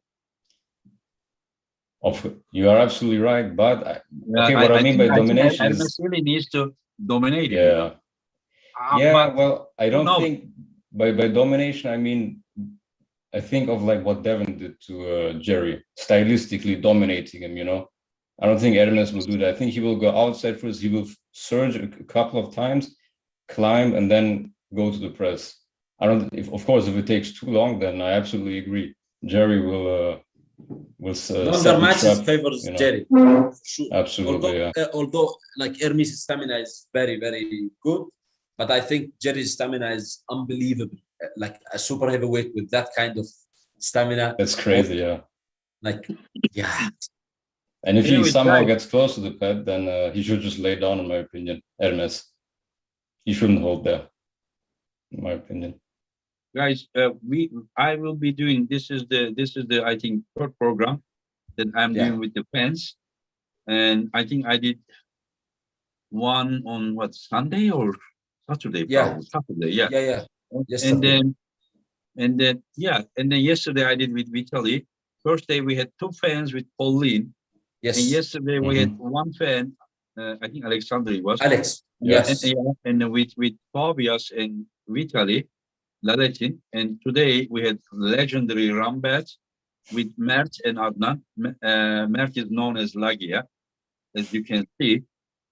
You are absolutely right, but what I mean by domination is really needs to dominate. Well, I don't think by domination I mean I think of like what Devon did to Jerry, stylistically dominating him. I don't think Hermes will do that. I think he will go outside first. He will surge a couple of times, climb, and then go to the press. Of course, if it takes too long, then I absolutely agree. Jerry will longer matches favors Jerry. Sure. Absolutely, although like Hermes' stamina is very good, but I think Jerry's stamina is unbelievable. Like a super heavyweight with that kind of stamina. That's crazy, And if he somehow gets close to the pad, then he should just lay down, in my opinion. Hermes, he shouldn't hold there, in my opinion. Guys, I will be doing this is the I think third program that I'm doing with the fans, and I think I did one on Sunday or Saturday. Saturday, Yesterday. And then yesterday I did with Vitaly. First day we had two fans with Pauline. Yes. And yesterday we had one fan. I think Alexander was. Alex. Yes. And with Fabius and Vitaly. Laletin, and today we had legendary Rambat with Mert and Adnan. Mert is known as Lagia, as you can see.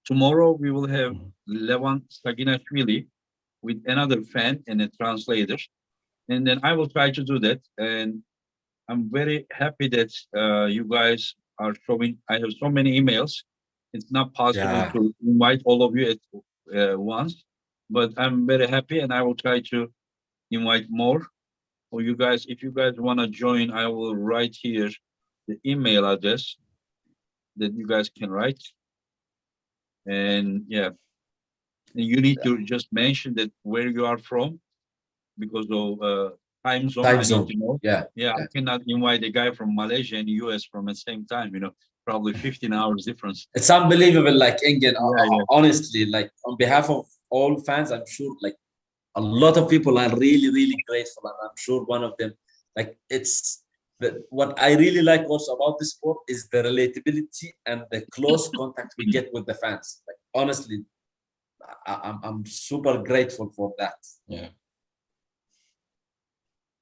Tomorrow we will have Levan Saginashvili with another fan and a translator. And then I will try to do that. And I'm very happy that you guys are showing. I have so many emails. It's not possible to invite all of you at once, but I'm very happy and I will try to invite more for you guys. If you guys want to join, I will write here the email address that you guys can write. And You need to just mention that where you are from because of time zone. Time I zone. need to know. Yeah. Yeah, I cannot invite a guy from Malaysia and US from the same time. Probably 15 hours difference. It's unbelievable. Like Engin, Yeah. honestly, like on behalf of all fans, I'm sure like a lot of people are really, really grateful, and I'm sure one of them, like what I really like also about this sport is the relatability and the close contact we get with the fans. Like honestly, I'm super grateful for that. Yeah.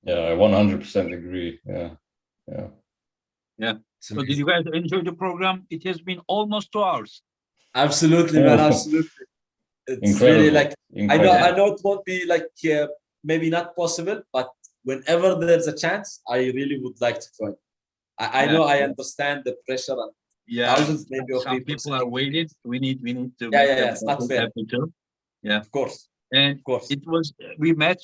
Yeah, I 100% agree. Yeah. So did you guys enjoy the program? It has been almost 2 hours. Absolutely, man. Absolutely. It's Incredible. really like Incredible. I know it won't be like maybe not possible, but whenever there's a chance, I really would like to join. I know I understand the pressure and thousands maybe of some people are waiting. We need to yeah, it's not fair. Yeah, of course. And Of course. it was we met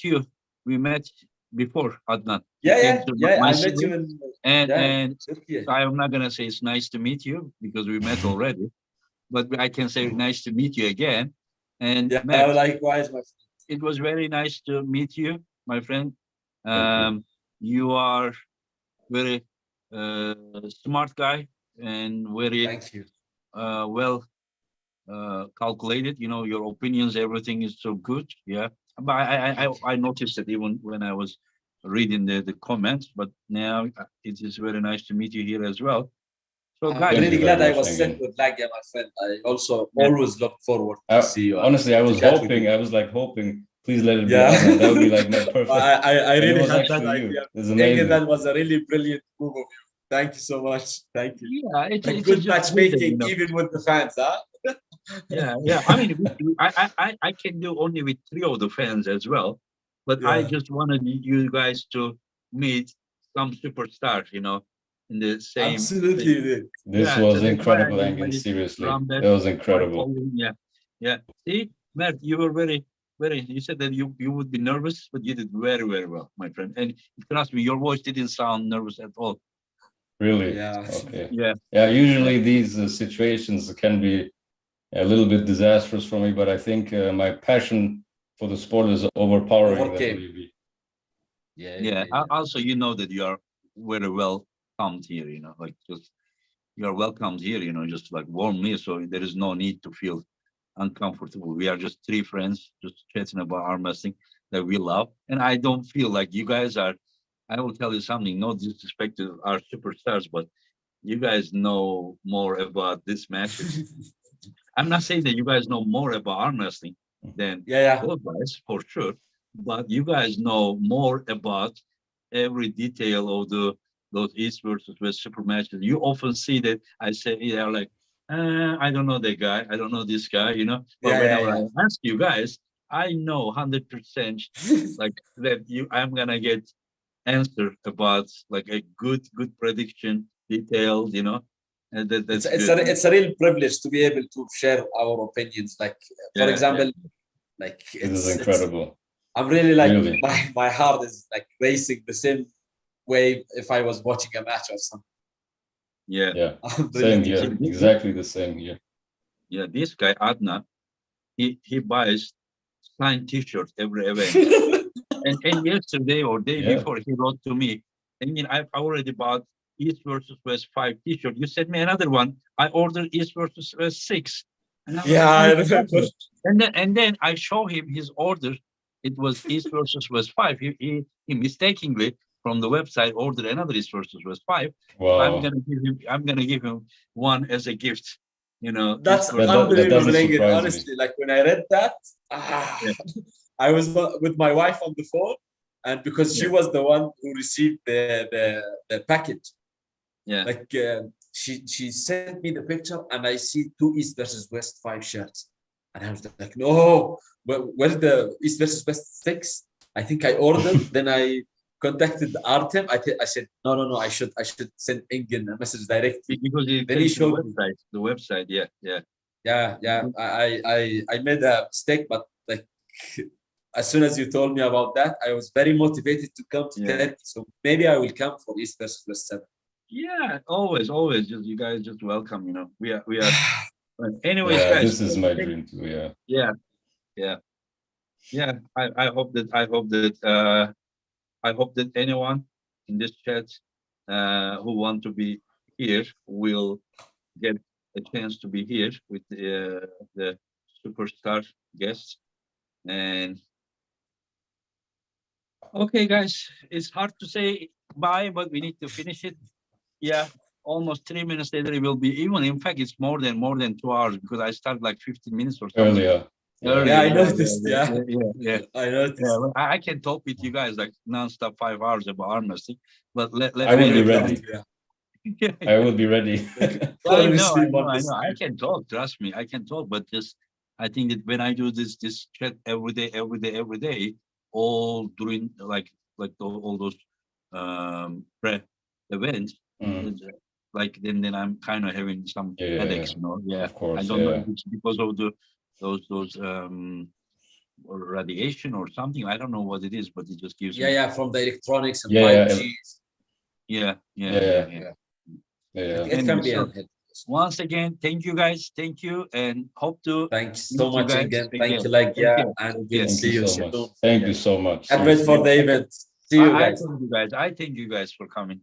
before, Adnan. Yeah. I met you in and Turkey. I'm not gonna say it's nice to meet you because we met already, but I can say nice to meet you again. And yeah, likewise, my friend. It was very nice to meet you, my friend. You are very smart guy and very thank you. Well calculated. Your opinions, everything is so good. Yeah, but I noticed it even when I was reading the comments. But now it is very nice to meet you here as well. So, guys, I'm really glad I was sent with Lagia, my friend. I also always look forward to see you. Honestly, I was hoping. Please let it be. That would be like my perfect. I really had that idea. It's amazing. That was a really brilliant move of you. Thank you so much. Thank you. Yeah, it's good matchmaking, even with the fans, huh? Yeah. I mean, I can do only with 3 of the fans as well, but I just wanted you guys to meet some superstars, in the same. Absolutely. This was incredible, Engin. Seriously, it was incredible. Yeah. See, Mert, you were very. You said that you would be nervous, but you did very, very well, my friend. And trust me, your voice didn't sound nervous at all. Really? Yeah. Okay. Yeah. Usually these situations can be a little bit disastrous for me, but I think my passion for the sport is overpowering. Maybe. Yeah. Also, that you are very welcomed here. You are welcomed here. Just like warmly. So there is no need to feel uncomfortable. We are just 3 friends just chatting about arm wrestling that we love, and I don't feel like you guys are. I will tell you something, no disrespect to our superstars, but you guys know more about this match. I'm not saying that you guys know more about arm wrestling than those guys, for sure, but you guys know more about every detail of those East versus West super matches. You often see that I say, like, I don't know that guy. I don't know this guy, But whenever I ask you guys, I know 100% like that I'm gonna get answer about like a good prediction, detailed, And that's it's a real privilege to be able to share our opinions. Like for example, like it is incredible. I'm really my heart is like racing the same way if I was watching a match or something. Yeah. Same here. Exactly the same here. Yeah, this guy Adnan, he buys signed T-shirts every event. and yesterday or day before he wrote to me, I've already bought East versus West 5 T-shirt. You sent me another one. I ordered East versus West 6. And I remember. And then I show him his order. It was East versus West 5. He mistakenly from the website ordered another East versus West 5. Wow. I'm gonna give him one as a gift. That's unbelievable. Honestly, like when I read that, I was with my wife on the phone, and because she was the one who received the package. Yeah. Like she sent me the picture, and I see 2 East versus West 5 shirts, and I was like, no, where's the East versus West 6? I think I ordered. Then I contacted Artem. I said, no, I should send Engin a message directly because then he showed the website. Yeah. I made a mistake, but like as soon as you told me about that, I was very motivated to come to Turkey. So maybe I will come for East versus West 7. Yeah, always. Just you guys just welcome. We are. Anyways, guys, this is my dream too. Yeah. Yeah. Yeah. I hope that anyone in this chat who want to be here will get a chance to be here with the superstar guests. And okay, guys, it's hard to say bye, but we need to finish it. Yeah, almost 3 minutes later it will be even. In fact, it's more than 2 hours because I started like 15 minutes or something. Earlier. Earlier, Yeah, I noticed. Yeah, I noticed. Yeah, well, I can talk with you guys like nonstop 5 hours about arm wrestling, but let I will be ready. Yeah. I will be ready. I know. I can talk. Trust me, I can talk. But just, I think that when I do this chat every day, all during all those pre events, Mm. like then I'm kind of having some headaches, you know. Yeah, Of course, I don't know yeah. if it's because of those or radiation or something. I don't know what it is, but it just gives me. Yeah, from the electronics and Yeah, 5G. Yeah. Yeah. It can be So, unhealthy. once again, thank you guys. Thank you, and hope to Thank you meet so much guys again. again. Thank you, like, Take yeah, care. and Take we'll care. Thank see you you so soon. much. Thank you so much. Can't wait for Seriously. the event. See you I guys. thank you guys. I thank you guys for coming.